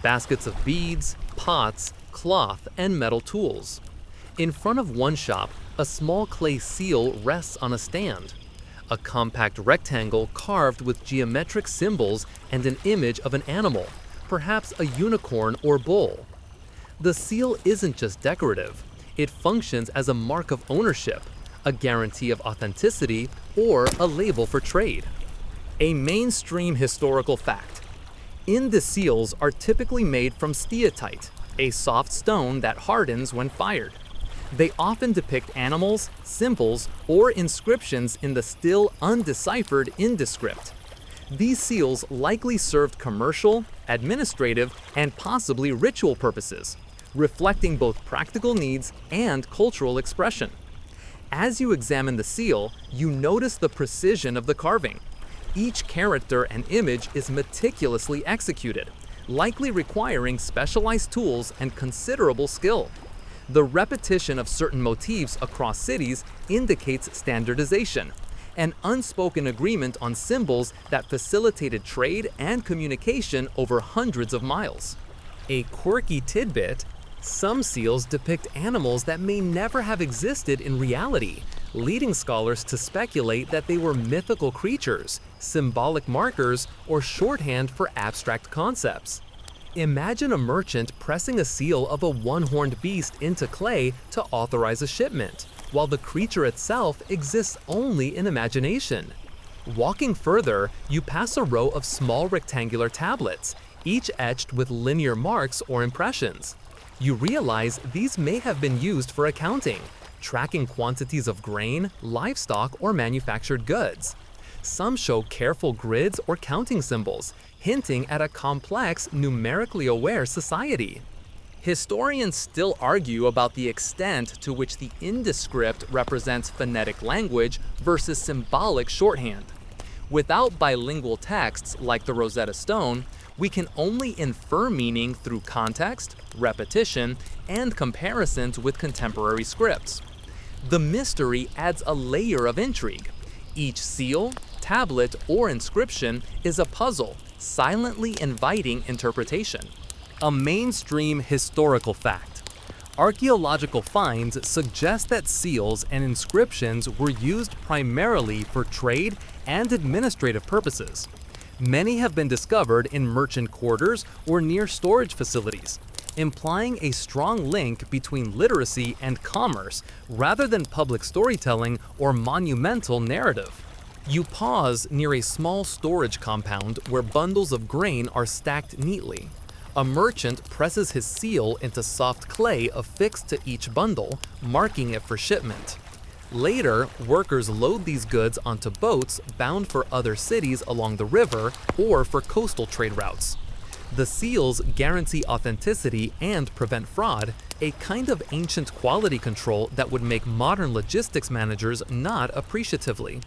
S1: baskets of beads, pots, cloth, and metal tools. In front of one shop, a small clay seal rests on a stand. A compact rectangle carved with geometric symbols and an image of an animal, perhaps a unicorn or bull. The seal isn't just decorative, it functions as a mark of ownership, a guarantee of authenticity, or a label for trade. A mainstream historical fact: Indus seals are typically made from steatite, a soft stone that hardens when fired. They often depict animals, symbols, or inscriptions in the still undeciphered Indus script. These seals likely served commercial, administrative, and possibly ritual purposes, reflecting both practical needs and cultural expression. As you examine the seal, you notice the precision of the carving. Each character and image is meticulously executed, likely requiring specialized tools and considerable skill. The repetition of certain motifs across cities indicates standardization, an unspoken agreement on symbols that facilitated trade and communication over hundreds of miles. A quirky tidbit: some seals depict animals that may never have existed in reality, leading scholars to speculate that they were mythical creatures, symbolic markers, or shorthand for abstract concepts. Imagine a merchant pressing a seal of a one-horned beast into clay to authorize a shipment, while the creature itself exists only in imagination. Walking further, you pass a row of small rectangular tablets, each etched with linear marks or impressions. You realize these may have been used for accounting, tracking quantities of grain, livestock, or manufactured goods. Some show careful grids or counting symbols, hinting at a complex, numerically aware society. Historians still argue about the extent to which the Indus script represents phonetic language versus symbolic shorthand. Without bilingual texts like the Rosetta Stone, we can only infer meaning through context, repetition, and comparisons with contemporary scripts. The mystery adds a layer of intrigue. Each seal, tablet, or inscription is a puzzle, silently inviting interpretation. A mainstream historical fact: archaeological finds suggest that seals and inscriptions were used primarily for trade and administrative purposes. Many have been discovered in merchant quarters or near storage facilities, implying a strong link between literacy and commerce rather than public storytelling or monumental narrative. You pause near a small storage compound where bundles of grain are stacked neatly. A merchant presses his seal into soft clay affixed to each bundle, marking it for shipment. Later, workers load these goods onto boats bound for other cities along the river or for coastal trade routes. The seals guarantee authenticity and prevent fraud, a kind of ancient quality control that would make modern logistics managers nod appreciatively.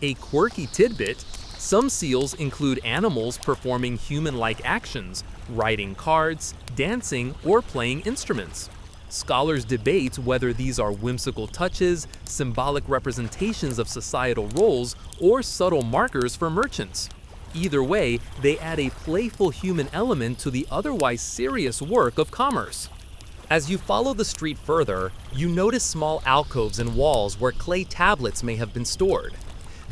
S1: A quirky tidbit: some seals include animals performing human-like actions, writing cards, dancing, or playing instruments. Scholars debate whether these are whimsical touches, symbolic representations of societal roles, or subtle markers for merchants. Either way, they add a playful human element to the otherwise serious work of commerce.
S2: As you follow the street further, you notice small alcoves and walls where clay tablets may have been stored.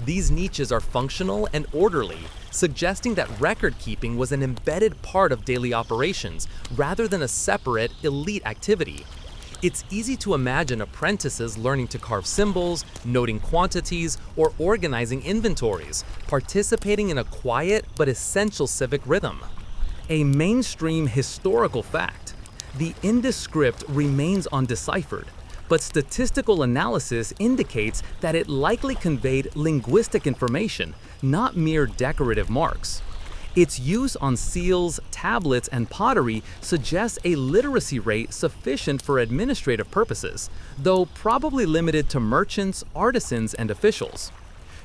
S2: These niches are functional and orderly, suggesting that record-keeping was an embedded part of daily operations rather than a separate, elite activity. It's easy to imagine apprentices learning to carve symbols, noting quantities, or organizing inventories, participating in a quiet but essential civic rhythm.
S1: A mainstream historical fact: the Indus script remains undeciphered, but statistical analysis indicates that it likely conveyed linguistic information, not mere decorative marks. Its use on seals, tablets, and pottery suggests a literacy rate sufficient for administrative purposes, though probably limited to merchants, artisans, and officials.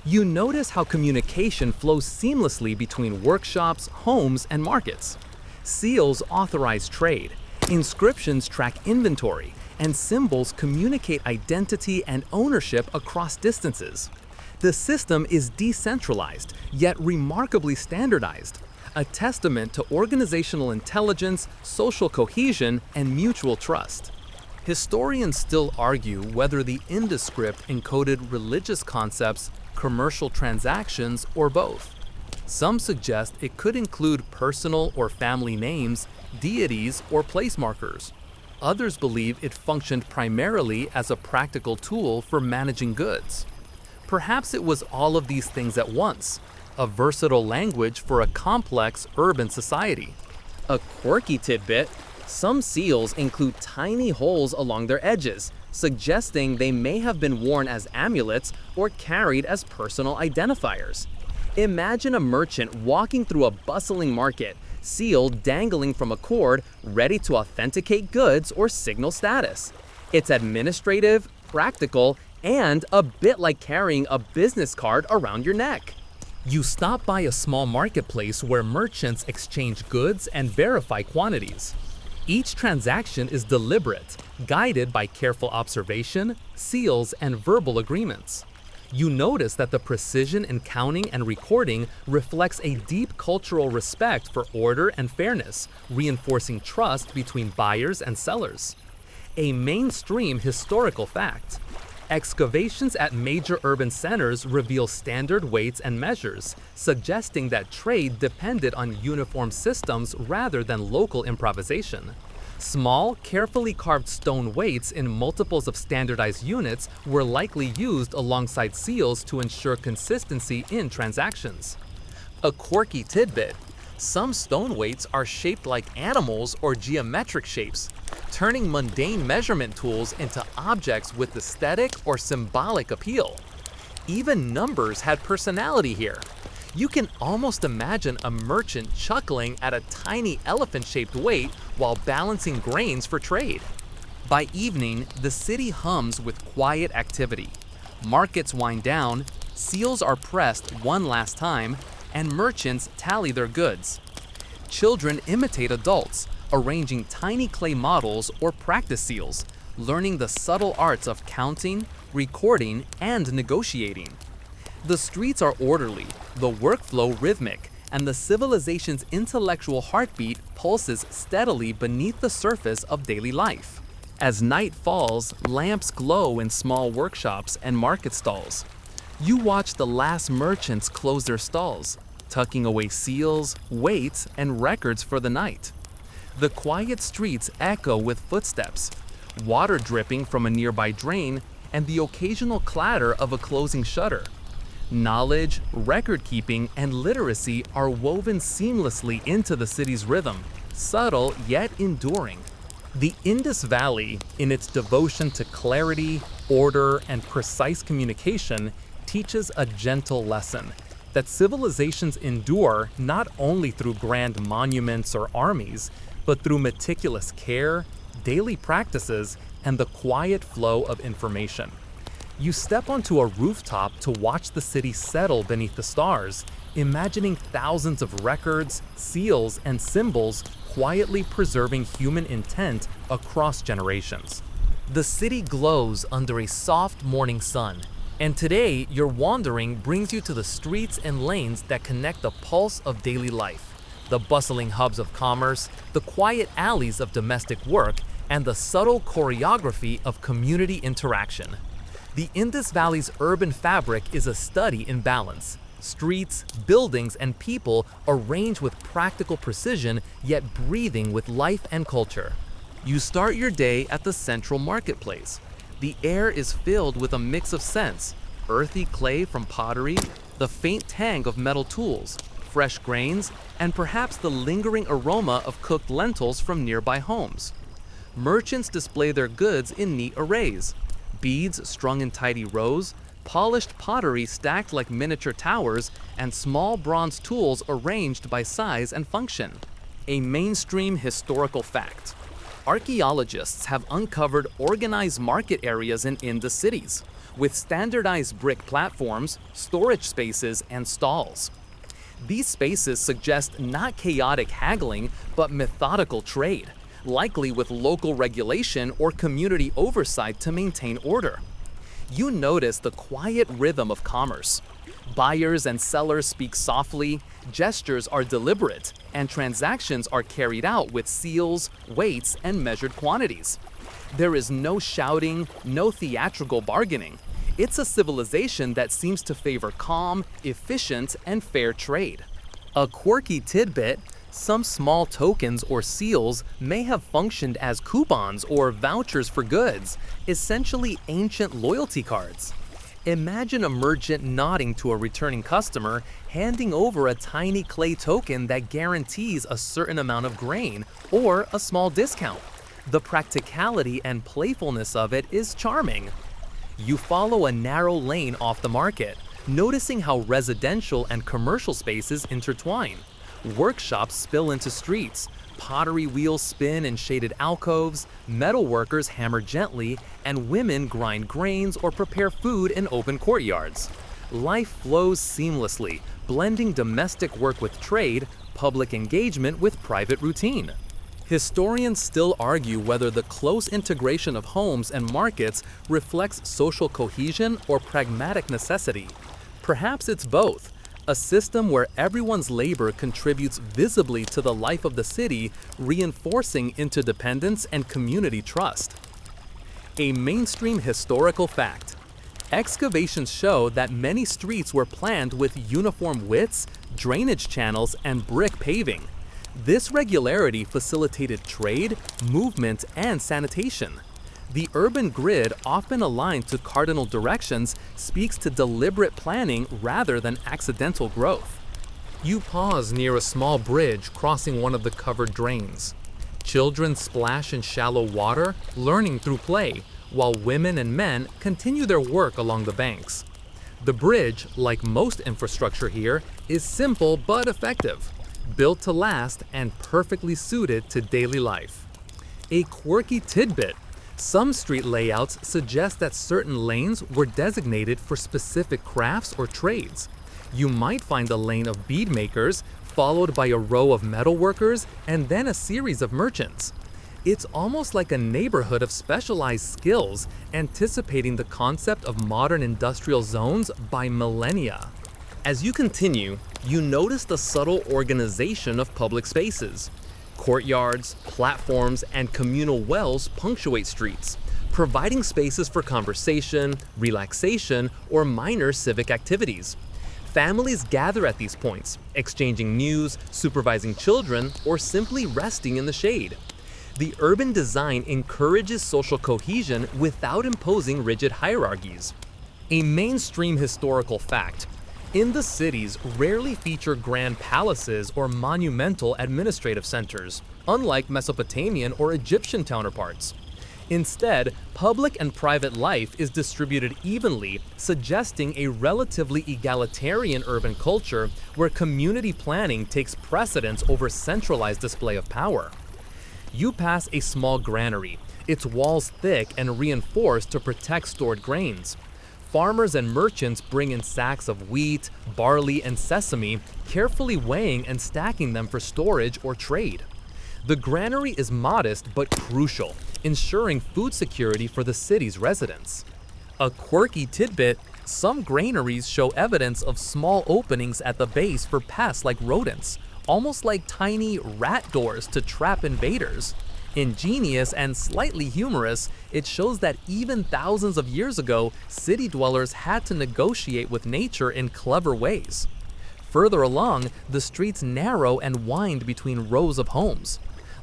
S1: You notice how communication flows seamlessly between workshops, homes, and markets. Seals authorize trade, inscriptions track inventory, and symbols communicate identity and ownership across distances. The system is decentralized, yet remarkably standardized, a testament to organizational intelligence, social cohesion, and mutual trust. Historians still argue whether the Indus script encoded religious concepts, commercial transactions, or both. Some suggest it could include personal or family names, deities, or place markers. Others believe it functioned primarily as a practical tool for managing goods. Perhaps it was all of these things at once, a versatile language for a complex urban society.
S2: A quirky tidbit: some seals include tiny holes along their edges, suggesting they may have been worn as amulets or carried as personal identifiers. Imagine a merchant walking through a bustling market, seal dangling from a cord, ready to authenticate goods or signal status. It's administrative, practical, and a bit like carrying a business card around your neck.
S1: You stop by a small marketplace where merchants exchange goods and verify quantities. Each transaction is deliberate, guided by careful observation, seals, and verbal agreements. You notice that the precision in counting and recording reflects a deep cultural respect for order and fairness, reinforcing trust between buyers and sellers. A mainstream historical fact: excavations at major urban centers reveal standard weights and measures, suggesting that trade depended on uniform systems rather than local improvisation. Small, carefully carved stone weights in multiples of standardized units were likely used alongside seals to ensure consistency in transactions.
S2: A quirky tidbit: some stone weights are shaped like animals or geometric shapes, turning mundane measurement tools into objects with aesthetic or symbolic appeal. Even numbers had personality here. You can almost imagine a merchant chuckling at a tiny elephant-shaped weight while balancing grains for trade. By evening, the city hums with quiet activity. Markets wind down, seals are pressed one last time, and merchants tally their goods. Children imitate adults, arranging tiny clay models or practice seals, learning the subtle arts of counting, recording, and negotiating. The streets are orderly, the workflow rhythmic, and the civilization's intellectual heartbeat pulses steadily beneath the surface of daily life. As night falls, lamps glow in small workshops and market stalls. You watch the last merchants close their stalls, tucking away seals, weights, and records for the night. The quiet streets echo with footsteps, water dripping from a nearby drain, and the occasional clatter of a closing shutter. Knowledge, record-keeping, and literacy are woven seamlessly into the city's rhythm, subtle yet enduring. The Indus Valley, in its devotion to clarity, order, and precise communication, teaches a gentle lesson: that civilizations endure not only through grand monuments or armies, but through meticulous care, daily practices, and the quiet flow of information. You step onto a rooftop to watch the city settle beneath the stars, imagining thousands of records, seals, and symbols quietly preserving human intent across generations. The city glows under a soft morning sun, And today, your wandering brings you to the streets and lanes that connect the pulse of daily life, the bustling hubs of commerce, the quiet alleys of domestic work, and the subtle choreography of community interaction. The Indus Valley's urban fabric is a study in balance. Streets, buildings, and people arranged with practical precision, yet breathing with life and culture. You start your day at the central marketplace. The air is filled with a mix of scents: earthy clay from pottery, the faint tang of metal tools, fresh grains, and perhaps the lingering aroma of cooked lentils from nearby homes. Merchants display their goods in neat arrays: beads strung in tidy rows, polished pottery stacked like miniature towers, and small bronze tools arranged by size and function. A mainstream historical fact: archaeologists have uncovered organized market areas in Indus cities, with standardized brick platforms, storage spaces, and stalls. These spaces suggest not chaotic haggling, but methodical trade, likely with local regulation or community oversight to maintain order. You notice the quiet rhythm of commerce. Buyers and sellers speak softly, gestures are deliberate, and transactions are carried out with seals, weights, and measured quantities. There is no shouting, no theatrical bargaining. It's a civilization that seems to favor calm, efficient, and fair trade. A quirky tidbit: some small tokens or seals may have functioned as coupons or vouchers for goods, essentially ancient loyalty cards. Imagine a merchant nodding to a returning customer, handing over a tiny clay token that guarantees a certain amount of grain or a small discount. The practicality and playfulness of it is charming. You follow a narrow lane off the market, noticing how residential and commercial spaces intertwine. Workshops spill into streets, pottery wheels spin in shaded alcoves, metal workers hammer gently, and women grind grains or prepare food in open courtyards. Life flows seamlessly, blending domestic work with trade, public engagement with private routine. Historians still argue whether the close integration of homes and markets reflects social cohesion or pragmatic necessity. Perhaps it's both. A system where everyone's labor contributes visibly to the life of the city, reinforcing interdependence and community trust. A mainstream historical fact: excavations show that many streets were planned with uniform widths, drainage channels, and brick paving. This regularity facilitated trade, movement, and sanitation. The urban grid, often aligned to cardinal directions, speaks to deliberate planning rather than accidental growth. You pause near a small bridge crossing one of the covered drains. Children splash in shallow water, learning through play, while women and men continue their work along the banks. The bridge, like most infrastructure here, is simple but effective, built to last and perfectly suited to daily life. A quirky tidbit: some street layouts suggest that certain lanes were designated for specific crafts or trades. You might find a lane of bead makers, followed by a row of metal workers, and then a series of merchants. It's almost like a neighborhood of specialized skills, anticipating the concept of modern industrial zones by millennia. As you continue, you notice the subtle organization of public spaces. Courtyards, platforms, and communal wells punctuate streets, providing spaces for conversation, relaxation, or minor civic activities. Families gather at these points, exchanging news, supervising children, or simply resting in the shade. The urban design encourages social cohesion without imposing rigid hierarchies. A mainstream historical fact: Indus cities rarely feature grand palaces or monumental administrative centers, unlike Mesopotamian or Egyptian counterparts. Instead, public and private life is distributed evenly, suggesting a relatively egalitarian urban culture where community planning takes precedence over centralized display of power. You pass a small granary, its walls thick and reinforced to protect stored grains. Farmers and merchants bring in sacks of wheat, barley, and sesame, carefully weighing and stacking them for storage or trade. The granary is modest but crucial, ensuring food security for the city's residents. A quirky tidbit:
S1: Some granaries show evidence of small openings at the base for pests like rodents, almost like tiny rat doors to trap invaders. Ingenious and slightly humorous, it shows that even thousands of years ago, city dwellers had to negotiate with nature in clever ways. Further along, the streets narrow and wind between rows of homes.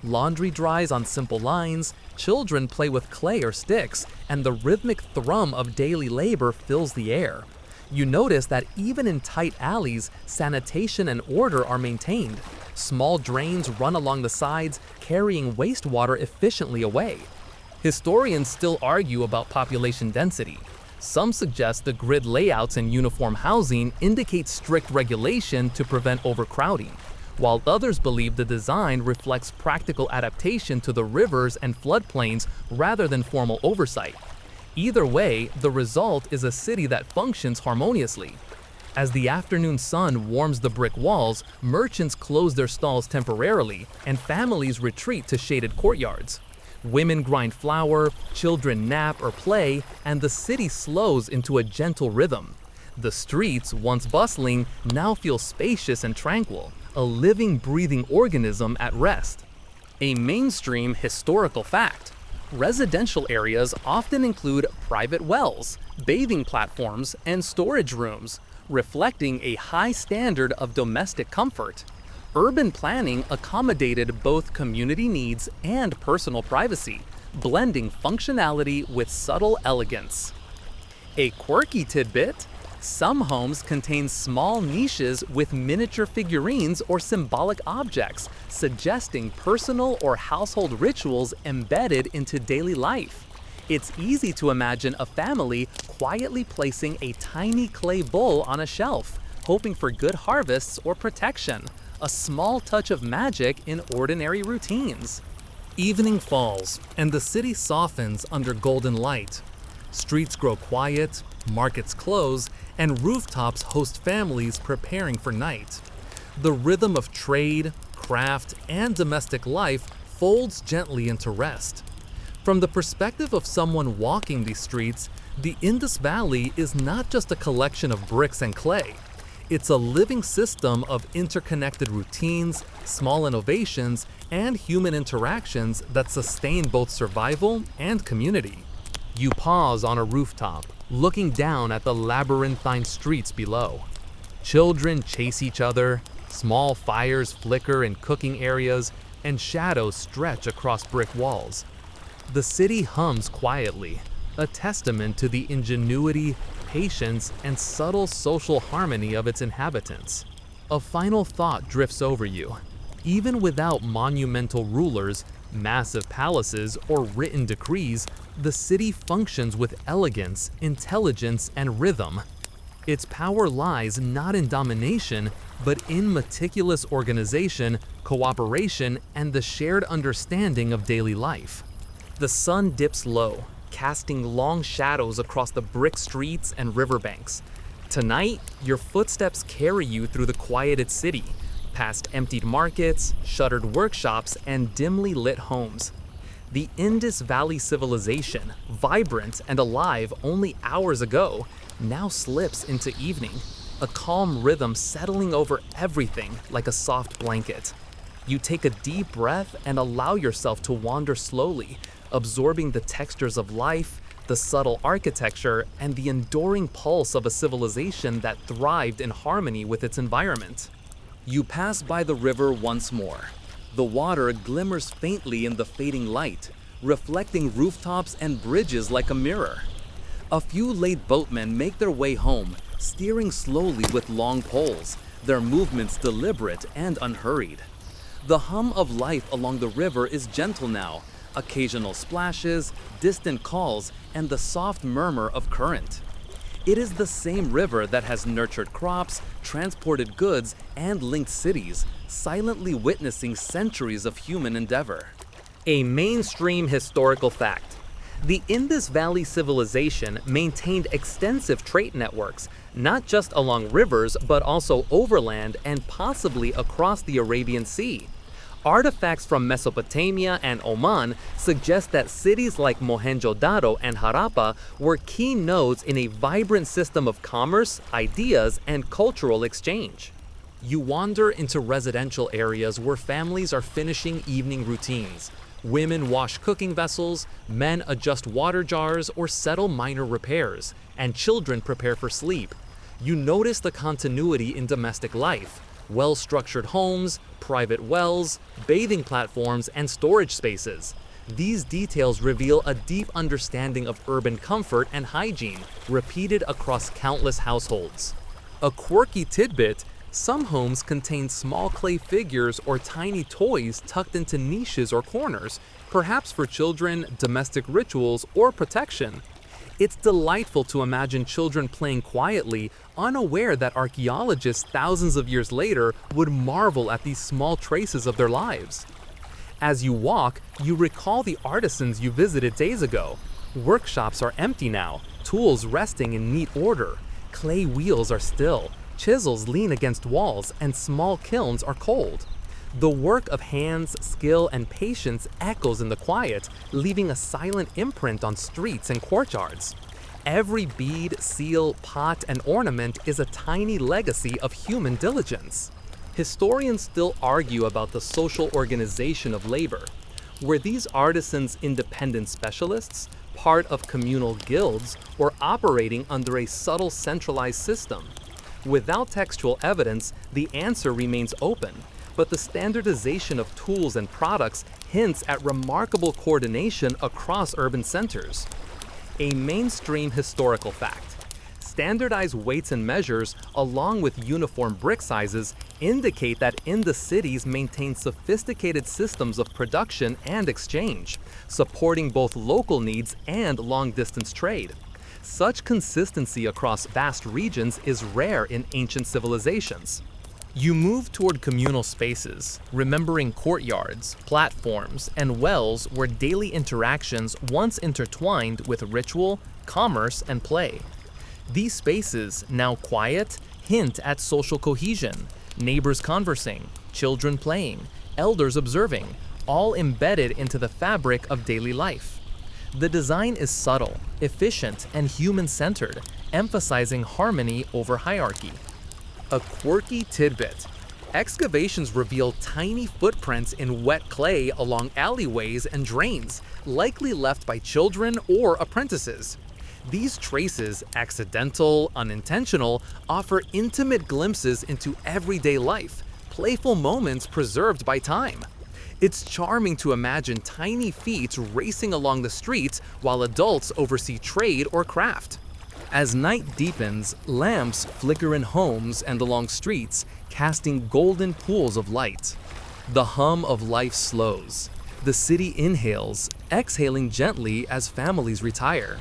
S1: Laundry dries on simple lines, children play with clay or sticks, and the rhythmic thrum of daily labor fills the air. You notice that even in tight alleys, sanitation and order are maintained. Small drains run along the sides, carrying wastewater efficiently away. Historians still argue about population density. Some suggest the grid layouts and uniform housing indicate strict regulation to prevent overcrowding, while others believe the design reflects practical adaptation to the rivers and floodplains rather than formal oversight. Either way, the result is a city that functions harmoniously. As the afternoon sun warms the brick walls, merchants close their stalls temporarily, and families retreat to shaded courtyards. Women grind flour, children nap or play, and the city slows into a gentle rhythm. The streets, once bustling, now feel spacious and tranquil, a living, breathing organism at rest. A mainstream historical fact: residential areas often include private wells, bathing platforms, and storage rooms, reflecting a high standard of domestic comfort. Urban planning accommodated both community needs and personal privacy, blending functionality with subtle elegance. A quirky tidbit: some homes contain small niches with miniature figurines or symbolic objects, suggesting personal or household rituals embedded into daily life. It's easy to imagine a family quietly placing a tiny clay bowl on a shelf, hoping for good harvests or protection, a small touch of magic in ordinary routines. Evening falls, and the city softens under golden light. Streets grow quiet, markets close, and rooftops host families preparing for night. The rhythm of trade, craft, and domestic life folds gently into rest. From the perspective of someone walking these streets, the Indus Valley is not just a collection of bricks and clay. It's a living system of interconnected routines, small innovations, and human interactions that sustain both survival and community. You pause on a rooftop, looking down at the labyrinthine streets below. Children chase each other, small fires flicker in cooking areas, and shadows stretch across brick walls. The city hums quietly, a testament to the ingenuity, patience, and subtle social harmony of its inhabitants. A final thought drifts over you. Even without monumental rulers, massive palaces, or written decrees, the city functions with elegance, intelligence, and rhythm. Its power lies not in domination, but in meticulous organization, cooperation, and the shared understanding of daily life. The sun dips low, casting long shadows across the brick streets and riverbanks. Tonight, your footsteps carry you through the quieted city, past emptied markets, shuttered workshops, and dimly lit homes. The Indus Valley Civilization, vibrant and alive only hours ago, now slips into evening, a calm rhythm settling over everything like a soft blanket. You take a deep breath and allow yourself to wander slowly, absorbing the textures of life, the subtle architecture, and the enduring pulse of a civilization that thrived in harmony with its environment. You pass by the river once more. The water glimmers faintly in the fading light, reflecting rooftops and bridges like a mirror. A few late boatmen make their way home, steering slowly with long poles, their movements deliberate and unhurried. The hum of life along the river is gentle now, occasional splashes, distant calls, and the soft murmur of current. It is the same river that has nurtured crops, transported goods, and linked cities, silently witnessing centuries of human endeavor. A mainstream historical fact: the Indus Valley Civilization maintained extensive trade networks, not just along rivers, but also overland and possibly across the Arabian Sea. Artifacts from Mesopotamia and Oman suggest that cities like Mohenjo-Daro and Harappa were key nodes in a vibrant system of commerce, ideas, and cultural exchange. You wander into residential areas where families are finishing evening routines. Women wash cooking vessels, men adjust water jars or settle minor repairs, and children prepare for sleep. You notice the continuity in domestic life: well-structured homes, private wells, bathing platforms, and storage spaces. These details reveal a deep understanding of urban comfort and hygiene, repeated across countless households. A quirky tidbit: some homes contain small clay figures or tiny toys tucked into niches or corners, perhaps for children, domestic rituals, or protection. It's delightful to imagine children playing quietly, unaware that archaeologists thousands of years later would marvel at these small traces of their lives. As you walk, you recall the artisans you visited days ago. Workshops are empty now, tools resting in neat order. Clay wheels are still, chisels lean against walls, and small kilns are cold. The work of hands, skill, and patience echoes in the quiet, leaving a silent imprint on streets and courtyards. Every bead, seal, pot, and ornament is a tiny legacy of human diligence. Historians still argue about the social organization of labor. Were these artisans independent specialists, part of communal guilds, or operating under a subtle centralized system? Without textual evidence, the answer remains open, but the standardization of tools and products hints at remarkable coordination across urban centers. A mainstream historical fact: standardized weights and measures, along with uniform brick sizes, indicate that Indus cities maintain sophisticated systems of production and exchange, supporting both local needs and long-distance trade. Such consistency across vast regions is rare in ancient civilizations. You move toward communal spaces, remembering courtyards, platforms, and wells where daily interactions once intertwined with ritual, commerce, and play. These spaces, now quiet, hint at social cohesion: neighbors conversing, children playing, elders observing, all embedded into the fabric of daily life. The design is subtle, efficient, and human-centered, emphasizing harmony over hierarchy. A quirky tidbit: excavations reveal tiny footprints in wet clay along alleyways and drains, likely left by children or apprentices. These traces, accidental, unintentional, offer intimate glimpses into everyday life, playful moments preserved by time. It's charming to imagine tiny feet racing along the streets while adults oversee trade or craft. As night deepens, lamps flicker in homes and along streets, casting golden pools of light. The hum of life slows. The city inhales, exhaling gently as families retire.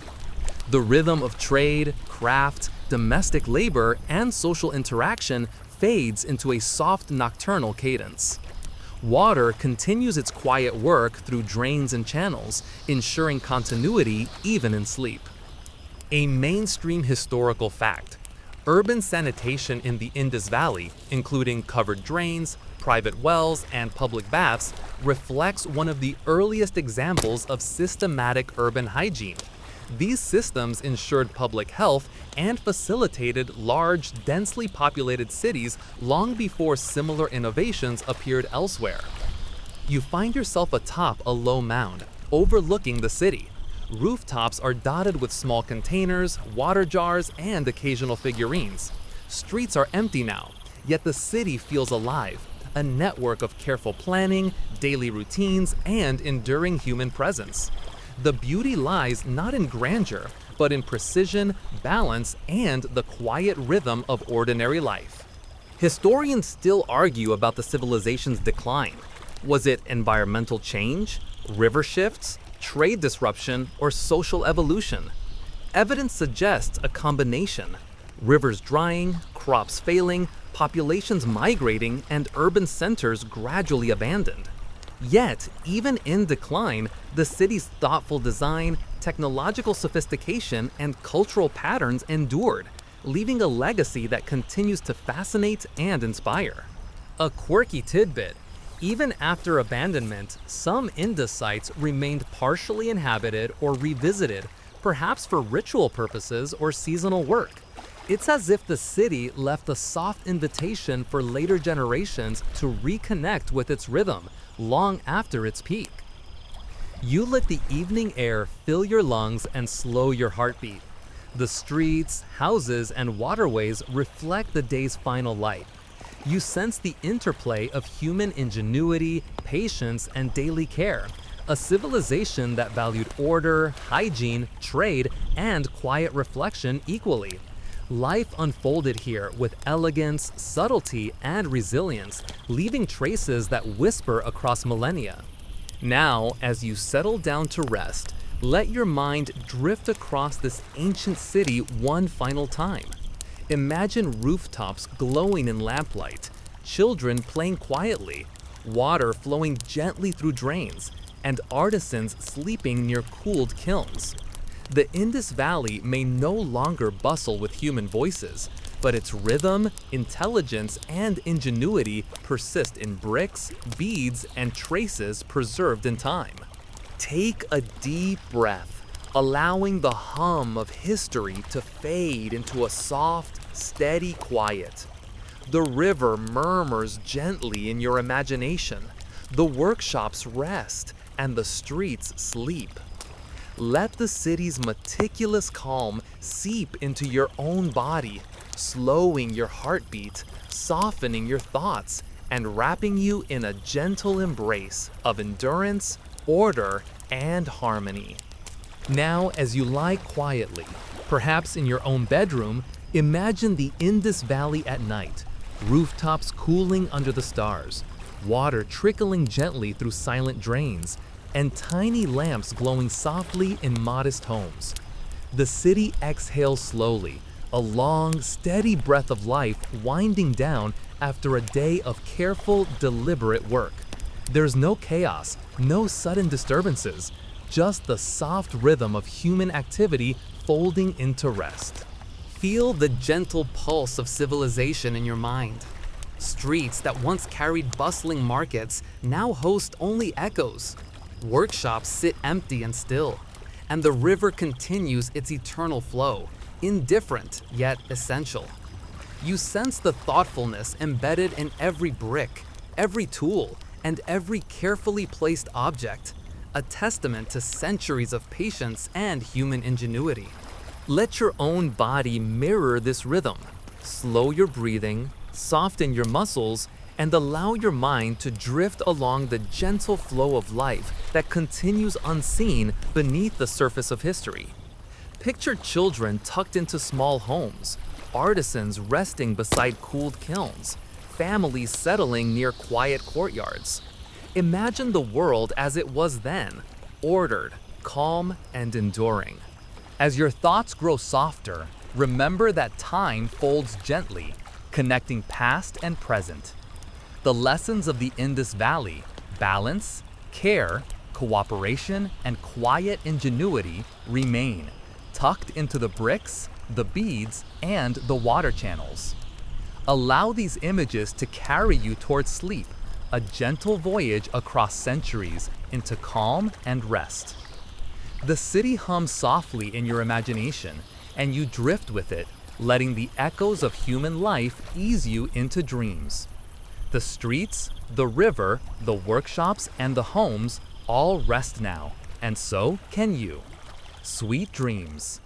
S1: The rhythm of trade, craft, domestic labor, and social interaction fades into a soft nocturnal cadence. Water continues its quiet work through drains and channels, ensuring continuity even in sleep. A mainstream historical fact: urban sanitation in the Indus Valley, including covered drains, private wells, and public baths, reflects one of the earliest examples of systematic urban hygiene. These systems ensured public health and facilitated large, densely populated cities long before similar innovations appeared elsewhere. You find yourself atop a low mound, overlooking the city. Rooftops are dotted with small containers, water jars, and occasional figurines. Streets are empty now, yet the city feels alive, a network of careful planning, daily routines, and enduring human presence. The beauty lies not in grandeur, but in precision, balance, and the quiet rhythm of ordinary life. Historians still argue about the civilization's decline. Was it environmental change, river shifts, trade disruption, or social evolution? Evidence suggests a combination: rivers drying, crops failing, populations migrating, and urban centers gradually abandoned. Yet, even in decline, the city's thoughtful design, technological sophistication, and cultural patterns endured, leaving a legacy that continues to fascinate and inspire. A quirky tidbit: Even after abandonment, some Indus sites remained partially inhabited or revisited, perhaps for ritual purposes or seasonal work. It's as if the city left a soft invitation for later generations to reconnect with its rhythm long after its peak. You let the evening air fill your lungs and slow your heartbeat. The streets, houses, and waterways reflect the day's final light. You sense the interplay of human ingenuity, patience, and daily care, a civilization that valued order, hygiene, trade, and quiet reflection equally. Life unfolded here with elegance, subtlety, and resilience, leaving traces that whisper across millennia. Now, as you settle down to rest, let your mind drift across this ancient city one final time. Imagine rooftops glowing in lamplight, children playing quietly, water flowing gently through drains, and artisans sleeping near cooled kilns. The Indus Valley may no longer bustle with human voices, but its rhythm, intelligence, and ingenuity persist in bricks, beads, and traces preserved in time. Take a deep breath, allowing the hum of history to fade into a soft, steady quiet. The river murmurs gently in your imagination, the workshops rest, and the streets sleep. Let the city's meticulous calm seep into your own body, slowing your heartbeat, softening your thoughts, and wrapping you in a gentle embrace of endurance, order, and harmony. Now, as you lie quietly, perhaps in your own bedroom, imagine the Indus Valley at night, rooftops cooling under the stars, water trickling gently through silent drains, and tiny lamps glowing softly in modest homes. The city exhales slowly, a long, steady breath of life winding down after a day of careful, deliberate work. There's no chaos, no sudden disturbances, just the soft rhythm of human activity folding into rest. Feel the gentle pulse of civilization in your mind. Streets that once carried bustling markets now host only echoes. Workshops sit empty and still, and the river continues its eternal flow, indifferent yet essential. You sense the thoughtfulness embedded in every brick, every tool, and every carefully placed object, a testament to centuries of patience and human ingenuity. Let your own body mirror this rhythm. Slow your breathing, soften your muscles, and allow your mind to drift along the gentle flow of life that continues unseen beneath the surface of history. Picture children tucked into small homes, artisans resting beside cooled kilns, families settling near quiet courtyards. Imagine the world as it was then, ordered, calm, and enduring. As your thoughts grow softer, remember that time folds gently, connecting past and present. The lessons of the Indus Valley, balance, care, cooperation, and quiet ingenuity remain, tucked into the bricks, the beads, and the water channels. Allow these images to carry you towards sleep, a gentle voyage across centuries into calm and rest. The city hums softly in your imagination, and you drift with it, letting the echoes of human life ease you into dreams. The streets, the river, the workshops, and the homes all rest now, and so can you. Sweet dreams.